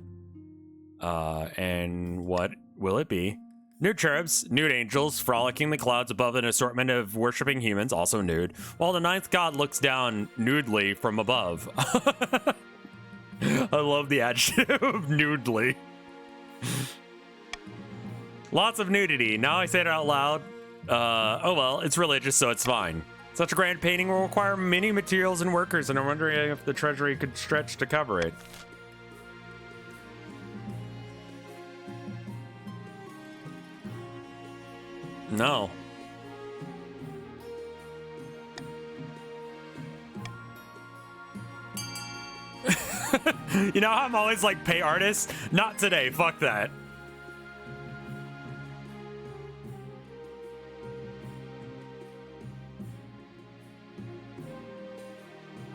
And what will it be? Nude cherubs, nude angels, frolicking the clouds above an assortment of worshipping humans, also nude, while the ninth god looks down nudely from above. I love the adjective nudely. Lots of nudity. Now I say it out loud. Oh well, it's religious, so it's fine. Such a grand painting will require many materials and workers, and I'm wondering if the treasury could stretch to cover it. No. You know how I'm always like, pay artists? Not today, fuck that.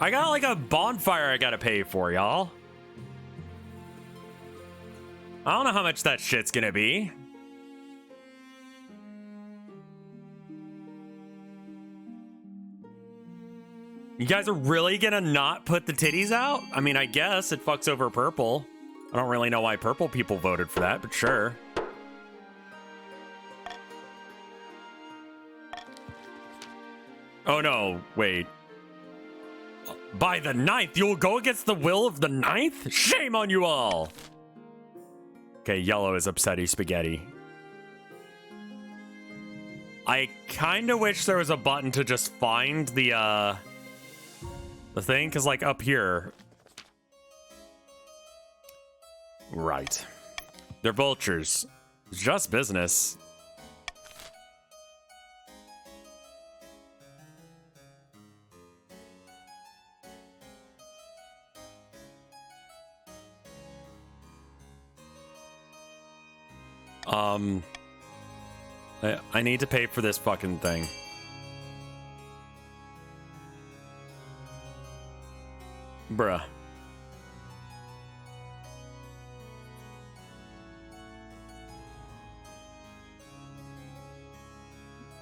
I got like a bonfire I gotta pay for, y'all. I don't know how much that shit's gonna be. You guys are really gonna not put the titties out? I mean, I guess it fucks over purple. I don't really know why purple people voted for that, but sure. Oh no, wait. By the 9th, you'll go against the will of the 9th? Shame on you all! Okay, yellow is upsetty spaghetti. I kinda wish there was a button to just find the thing, because like up here. Right. They're vultures. It's just business. I need to pay for this fucking thing. Bruh.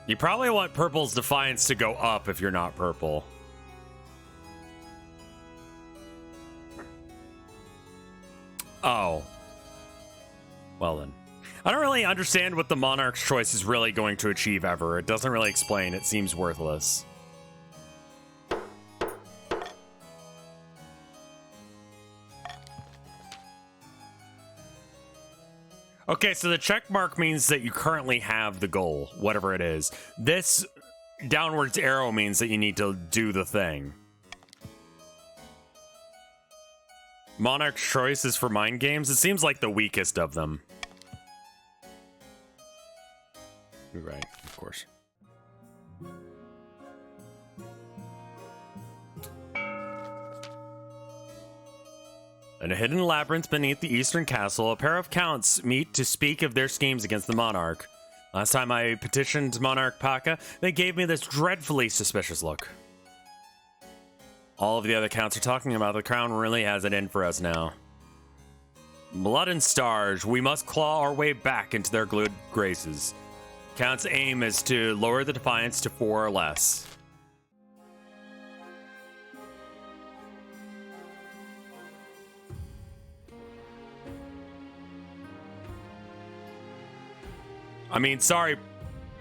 You probably want purple's defiance to go up if you're not purple. Oh. Well then. I don't really understand what the Monarch's choice is really going to achieve ever. It doesn't really explain. It seems worthless. Okay, so the check mark means that you currently have the goal, whatever it is. This downwards arrow means that you need to do the thing. Monarch's choice is for mind games. It seems like the weakest of them. You're right, of course. In a hidden labyrinth beneath the eastern castle, a pair of counts meet to speak of their schemes against the monarch. Last time I petitioned Monarch Paka, they gave me this dreadfully suspicious look. All of the other counts are talking about the crown really has it in for us now. Blood and stars, we must claw our way back into their good graces. Count's aim is to lower the defiance to 4 or less. I mean, sorry,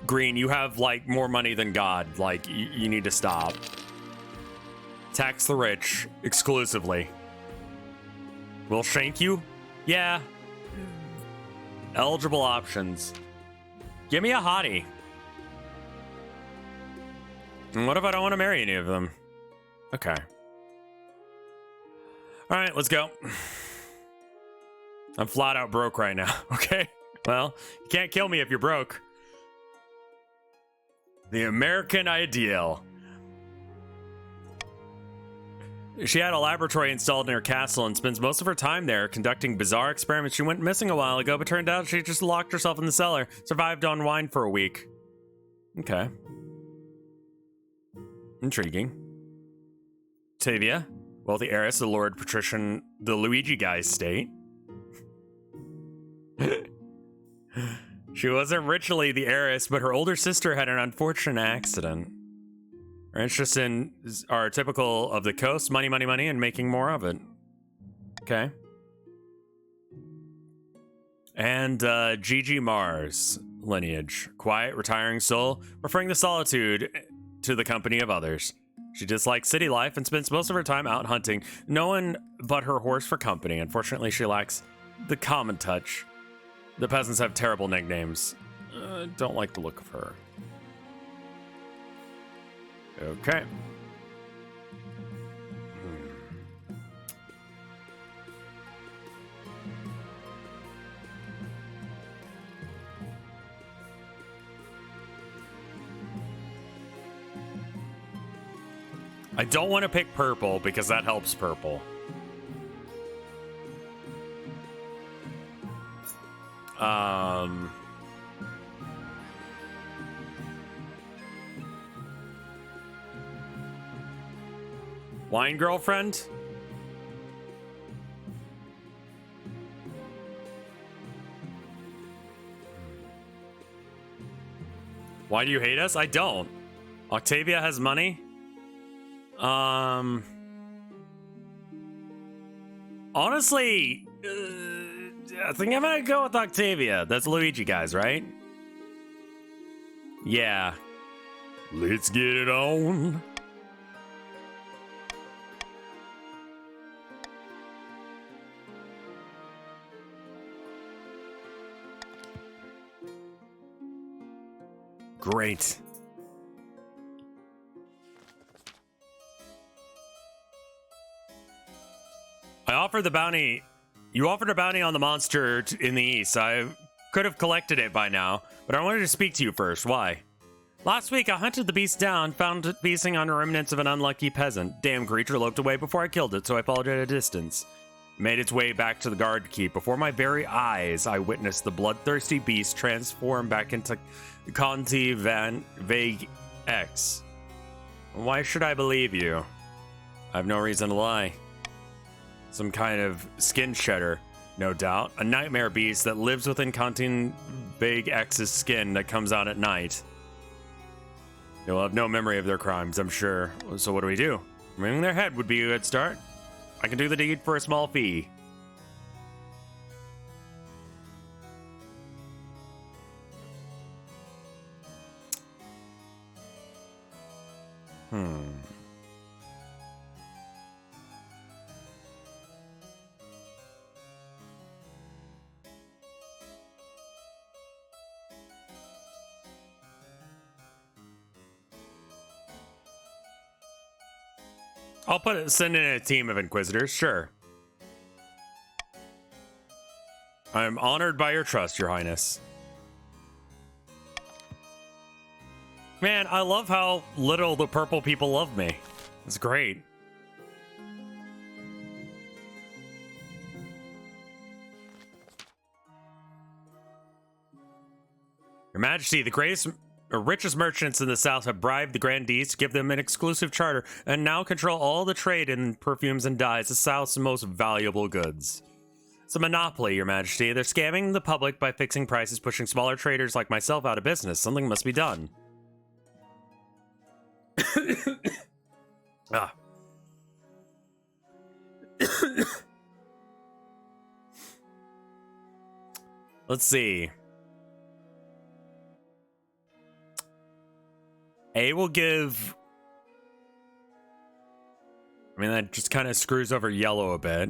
Green, you have, like, more money than God. Like, you need to stop. Tax the rich, exclusively. We'll shank you? Yeah. Eligible options. Give me a hottie. And what if I don't want to marry any of them? Okay. Alright, let's go. I'm flat out broke right now, okay? Well, you can't kill me if you're broke. The American ideal. She had a laboratory installed in her castle and spends most of her time there conducting bizarre experiments. She went missing a while ago, but turned out she just locked herself in the cellar. Survived on wine for a week. Okay. Intriguing. Tavia, wealthy heiress of the Lord Patrician, the Luigi guy's state. She wasn't ritually the heiress, but her older sister had an unfortunate accident. Our interests are typical of the coast: money, money, money, and making more of it. Okay. And Gigi Mars lineage. Quiet, retiring soul, preferring the solitude to the company of others. She dislikes city life and spends most of her time out hunting, no one but her horse for company. Unfortunately, she lacks the common touch. The peasants have terrible nicknames. Don't like the look of her. Okay. I don't want to pick purple because that helps purple. Wine girlfriend? Why do you hate us? I don't. Octavia has money? Honestly, I think I'm gonna go with Octavia. That's Luigi, guys, right? Yeah. Let's get it on. Great. I offered the bounty. You offered a bounty on the monster in the east. I could have collected it by now, but I wanted to speak to you first. Why? Last week, I hunted the beast down, found it feasting on remnants of an unlucky peasant. Damn creature loped away before I killed it, so I followed it at a distance. Made its way back to the guard keep. Before my very eyes, I witnessed the bloodthirsty beast transform back into Conti Van Vague X. Why should I believe you? I have no reason to lie. Some kind of skin shedder, no doubt. A nightmare beast that lives within Conti Vague X's skin that comes out at night. They'll have no memory of their crimes, I'm sure. So what do we do? Removing their head would be a good start. I can do the deed for a small fee. I'll send in a team of Inquisitors, sure. I am honored by your trust, Your Highness. Man, I love how little the purple people love me. It's great. Your Majesty, the richest merchants in the south have bribed the grandees to give them an exclusive charter and now control all the trade in perfumes and dyes, the south's most valuable goods. It's a monopoly, Your Majesty. They're scamming the public by fixing prices, pushing smaller traders like myself out of business. Something must be done. Ah. Let's see. A will give... I mean, that just kind of screws over yellow a bit.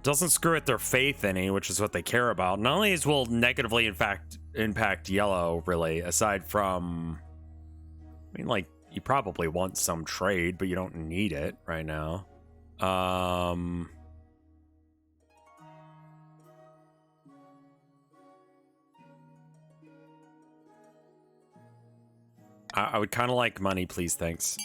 Doesn't screw at their faith any, which is what they care about. None of these will negatively, in fact, impact yellow, really, aside from... I mean, like, you probably want some trade, but you don't need it right now. I would kind of like money, please, thanks.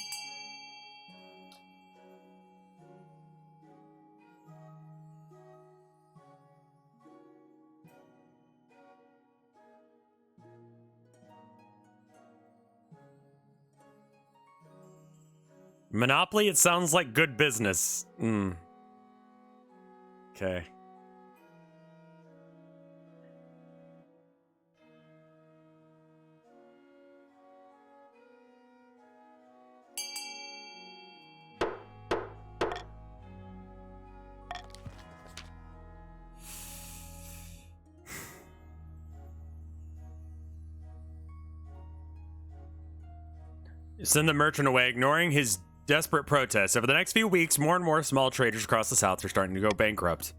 Monopoly, it sounds like good business. Okay. Send the merchant away, ignoring his desperate protests. Over the next few weeks, more and more small traders across the South are starting to go bankrupt.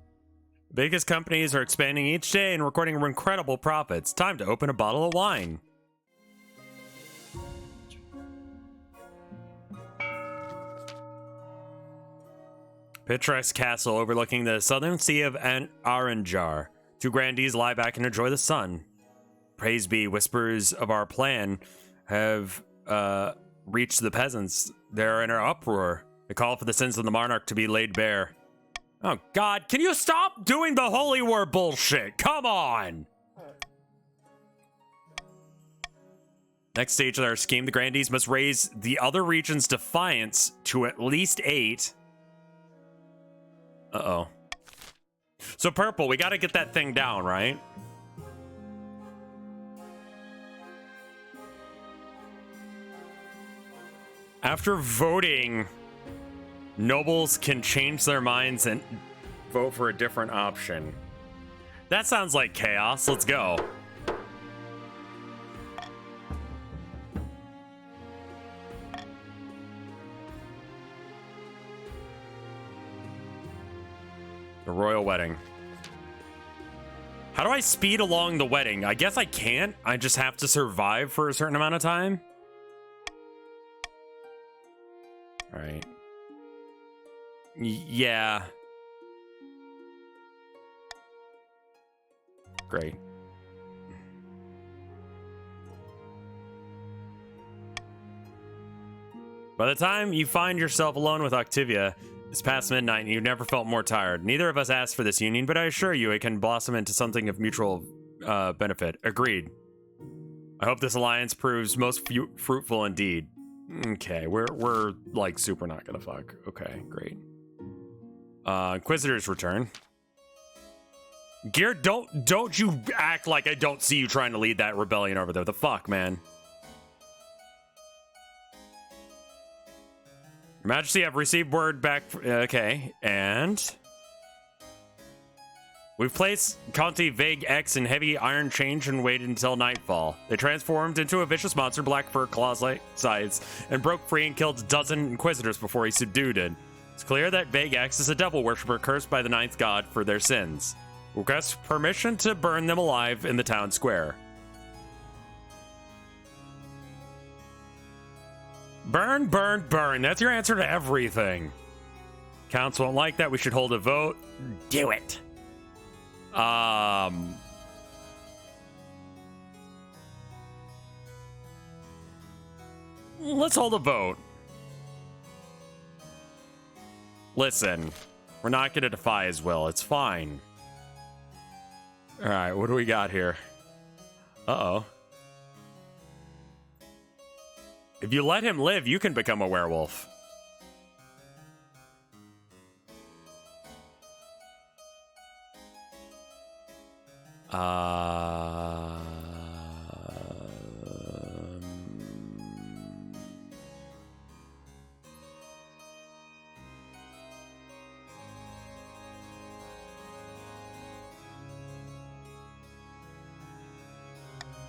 The biggest companies are expanding each day and recording incredible profits. Time to open a bottle of wine. Picturesque castle overlooking the southern sea of Aranjar. Two grandees lie back and enjoy the sun. Praise be, whispers of our plan have reached the peasants. They're in an uproar. They call for the sins of the monarch to be laid bare. Oh god, can you stop doing the holy war bullshit? Come on! Next stage of our scheme, the grandees must raise the other region's defiance to at least 8. Uh-oh. So purple, we gotta get that thing down, right? After voting, nobles can change their minds and vote for a different option. That sounds like chaos. Let's go. The royal wedding. How do I speed along the wedding? I guess I can't. I just have to survive for a certain amount of time. All right. Yeah. Great. By the time you find yourself alone with Octavia, it's past midnight and you've never felt more tired. Neither of us asked for this union, but I assure you it can blossom into something of mutual benefit. Agreed. I hope this alliance proves most fruitful indeed. Okay, we're like super not gonna fuck. Okay, great. Inquisitors return. Gear, don't you act like I don't see you trying to lead that rebellion over there. The fuck, man. Your Majesty, I've received word back. Okay, and we've placed Conte Vague X in heavy iron chains and waited until nightfall. They transformed into a vicious monster, black fur, claws-like sides, and broke free and killed a dozen Inquisitors before he subdued it. It's clear that Vague X is a devil worshiper cursed by the ninth god for their sins. Request permission to burn them alive in the town square. Burn, burn, burn. That's your answer to everything. Counts won't like that. We should hold a vote. Do it. Let's hold a vote. Listen, we're not going to defy his will. It's fine. All right, what do we got here? Uh-oh. If you let him live, you can become a werewolf.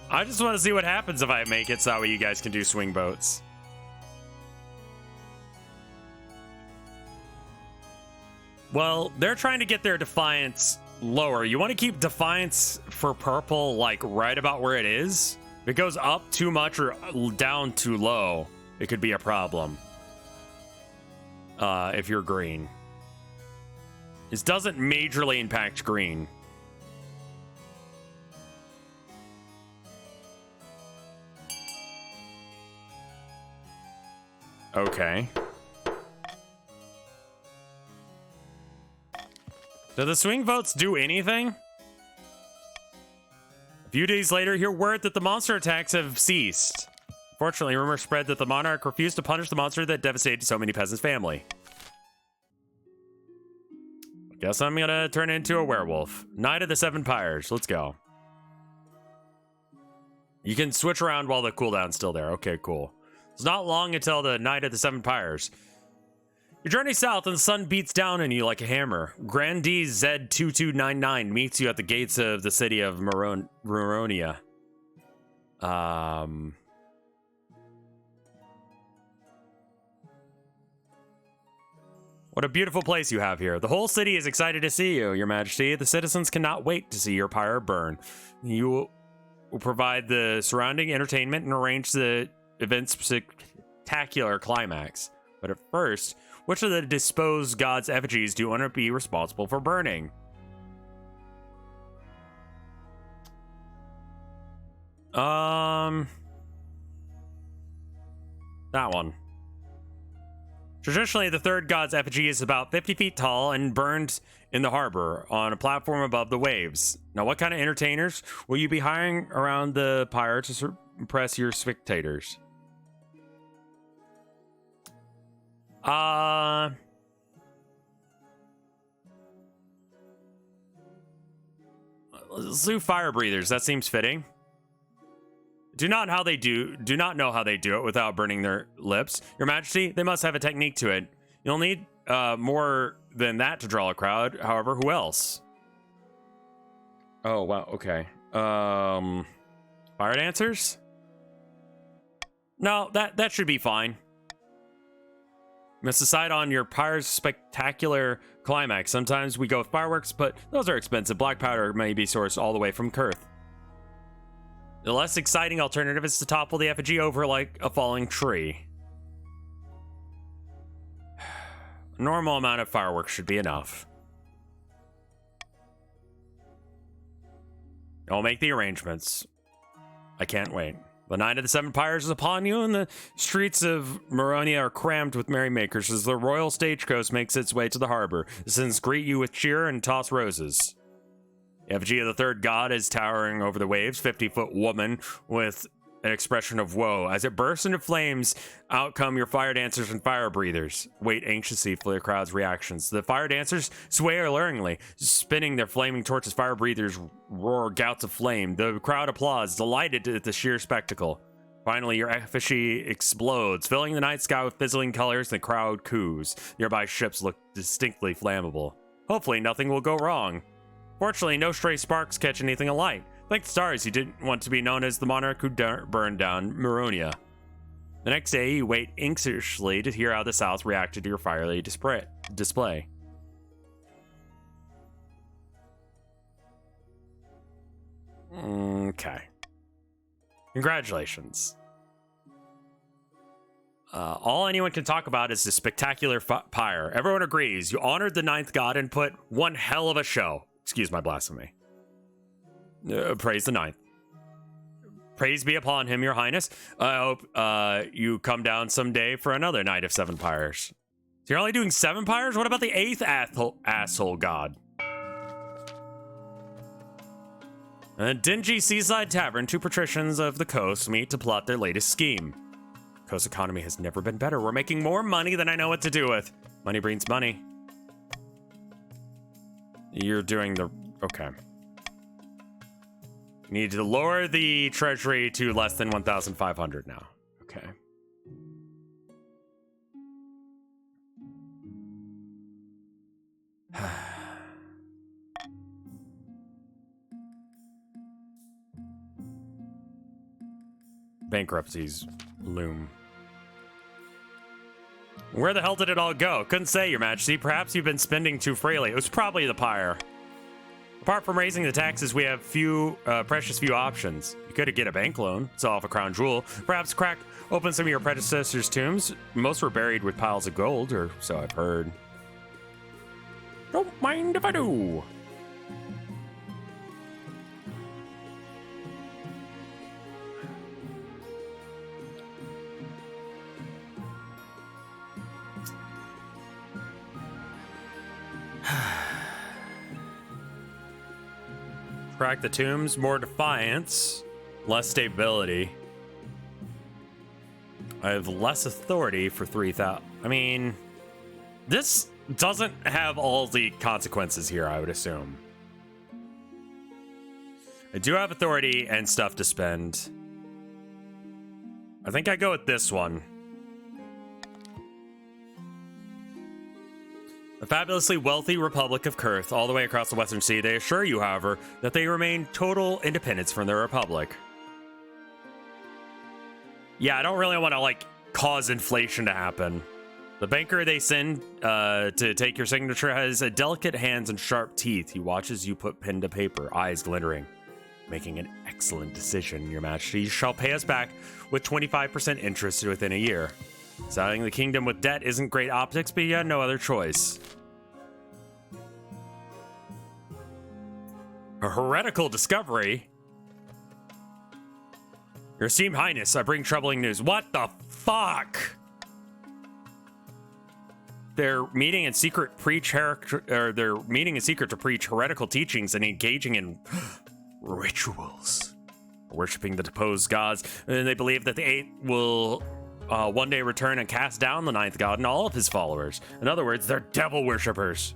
I just want to see what happens if I make it so that way you guys can do swing boats. Well, they're trying to get their defiance lower. You want to keep defiance for purple like right about where it is. If it goes up too much or down too low, it could be a problem. If you're green. This doesn't majorly impact green. Okay. Do the swing votes do anything? A few days later, hear word that the monster attacks have ceased. Fortunately, rumors spread that the monarch refused to punish the monster that devastated so many peasants' family. Guess I'm gonna turn into a werewolf. Knight of the Seven Pyres. Let's go. You can switch around while the cooldown's still there. Okay, cool. It's not long until the Knight of the Seven Pyres. You journey south and the sun beats down on you like a hammer. Grandee Z2299 meets you at the gates of the city of Maronia. What a beautiful place you have here. The whole city is excited to see you, Your Majesty. The citizens cannot wait to see your pyre burn. You will provide the surrounding entertainment and arrange the event's spectacular climax. But at first, which of the disposed gods' effigies do you want to be responsible for burning? That one. Traditionally, the third god's effigy is about 50 feet tall and burned in the harbor on a platform above the waves. Now, what kind of entertainers will you be hiring around the pyre to impress your spectators? Let's do fire breathers. That seems fitting. Do not know how they do it without burning their lips. Your Majesty, they must have a technique to it. You'll need more than that to draw a crowd. However, who else? Oh, wow, okay. Fire dancers? No, that should be fine. You must decide on your pyre's spectacular climax. Sometimes we go with fireworks, but those are expensive. Black powder may be sourced all the way from Kurth. The less exciting alternative is to topple the effigy over like a falling tree. A normal amount of fireworks should be enough. I'll make the arrangements. I can't wait. The night of the seven pyres is upon you, and the streets of Maronia are crammed with merrymakers as the royal stagecoach makes its way to the harbor. The citizens greet you with cheer and toss roses. The effigy of the third god is towering over the waves, 50-foot woman with an expression of woe. As it bursts into flames, out come your fire dancers and fire breathers. Wait anxiously for the crowd's reactions. The fire dancers sway alluringly, spinning their flaming torches. Fire breathers roar gouts of flame. The crowd applauds, delighted at the sheer spectacle. Finally, your effigy explodes, filling the night sky with fizzling colors, and the crowd coos. Nearby ships look distinctly flammable. Hopefully, nothing will go wrong. Fortunately, no stray sparks catch anything alight. Thank the stars you didn't want to be known as the monarch who burned down Maronia. The next day, you wait anxiously to hear how the South reacted to your fiery display. Okay. Congratulations. All anyone can talk about is the spectacular pyre. Everyone agrees. You honored the ninth god and put one hell of a show. Excuse my blasphemy. Praise the ninth. Praise be upon him, your highness. I hope you come down someday for another night of seven pyres. So you're only doing seven pyres? What about the eighth asshole god? A dingy seaside tavern, two patricians of the coast meet to plot their latest scheme. The coast economy has never been better. We're making more money than I know what to do with. Money brings money. You're doing the... Okay. You need to lower the treasury to less than 1,500 now. Okay. Bankruptcies loom. Where the hell did it all go? Couldn't say, Your Majesty. Perhaps you've been spending too freely. It was probably the pyre. Apart from raising the taxes, we have precious few options. You could get a bank loan, sell off a crown jewel, perhaps crack open some of your predecessors' tombs. Most were buried with piles of gold, or so I've heard. Don't mind if I do. Crack the tombs, more defiance, less stability. I have less authority for 3,000. I mean, this doesn't have all the consequences here, I would assume. I do have authority and stuff to spend. I think I go with this one. A fabulously wealthy Republic of Kurth all the way across the Western Sea. They assure you, however, that they remain total independence from their Republic. Yeah, I don't really want to, like, cause inflation to happen. The banker they send to take your signature has delicate hands and sharp teeth. He watches you put pen to paper, eyes glittering. Making an excellent decision, Your Majesty. You shall pay us back with 25% interest within a year. Selling the kingdom with debt isn't great optics, but you had no other choice. A heretical discovery? Your esteemed highness, I bring troubling news. What the fuck? They're meeting in secret to preach heretical teachings and engaging in rituals. Worshipping the deposed gods, and they believe that the 8th will one day return and cast down the 9th god and all of his followers. In other words, they're devil worshippers.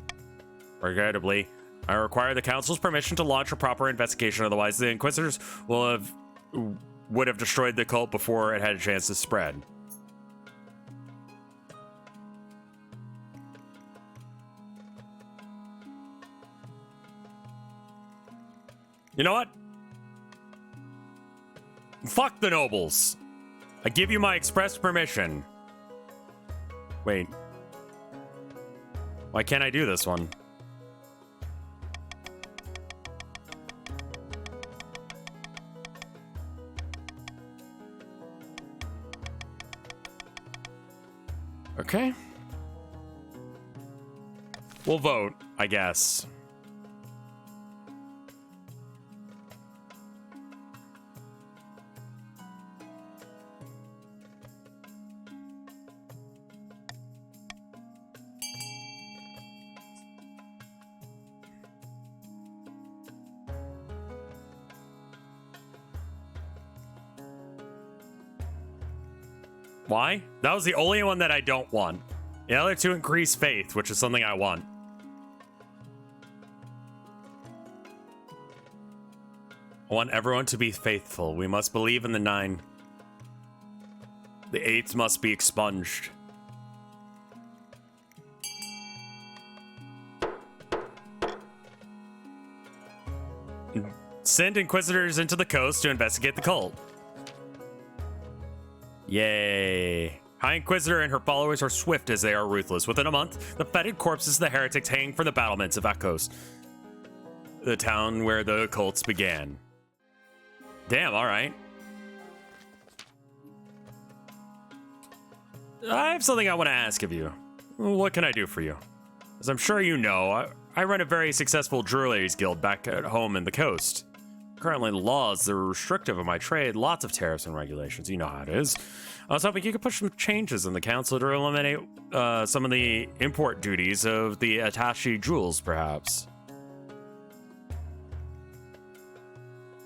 Regrettably, I require the council's permission to launch a proper investigation, otherwise the inquisitors would have destroyed the cult before it had a chance to spread. You know what? Fuck the nobles. I give you my express permission. Wait. Why can't I do this one? Okay. We'll vote, I guess. Why? That was the only one that I don't want. The other two increase faith, which is something I want. I want everyone to be faithful. We must believe in the 9. The 8th must be expunged. Send inquisitors into the coast to investigate the cult. Yay. High Inquisitor and her followers are swift as they are ruthless. Within a month, the fetid corpses of the heretics hang from the battlements of Akos, the town where the cults began. Damn, alright. I have something I want to ask of you. What can I do for you? As I'm sure you know, I run a very successful jewelers guild back at home in the coast. Currently, the laws are restrictive of my trade, lots of tariffs and regulations. You know how it is. I was hoping you could push some changes in the council to eliminate some of the import duties of the attaché jewels, perhaps.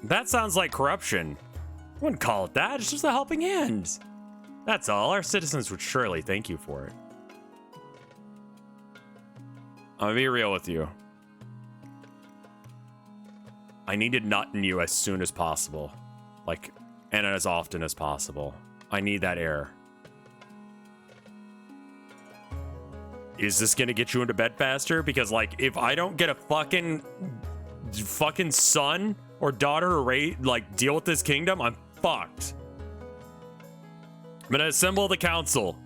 That sounds like corruption. I wouldn't call it that. It's just a helping hand. That's all. Our citizens would surely thank you for it. I'm gonna be real with you. I need to nut in you as soon as possible. Like, and as often as possible. I need that air. Is this gonna get you into bed faster? Because, like, if I don't get a fucking son or daughter to deal with this kingdom, I'm fucked. I'm gonna assemble the council.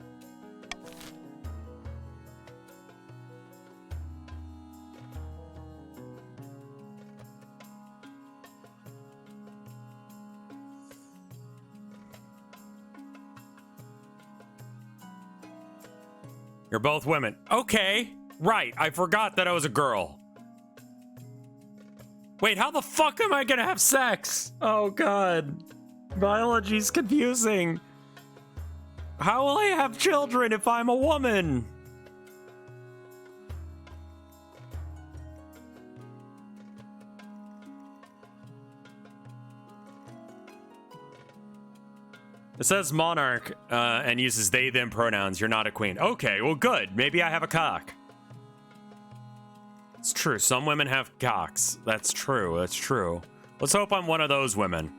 You're both women. Okay, right. I forgot that I was a girl. Wait, how the fuck am I gonna have sex? Oh god. Biology's confusing. How will I have children if I'm a woman? It says monarch and uses they, them pronouns. You're not a queen. Okay, well, good. Maybe I have a cock. It's true. Some women have cocks. That's true. That's true. Let's hope I'm one of those women.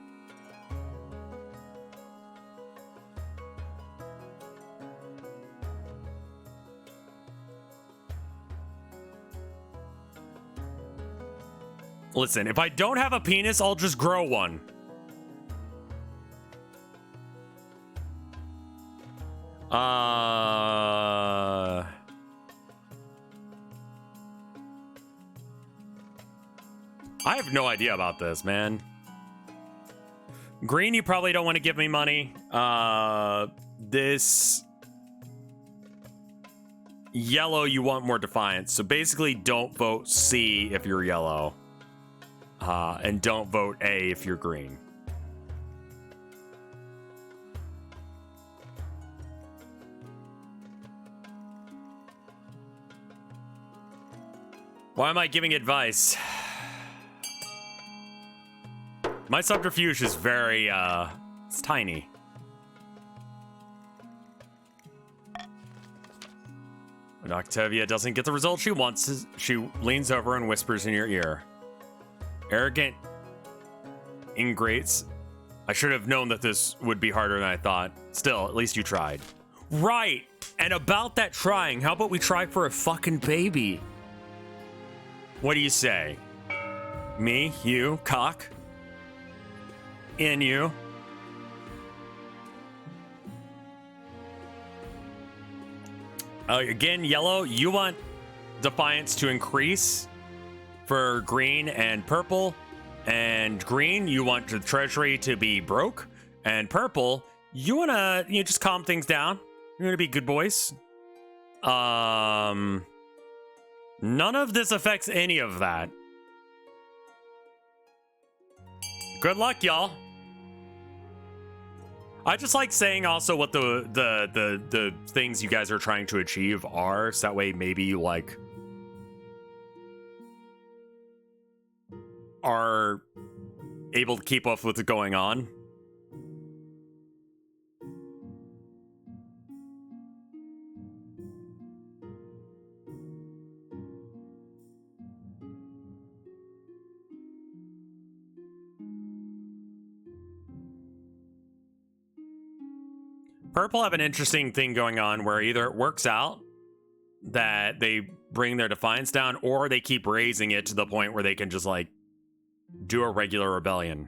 Listen, if I don't have a penis, I'll just grow one. have no idea about this, man. Green, you probably don't want to give me money. This yellow, you want more defiance. So basically, don't vote C if you're yellow. And don't vote A if you're green. Why am I giving advice? My subterfuge is very, it's tiny. When Octavia doesn't get the result she wants, she leans over and whispers in your ear. Arrogant ingrates. I should have known that this would be harder than I thought. Still, at least you tried. Right! And about that trying, how about we try for a fucking baby? What do you say? Me, you, cock? In you. Again, yellow, you want defiance to increase for green and purple. And green, you want the treasury to be broke. And purple, you want to just calm things down. You want to be good boys. None of this affects any of that. Good luck, y'all. I just like saying also what the things you guys are trying to achieve are, so that way maybe you like are able to keep up with what's going on. Purple have an interesting thing going on where either it works out that they bring their defiance down, or they keep raising it to the point where they can just like do a regular rebellion.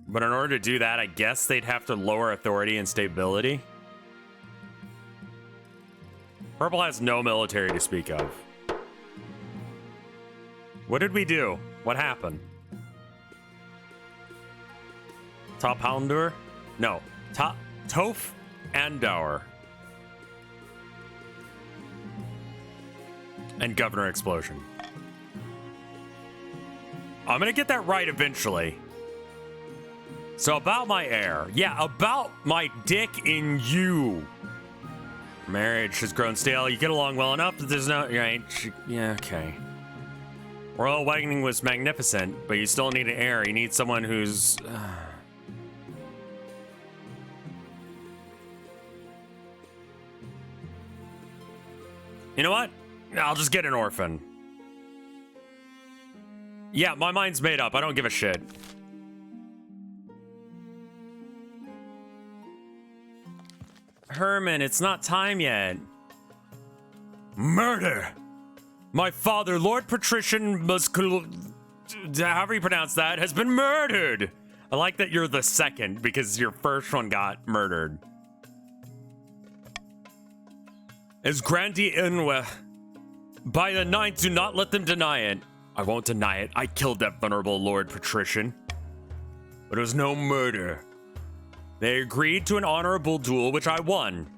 But in order to do that, I guess they'd have to lower authority and stability. Purple has no military to speak of. What did we do? What happened? Top Houndur? No. Toph Andauer. And Governor Explosion. I'm gonna get that right eventually. So about my heir. Yeah, about my dick in you. Marriage has grown stale. You get along well enough that there's no... Right? Yeah, okay. Royal wedding was magnificent, but you still need an heir. You need someone who's... You know what? I'll just get an orphan. Yeah, my mind's made up. I don't give a shit. Herman, it's not time yet. Murder! My father, Lord Patrician, however you pronounce that, has been murdered. I like that you're the second because your first one got murdered. As Grandi Inwe, by the ninth, do not let them deny it. I won't deny it. I killed that venerable Lord Patrician. But it was no murder. They agreed to an honorable duel, which I won.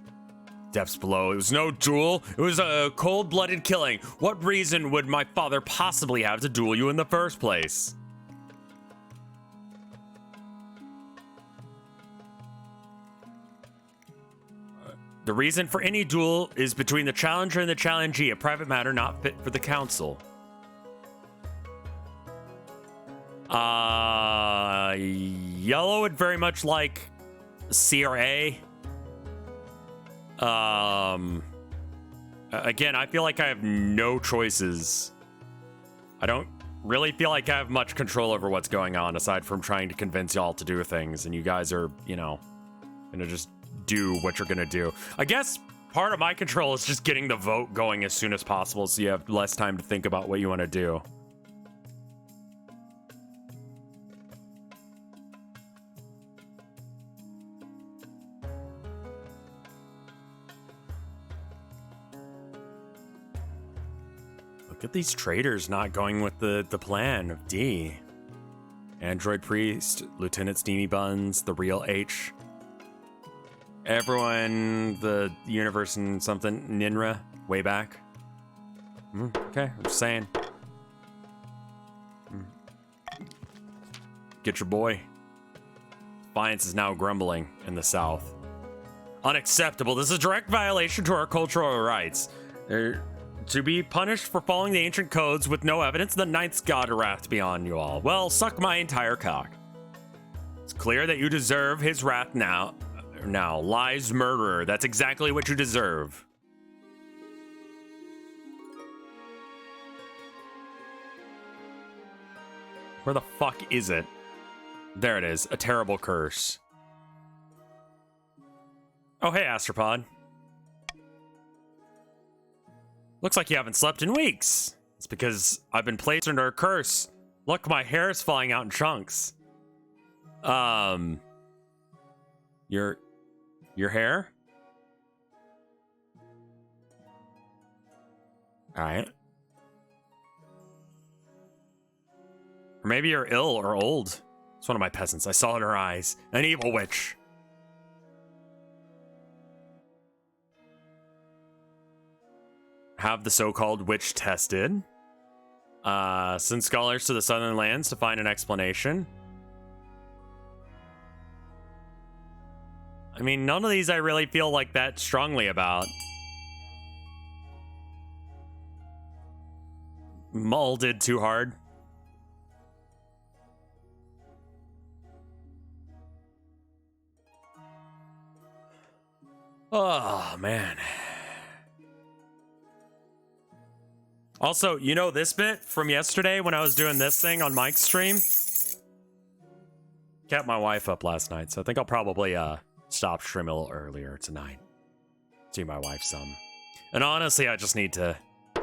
Depths below, it was no duel. It was a cold-blooded killing. What reason would my father possibly have to duel you in the first place? The reason for any duel is between the challenger and the challengee, a private matter not fit for the council. Yellow would very much like C or A. Again, I feel like I have no choices. I don't really feel like I have much control over what's going on aside from trying to convince y'all to do things, and you guys are, you know, gonna just do what you're gonna do. I guess part of my control is just getting the vote going as soon as possible so you have less time to think about what you want to do. Look at these traders not going with the plan of D. Android Priest, Lieutenant Steamy Buns, the real H. Everyone, the universe and something, Ninra, way back. Okay, I'm just saying. Get your boy. Defiance is now grumbling in the south. Unacceptable. This is a direct violation to our cultural rights. They're to be punished for following the ancient codes with no evidence. The ninth god of wrath be on you all. Well, suck my entire cock. It's clear that you deserve his wrath now. Now, lies murderer. That's exactly what you deserve. Where the fuck is it? There it is. A terrible curse. Oh, hey, Astropod. Looks like you haven't slept in weeks. It's because I've been placed under a curse. Look, my hair is falling out in chunks. Your hair? All right. Or maybe you're ill or old. It's one of my peasants. I saw in her eyes. An evil witch. Have the so-called witch tested. Send scholars to the southern lands to find an explanation. I mean, none of these I really feel like that strongly about. Mull did too hard. Oh, man. Also, you know this bit from yesterday when I was doing this thing on Mike's stream? Kept my wife up last night, so I think I'll probably stop streaming a little earlier tonight. See my wife some. And honestly, I just need to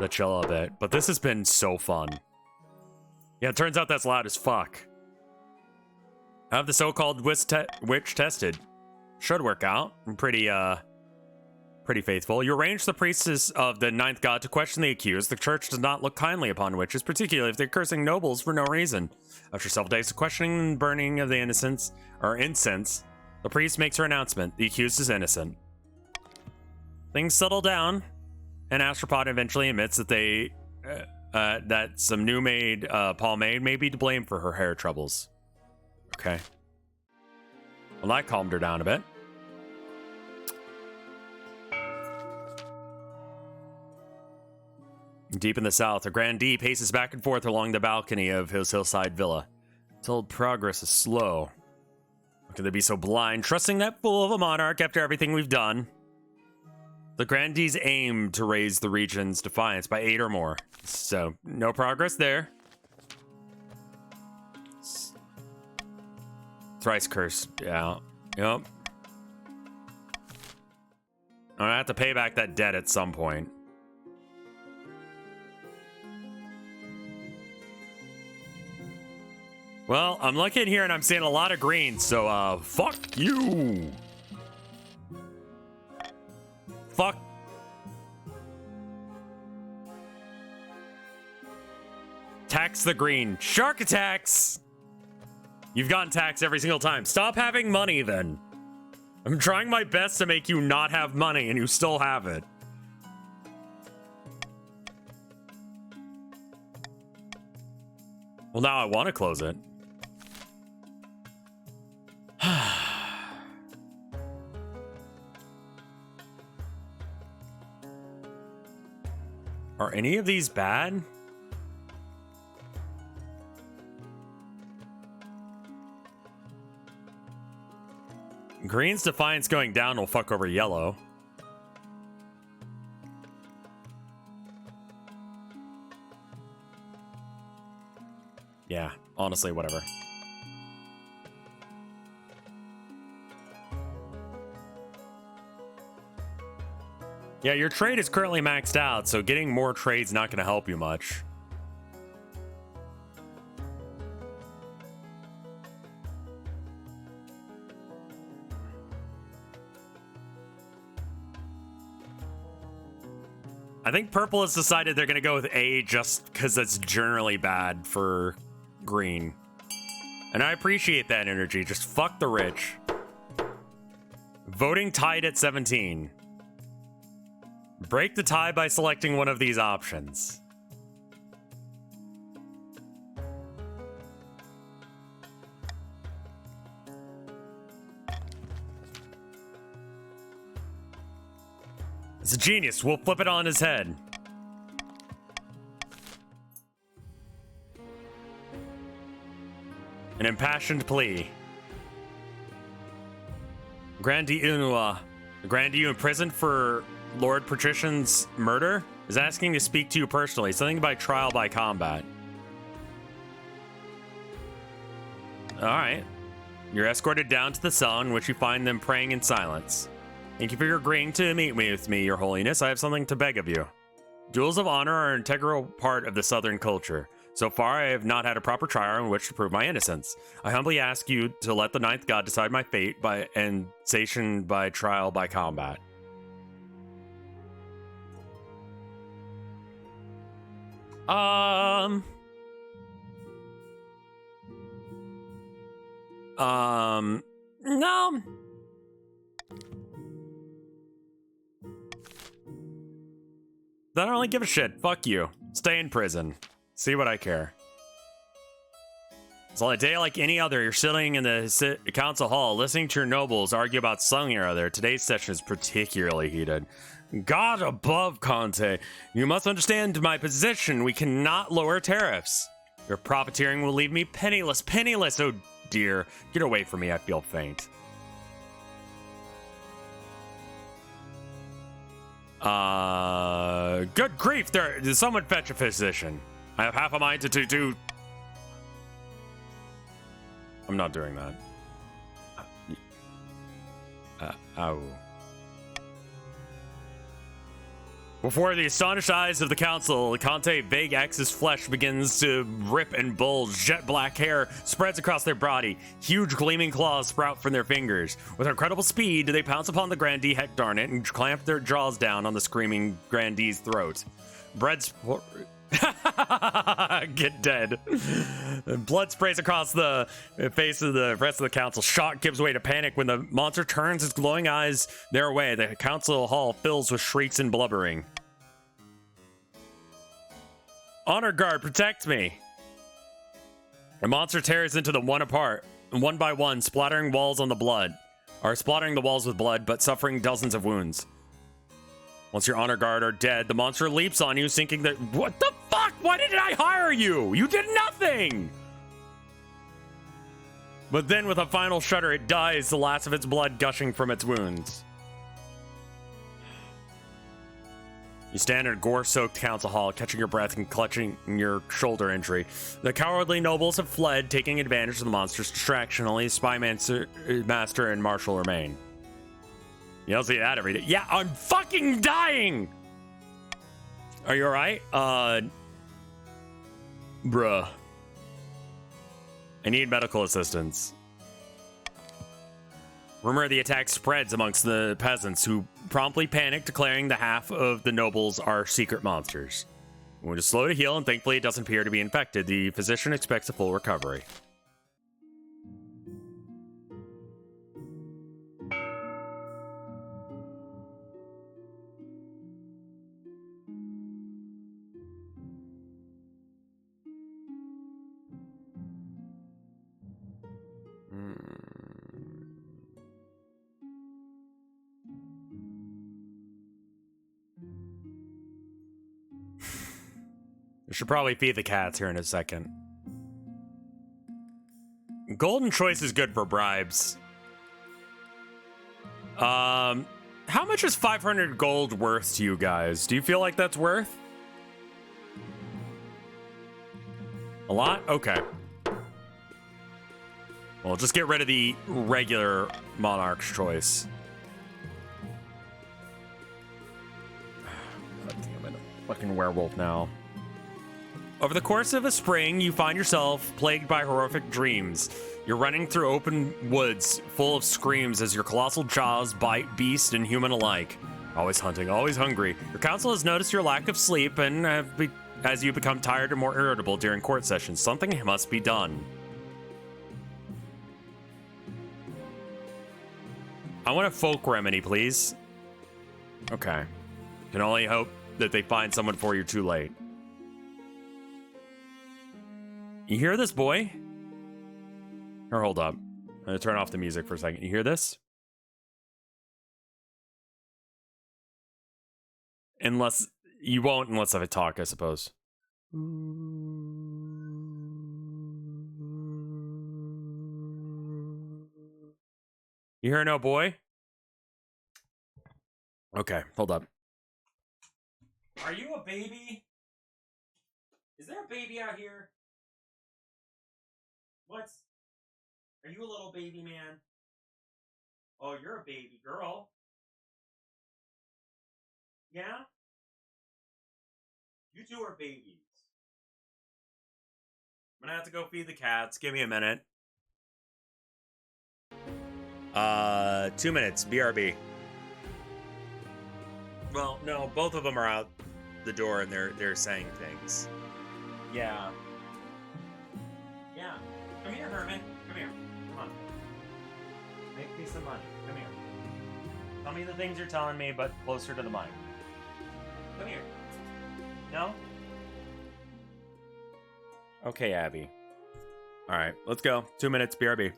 chill a bit. But this has been so fun. Yeah, it turns out that's loud as fuck. Have the so-called witch tested. Should work out. I'm pretty faithful. You arrange the priests of the ninth god to question the accused. The church does not look kindly upon witches, particularly if they're cursing nobles for no reason. After several days of questioning and burning of the incense, the priest makes her announcement. The accused is innocent. Things settle down, and Astropod eventually admits that that some new maid, pomade, may be to blame for her hair troubles. Okay. Well, that calmed her down a bit. Deep in the south, a grandee paces back and forth along the balcony of his hillside villa. Told progress is slow. How could they be so blind, trusting that fool of a monarch after everything we've done? The grandees aim to raise the region's defiance by 8 or more. So, no progress there. Thrice cursed. Yeah. Yep. I'm gonna have to pay back that debt at some point. Well, I'm looking here and I'm seeing a lot of green, so, fuck you! Fuck. Tax the green. Shark attacks! You've gotten taxed every single time. Stop having money, then. I'm trying my best to make you not have money, and you still have it. Well, now I want to close it. Are any of these bad? Green's defiance going down will fuck over yellow. Yeah, honestly, whatever. Yeah, your trade is currently maxed out, so getting more trade's not going to help you much. I think purple has decided they're gonna go with A just because that's generally bad for green. And I appreciate that energy. Just fuck the rich. Voting tied at 17. Break the tie by selecting one of these options. It's a genius. We'll flip it on his head. An impassioned plea. Grandee Unua. Grandee, you imprisoned for Lord Patrician's murder? Is asking to speak to you personally. Something by trial by combat. Alright. You're escorted down to the cell in which you find them praying in silence. Thank you for agreeing to meet with me, Your Holiness. I have something to beg of you. Duels of honor are an integral part of the Southern culture. So far, I have not had a proper trial in which to prove my innocence. I humbly ask you to let the Ninth God decide my fate and sanction by trial by combat. No. I don't really give a shit. Fuck you. Stay in prison. See what I care. It's on a day like any other. You're sitting in the council hall, listening to your nobles argue about something or other. Today's session is particularly heated. God above, Conte. You must understand my position. We cannot lower tariffs. Your profiteering will leave me penniless. Penniless, oh dear. Get away from me. I feel faint. Good grief, someone fetch a physician. I have half a mind to I'm not doing that. Ow. Before the astonished eyes of the council, Conte Vague X's flesh begins to rip and bulge. Jet black hair spreads across their body. Huge gleaming claws sprout from their fingers. With incredible speed, they pounce upon the Grandee, heck darn it, and clamp their jaws down on the screaming Grandee's throat. Get dead. Blood sprays across the face of the rest of the council. Shock gives way to panic when the monster turns its glowing eyes their way. The council hall fills with shrieks and blubbering. Honor guard, protect me! The monster tears into them one by one, splattering the walls with blood, but suffering dozens of wounds. Once your honor guard are dead, the monster leaps on you, thinking that, what the fuck? Why didn't I hire you? You did nothing! But then with a final shudder, it dies, the last of its blood gushing from its wounds. You stand in a gore-soaked council hall, catching your breath and clutching your shoulder injury. The cowardly nobles have fled, taking advantage of the monster's distraction. Only Spy Master and Marshal remain. You don't see that every day. Yeah, I'm fucking dying! Are you alright? Bruh. I need medical assistance. Rumor of the attack spreads amongst the peasants, who promptly panic, declaring the half of the nobles are secret monsters. The wound is slow to heal, and thankfully it doesn't appear to be infected. The physician expects a full recovery. We should probably feed the cats here in a second. Golden choice is good for bribes. How much is 500 gold worth to you guys? Do you feel like that's worth? A lot? Okay. Well, just get rid of the regular Monarch's choice. God damn it, a fucking werewolf now. Over the course of a spring, you find yourself plagued by horrific dreams. You're running through open woods full of screams as your colossal jaws bite beast and human alike. Always hunting, always hungry. Your council has noticed your lack of sleep and as you become tired and more irritable during court sessions, something must be done. I want a folk remedy, please. Okay. Can only hope that they find someone before you're too late. You hear this, boy? Or hold up. I'm gonna turn off the music for a second. You hear this? Unless you won't, unless I talk, I suppose. You hear no boy? Okay, hold up. Are you a baby? Is there a baby out here? What? Are you a little baby man? Oh, you're a baby girl. Yeah? You two are babies. I'm gonna have to go feed the cats. Give me a minute. 2 minutes. BRB. Well, no, both of them are out the door and they're saying things. Yeah. Yeah. Come here, Herman. Come here. Come on. Make me some money. Come here. Tell me the things you're telling me, but closer to the mic. Come here. No? Okay, Abby. Alright, let's go. 2 minutes, BRB.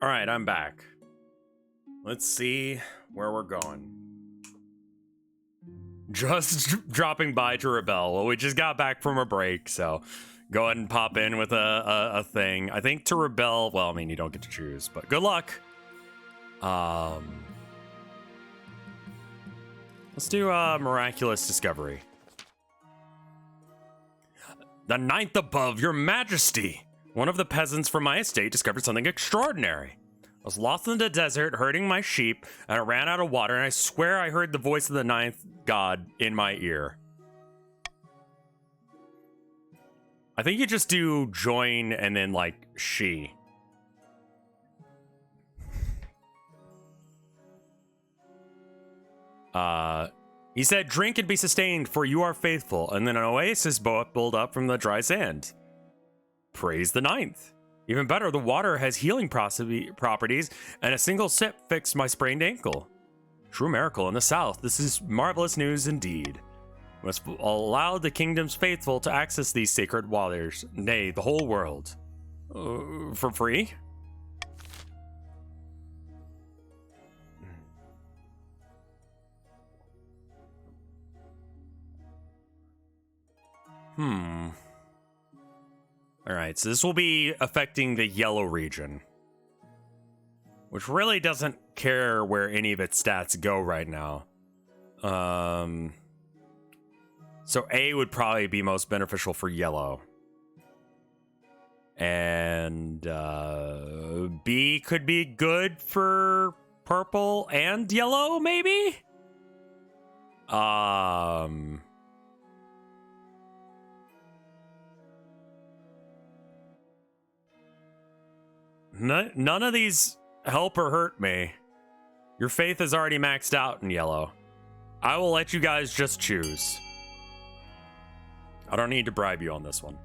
All right, I'm back. Let's see where we're going. Just dropping by to rebel. Well, we just got back from a break, so go ahead and pop in with a thing. I think to rebel, well, I mean, you don't get to choose, but good luck. Let's do a miraculous discovery. The ninth above, your majesty. One of the peasants from my estate discovered something extraordinary. I was lost in the desert, herding my sheep, and I ran out of water, and I swear I heard the voice of the ninth god in my ear. I think you just do join and then, like, she. He said, drink and be sustained, for you are faithful, and then an oasis bubbled up from the dry sand. Praise the ninth. Even better, the water has healing properties, and a single sip fixed my sprained ankle. True miracle in the south. This is marvelous news indeed. We must allow the kingdom's faithful to access these sacred waters, nay, the whole world. For free? Alright, so this will be affecting the yellow region, which really doesn't care where any of its stats go right now. So A would probably be most beneficial for yellow. And B could be good for purple and yellow, maybe? None of these help or hurt me. Your faith is already maxed out in yellow. I will let you guys just choose. I don't need to bribe you on this one.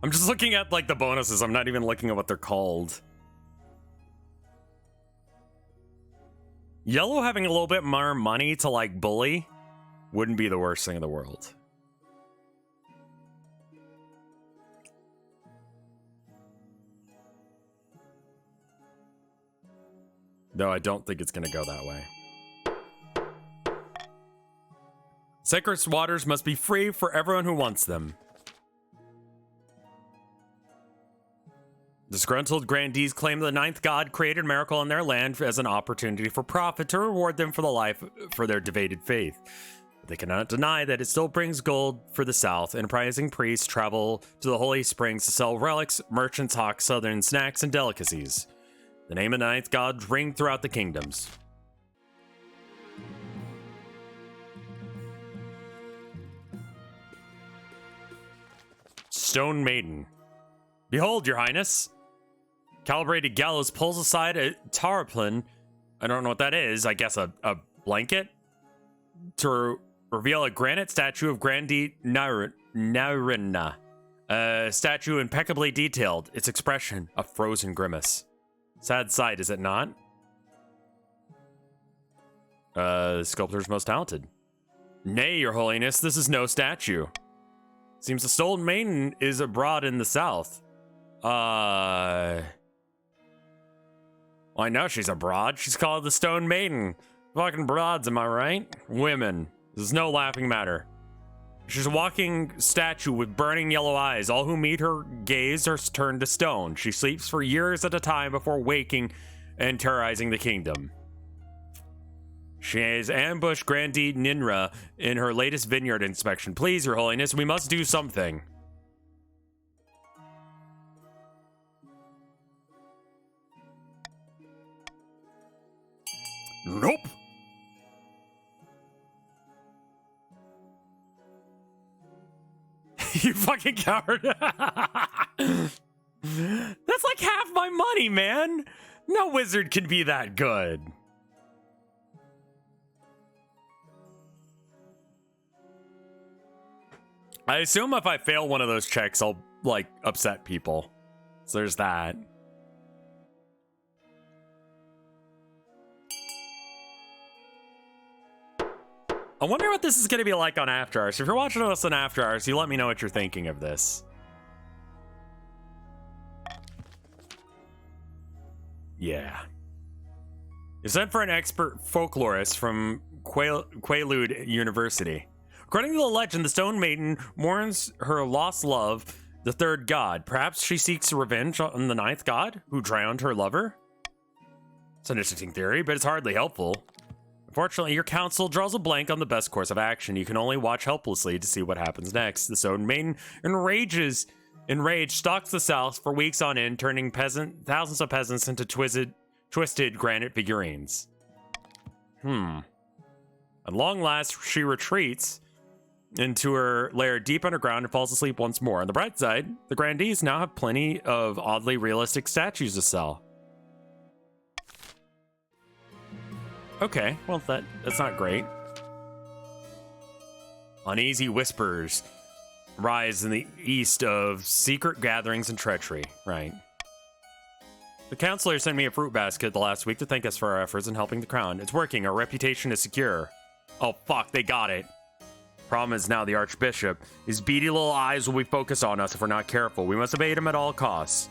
I'm just looking at, like, the bonuses. I'm not even looking at what they're called. Yellow having a little bit more money to, like, bully wouldn't be the worst thing in the world. Though I don't think it's going to go that way. Sacred waters must be free for everyone who wants them. Disgruntled grandees claim the ninth god created a miracle in their land as an opportunity for profit to reward them for the life for their devoted faith. But they cannot deny that it still brings gold for the south. Enterprising priests travel to the holy springs to sell relics, merchants hawk southern snacks and delicacies. The name of the ninth god ring throughout the kingdoms. Stone Maiden. Behold, your highness. Calibrated gallows pulls aside a tarpaulin. I don't know what that is. I guess a blanket? To reveal a granite statue of Grandi Narina. A statue impeccably detailed. Its expression, a frozen grimace. Sad sight, is it not? Sculptor's most talented. Nay, your holiness, this is no statue. Seems the Stone Maiden is abroad in the south. Well, I know she's abroad. She's called the Stone Maiden. Fucking broads, am I right? Women. This is no laughing matter. She's a walking statue with burning yellow eyes. All who meet her gaze are turned to stone. She sleeps for years at a time before waking and terrorizing the kingdom. She has ambushed Grandi Ninra in her latest vineyard inspection. Please, your holiness, we must do something. Nope. You fucking coward. That's like half my money, man. No wizard can be that good. I assume if I fail one of those checks, I'll, like, upset people. So there's that. I wonder what this is going to be like on After Hours. If you're watching us on After Hours, you let me know what you're thinking of this. Yeah. You sent for an expert folklorist from Quaalude University. According to the legend, the Stone Maiden mourns her lost love, the third god. Perhaps she seeks revenge on the ninth god, who drowned her lover? It's an interesting theory, but it's hardly helpful. Unfortunately, your counsel draws a blank on the best course of action. You can only watch helplessly to see what happens next. The Stone Maiden, enraged, stalks the south for weeks on end, turning thousands of peasants into twisted granite figurines. At long last, she retreats into her lair deep underground and falls asleep once more. On the bright side, the grandees now have plenty of oddly realistic statues to sell. Okay, well that's not great. Uneasy whispers rise in the east of secret gatherings and treachery. Right. The counselor sent me a fruit basket the last week to thank us for our efforts in helping the crown. It's working. Our reputation is secure. Oh, fuck, they got it. Problem is now the archbishop. His beady little eyes will be focused on us if we're not careful. We must evade him at all costs.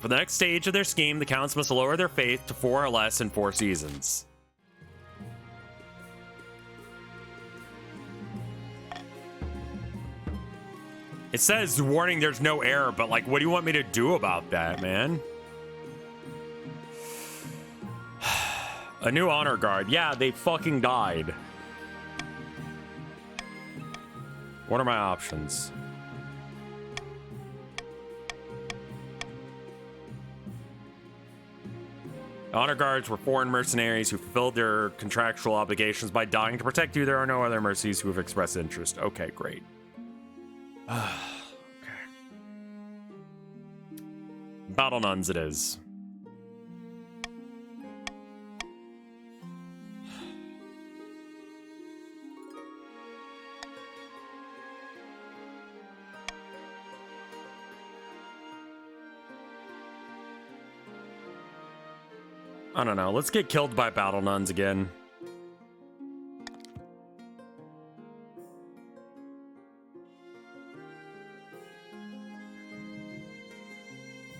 For the next stage of their scheme, the counts must lower their faith to 4 or less in 4 seasons. It says, warning, there's no error, but like, what do you want me to do about that, man? A new honor guard. Yeah, they fucking died. What are my options? Honor guards were foreign mercenaries who fulfilled their contractual obligations by dying to protect you. There are no other mercies who have expressed interest. Okay, great. Okay. Battle nuns it is. I don't know. Let's get killed by battle nuns again.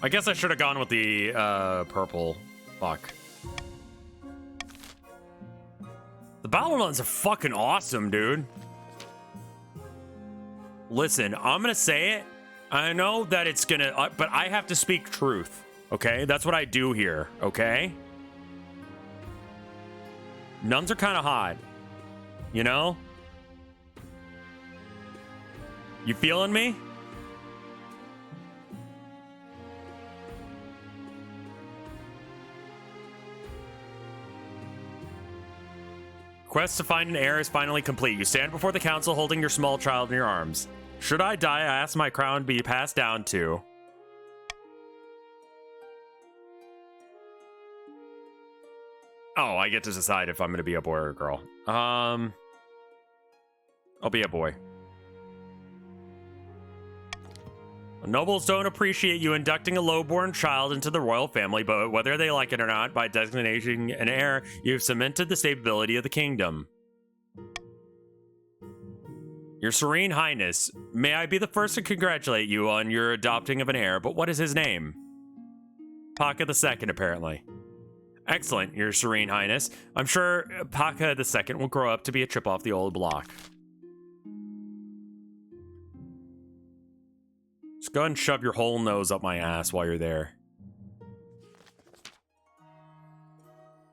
I guess I should have gone with the purple. Fuck. The battle nuns are fucking awesome, dude. Listen, I'm gonna say it. I know that it's gonna, but I have to speak truth. Okay, that's what I do here. Okay. Nuns are kind of hot, you know? You feeling me? Quest to find an heir is finally complete. You stand before the council holding your small child in your arms. Should I die, I ask my crown be passed down to... Oh, I get to decide if I'm going to be a boy or a girl. I'll be a boy. Nobles don't appreciate you inducting a lowborn child into the royal family, but whether they like it or not, by designating an heir, you've cemented the stability of the kingdom. Your Serene Highness, may I be the first to congratulate you on your adopting of an heir, but what is his name? Paka II, apparently. Excellent, Your Serene Highness. I'm sure Paka II will grow up to be a chip off the old block. Just go ahead and shove your whole nose up my ass while you're there.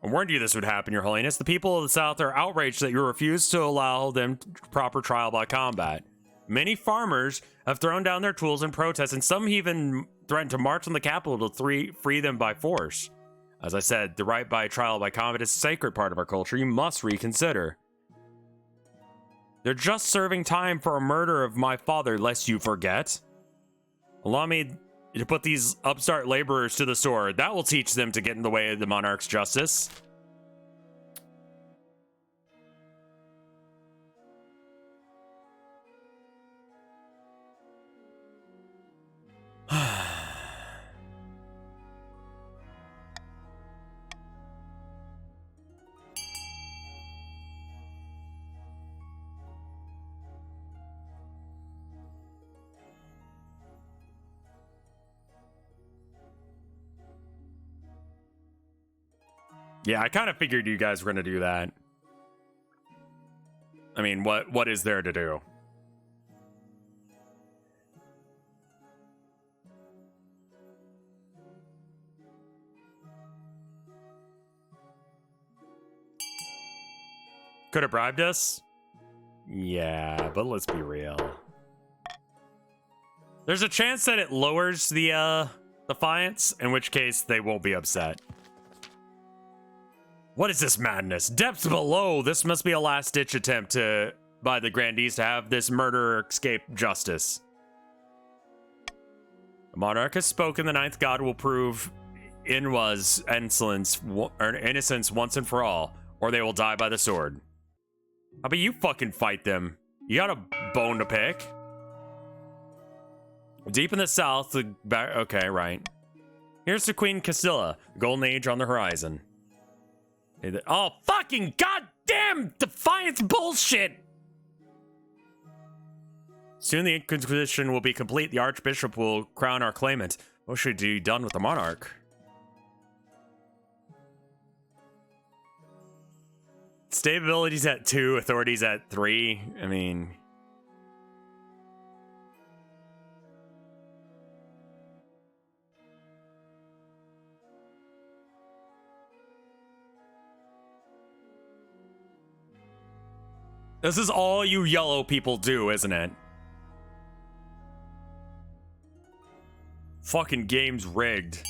I warned you this would happen, Your Holiness. The people of the South are outraged that you refuse to allow them proper trial by combat. Many farmers have thrown down their tools in protest, and some even threatened to march on the capital to free them by force. As I said, the right by trial by combat is a sacred part of our culture. You must reconsider. They're just serving time for a murder of my father, lest you forget. Allow me to put these upstart laborers to the sword. That will teach them to get in the way of the monarch's justice. Yeah, I kind of figured you guys were gonna do that. I mean, what is there to do? Could have bribed us? Yeah, but let's be real. There's a chance that it lowers the defiance, in which case they won't be upset. What is this madness? Depths below! This must be a last-ditch attempt by the grandees to have this murderer escape justice. The monarch has spoken. The ninth god will prove Inwa's innocence once and for all, or they will die by the sword. How about you fucking fight them? You got a bone to pick. Deep in the south, okay, right. Here's the Queen Castilla, Golden Age on the horizon. Oh, fucking goddamn defiance bullshit! Soon the Inquisition will be complete. The Archbishop will crown our claimant. What should be done with the monarch? Stability's at 2, authority's at 3. I mean... This is all you yellow people do, isn't it? Fucking game's rigged.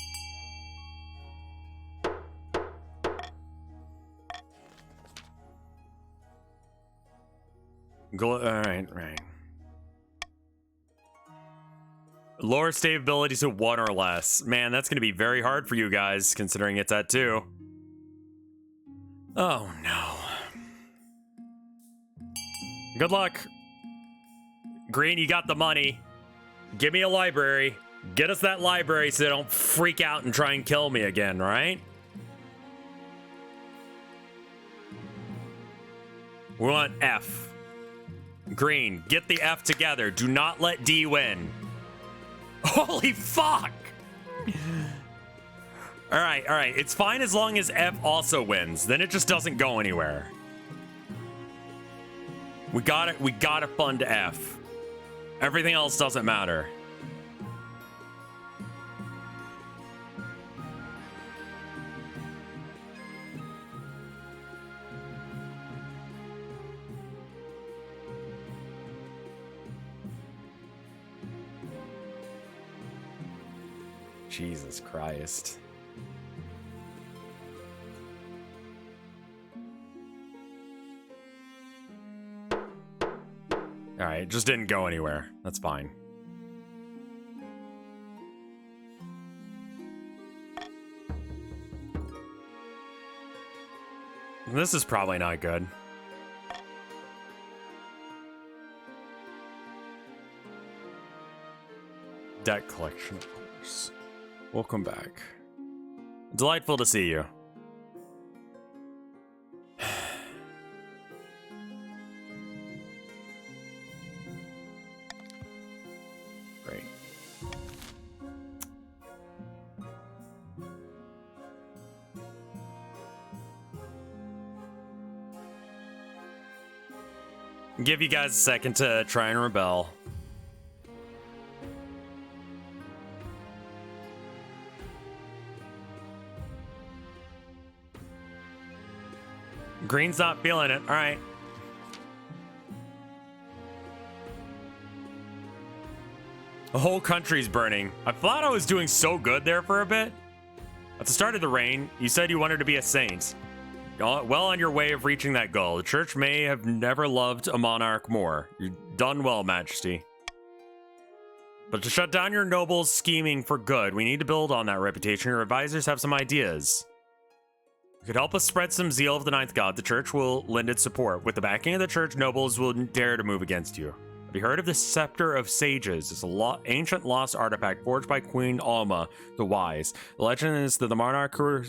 Alright, right. Lower stability to 1 or less. Man, that's gonna be very hard for you guys, considering it's at 2. Oh, no. Good luck. Green, you got the money. Give me a library. Get us that library so they don't freak out and try and kill me again, right? We want F. Green, get the F together. Do not let D win. Holy fuck! Alright. It's fine as long as F also wins. Then it just doesn't go anywhere. We gotta fund F. Everything else doesn't matter. Jesus Christ. Alright, it just didn't go anywhere. That's fine. This is probably not good. Debt collection, of course. Welcome back. Delightful to see you. Great. Give you guys a second to try and rebel. Green's not feeling it. All right. The whole country's burning. I thought I was doing so good there for a bit. At the start of the reign, you said you wanted to be a saint. Well on your way of reaching that goal. The church may have never loved a monarch more. You've done well, Majesty. But to shut down your nobles scheming for good, we need to build on that reputation. Your advisors have some ideas. You could help us spread some zeal of the ninth god. The church will lend its support. With the backing of the church, nobles will dare to move against you. Have you heard of the Scepter of Sages? It's an ancient lost artifact forged by Queen Alma the Wise. The legend is that the monarch who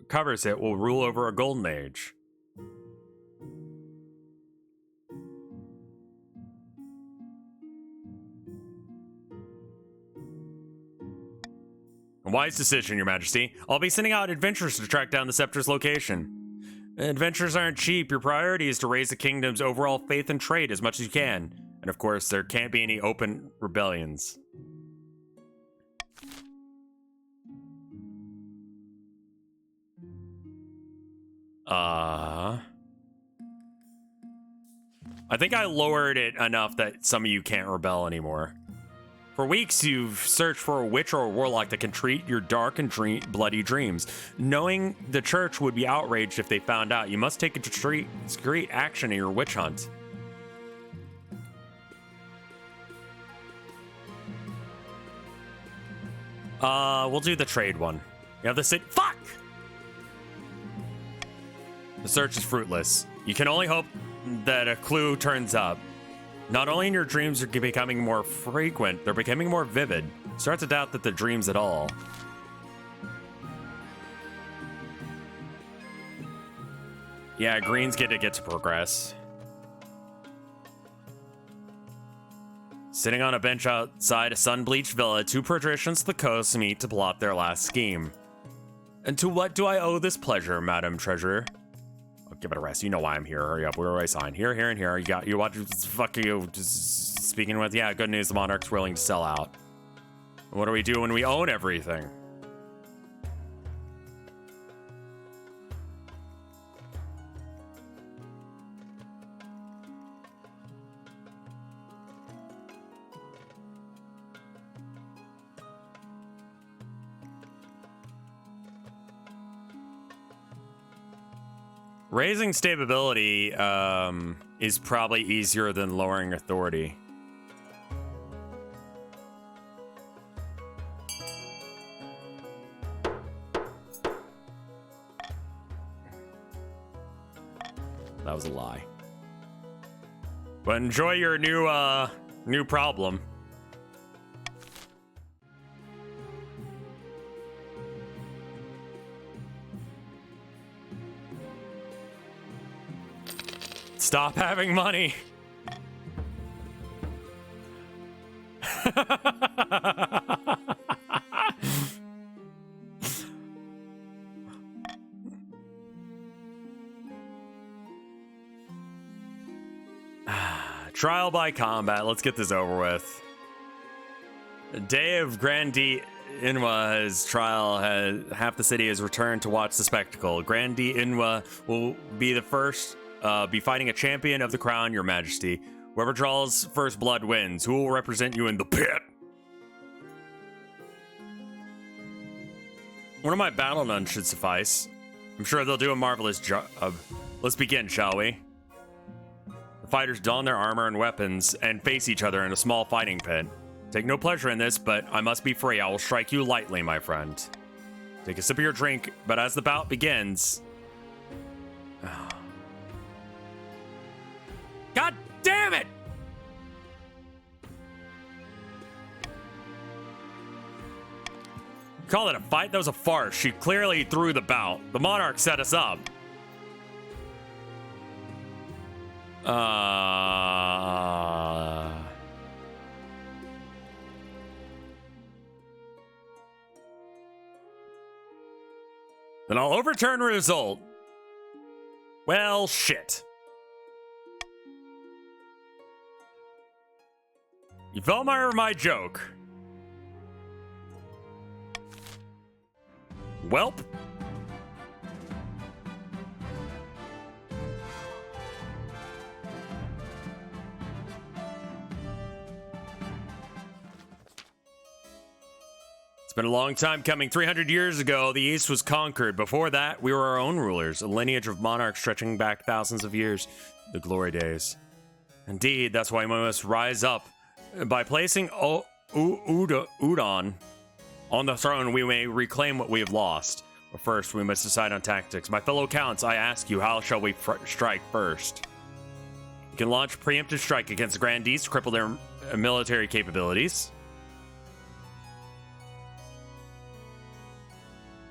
covers it will rule over a golden age. Wise decision, Your Majesty. I'll be sending out adventurers to track down the scepter's location. Adventures aren't cheap. Your priority is to raise the kingdom's overall faith and trade as much as you can. And of course, there can't be any open rebellions. I think I lowered it enough that some of you can't rebel anymore. For weeks, you've searched for a witch or a warlock that can treat your dark and bloody dreams. Knowing the church would be outraged if they found out, you must take a discreet action in your witch hunt. We'll do the trade one. You have the city. Fuck! The search is fruitless. You can only hope that a clue turns up. Not only in your dreams are becoming more frequent, they're becoming more vivid. Start to doubt that they're dreams at all. Yeah, greens get to progress. Sitting on a bench outside a sun-bleached villa, two patricians to the coast meet to plot their last scheme. And to what do I owe this pleasure, Madam Treasurer? Oh, give it a rest. You know why I'm here. Hurry up. Where do I sign? Here, here, and here. You watch. Fuck you. Just speaking with. Yeah, good news. The monarch's willing to sell out. What do we do when we own everything? Raising stability is probably easier than lowering authority. That was a lie. But enjoy your new problem. Stop having money. Trial by combat. Let's get this over with. The day of Grandi Inwa's trial, half the city has returned to watch the spectacle. Grandi Inwa will be the first. Be fighting a champion of the crown, Your Majesty. Whoever draws first blood wins. Who will represent you in the pit? One of my battle nuns should suffice. I'm sure they'll do a marvelous job. Let's begin, shall we? The fighters don their armor and weapons and face each other in a small fighting pit. Take no pleasure in this, but I must be free. I will strike you lightly, my friend. Take a sip of your drink, but as the bout begins... God damn it! Call it a fight? That was a farce. She clearly threw the bout. The Monarch set us up. Then I'll overturn the result. Well, shit. You fell my joke. Welp. It's been a long time coming. 300 years ago, the East was conquered. Before that, we were our own rulers, a lineage of monarchs stretching back thousands of years, the glory days. Indeed, that's why we must rise up. By placing Udon on the throne, we may reclaim what we have lost. But first, we must decide on tactics. My fellow counts, I ask you, how shall we strike first? We can launch preemptive strike against the Grandees to cripple their military capabilities.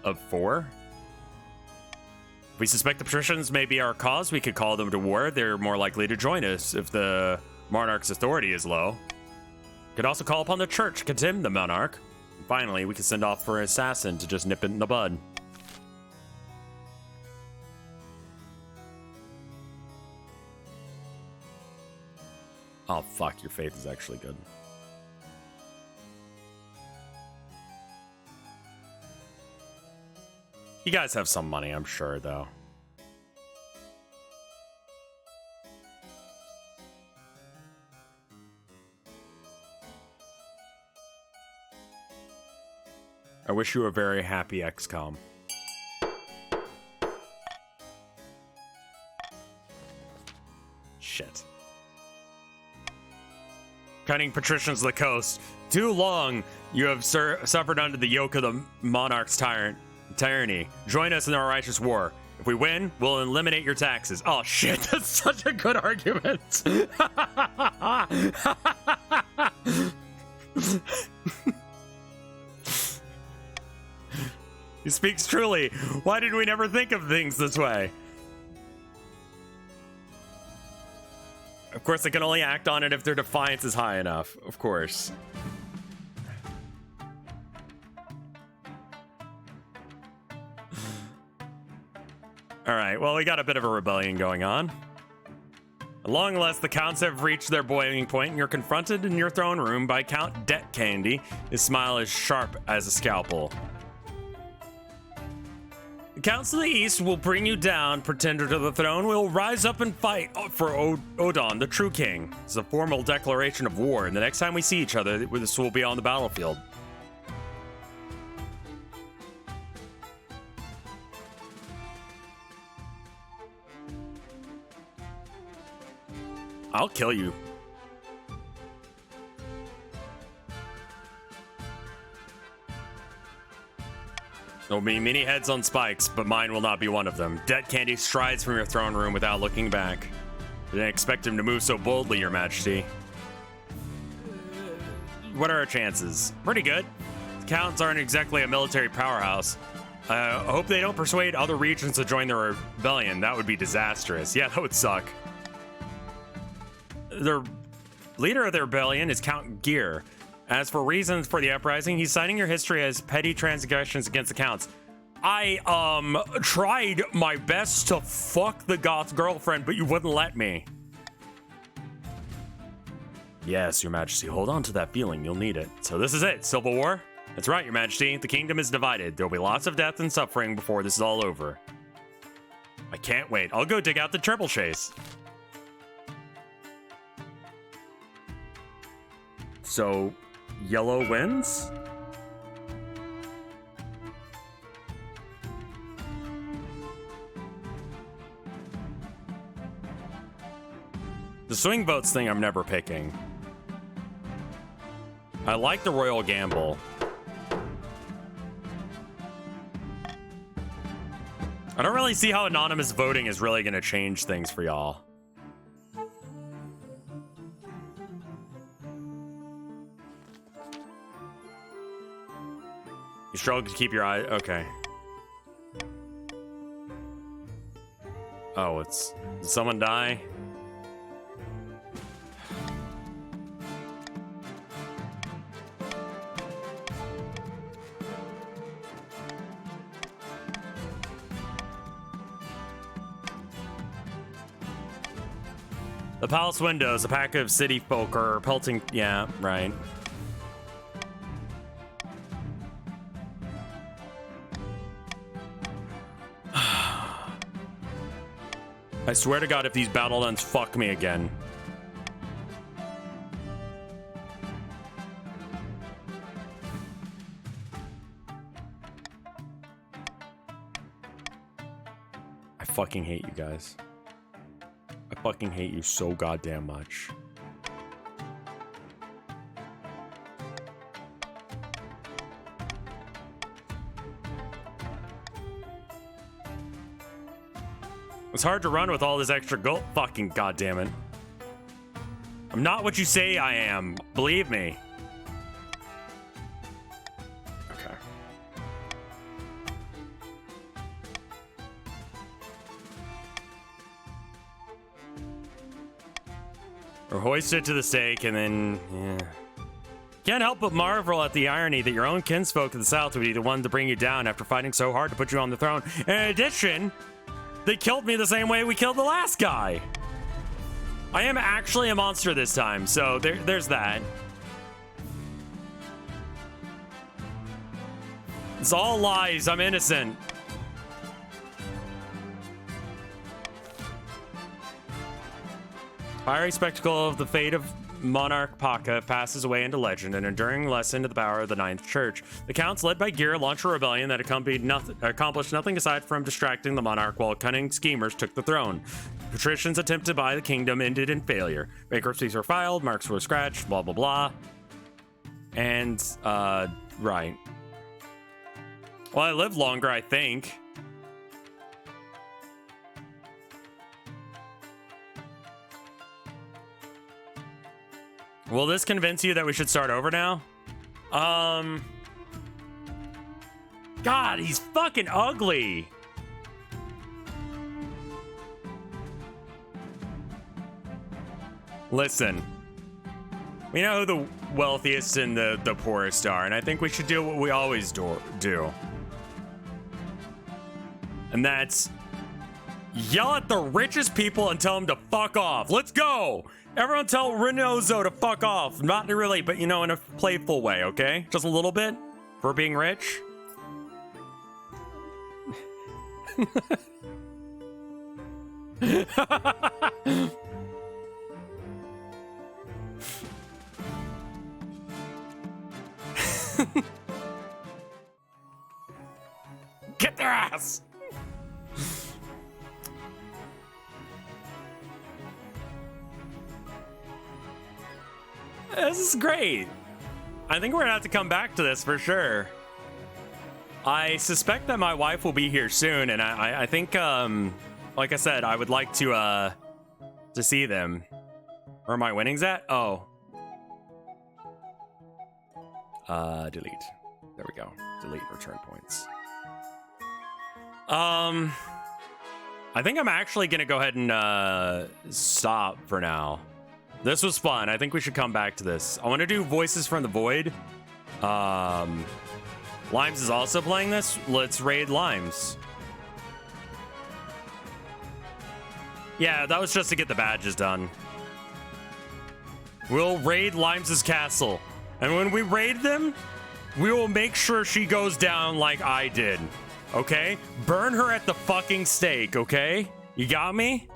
Of 4. If we suspect the Patricians may be our cause, we could call them to war. They're more likely to join us if the Monarch's authority is low. Could also call upon the church to condemn the monarch. Finally, we can send off for an assassin to just nip it in the bud. Oh, fuck, your faith is actually good. You guys have some money, I'm sure, though. I wish you a very happy XCOM. Shit. Cutting patricians of the coast. Too long you have suffered under the yoke of the monarch's tyranny. Join us in our righteous war. If we win, we'll eliminate your taxes. Oh shit, that's such a good argument. He speaks truly. Why did we never think of things this way? Of course, they can only act on it if their defiance is high enough. Of course. Alright, well, we got a bit of a rebellion going on. At long last, the counts have reached their boiling point, and you're confronted in your throne room by Count Debt Candy. His smile is sharp as a scalpel. The counts of the east will bring you down, pretender to the throne. We'll rise up and fight for Odon, the true king. It's a formal declaration of war, and the next time we see each other, this will be on the battlefield. I'll kill you. There'll be many heads on spikes, but mine will not be one of them. Debt Candy strides from your throne room without looking back. I didn't expect him to move so boldly, Your Majesty. What are our chances? Pretty good. The counts aren't exactly a military powerhouse. I hope they don't persuade other regions to join the rebellion. That would be disastrous. Yeah, that would suck. The leader of the rebellion is Count Gear. As for reasons for the uprising, he's citing your history as petty transgressions against the counts. I, tried my best to fuck the goth girlfriend, but you wouldn't let me. Yes, Your Majesty, hold on to that feeling. You'll need it. So this is it, Civil War? That's right, Your Majesty. The kingdom is divided. There'll be lots of death and suffering before this is all over. I can't wait. I'll go dig out the triple chase. So, yellow wins? The swing votes thing I'm never picking. I like the royal gamble. I don't really see how anonymous voting is really going to change things for y'all. You struggle to keep your eye. Okay. Oh, did someone die? The palace windows, a pack of city folk are pelting. Yeah, right. I swear to God, if these battle nuns fuck me again. I fucking hate you guys. I fucking hate you so goddamn much. It's hard to run with all this extra gold. Fucking goddamn it. I'm not what you say I am. Believe me. Okay. Or hoist it to the stake and then, yeah. Can't help but marvel at the irony that your own kinsfolk of the South would be the one to bring you down after fighting so hard to put you on the throne. In addition, they killed me the same way we killed the last guy. I am actually a monster this time, so there's that. It's all lies. I'm innocent. Fiery spectacle of the fate of Monarch Paka passes away into legend, an enduring lesson to the power of the Ninth Church. The Counts, led by Gear, launched a rebellion that accomplished nothing aside from distracting the monarch, while cunning schemers took the throne. Patricians' attempt to buy the kingdom ended in failure. Bankruptcies were filed, marks were scratched, blah, blah, blah. And, right. Well, I lived longer, I think. Will this convince you that we should start over now? God, he's fucking ugly. Listen, we know who the wealthiest and the poorest are, and I think we should do what we always do. And that's yell at the richest people and tell them to fuck off. Let's go. Everyone tell Renozo to fuck off. Not really, but you know, in a playful way, okay? Just a little bit for being rich. Get their ass. This is great. I think we're gonna have to come back to this for sure. I suspect that my wife will be here soon, and I think, like I said, I would like to see them. Where are my winnings at? Oh. Delete. There we go. Delete return points. I think I'm actually gonna go ahead and stop for now. This was fun. I think we should come back to this. I want to do Voices from the Void. Limes is also playing this. Let's raid Limes. Yeah, that was just to get the badges done. We'll raid Limes' castle. And when we raid them, we will make sure she goes down like I did. Okay? Burn her at the fucking stake, okay? You got me?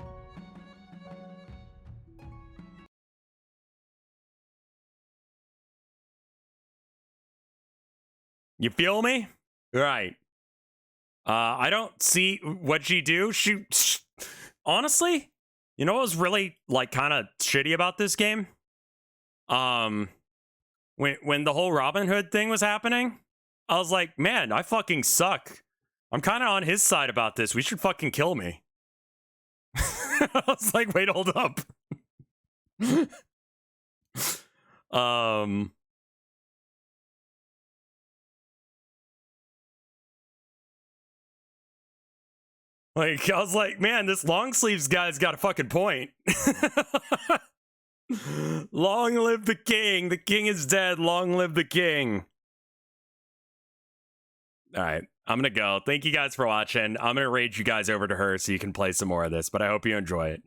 You feel me? Right. I don't see what she do. She honestly, you know what was really like kind of shitty about this game? When the whole Robin Hood thing was happening, I was like, man, I fucking suck. I'm kind of on his side about this. We should fucking kill me. I was like, wait, hold up. Like, I was like, man, this long sleeves guy's got a fucking point. Long live the king. The king is dead. Long live the king. All right, I'm gonna go. Thank you guys for watching. I'm gonna raid you guys over to her so you can play some more of this, but I hope you enjoy it.